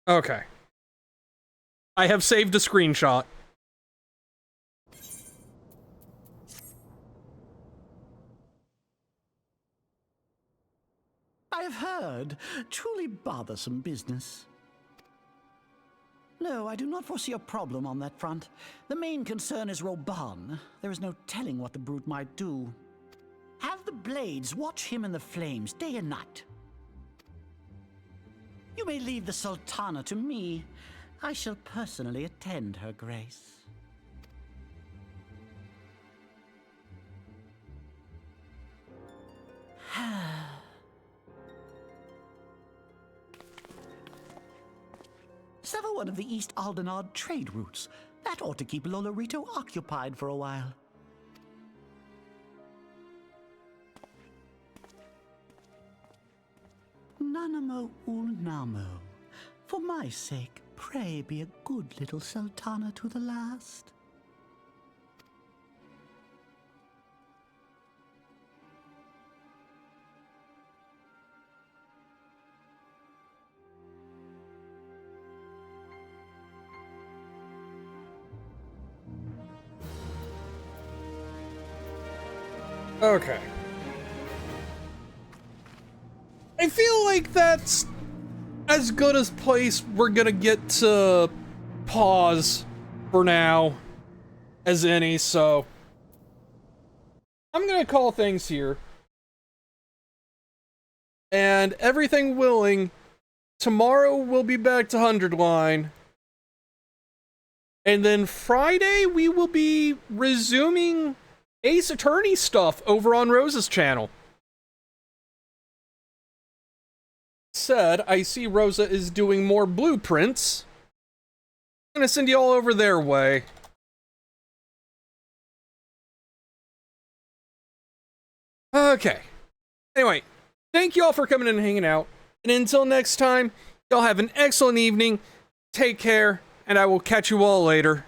Okay. I have saved a screenshot. I have heard. Truly bothersome business. No, I do not foresee a problem on that front. The main concern is Roban. There is no telling what the brute might do. Have the blades watch him in the flames day and night. You may leave the Sultana to me. I shall personally attend her grace. Sever one of the East Aldenard trade routes. That ought to keep Lolorito occupied for a while. Nanamo Ulnamo. For my sake, pray be a good little Sultana to the last. Okay. I feel like that's as good a place we're gonna get to pause for now as any, so I'm gonna call things here. And everything willing, tomorrow we'll be back to 100 line. And then Friday we will be resuming Ace Attorney stuff over on Rose's channel. Said, I see Rosa is doing more blueprints. I'm gonna send you all over their way. Okay. Anyway, thank you all for coming in and hanging out. And until next time, y'all have an excellent evening. Take care, and I will catch you all later.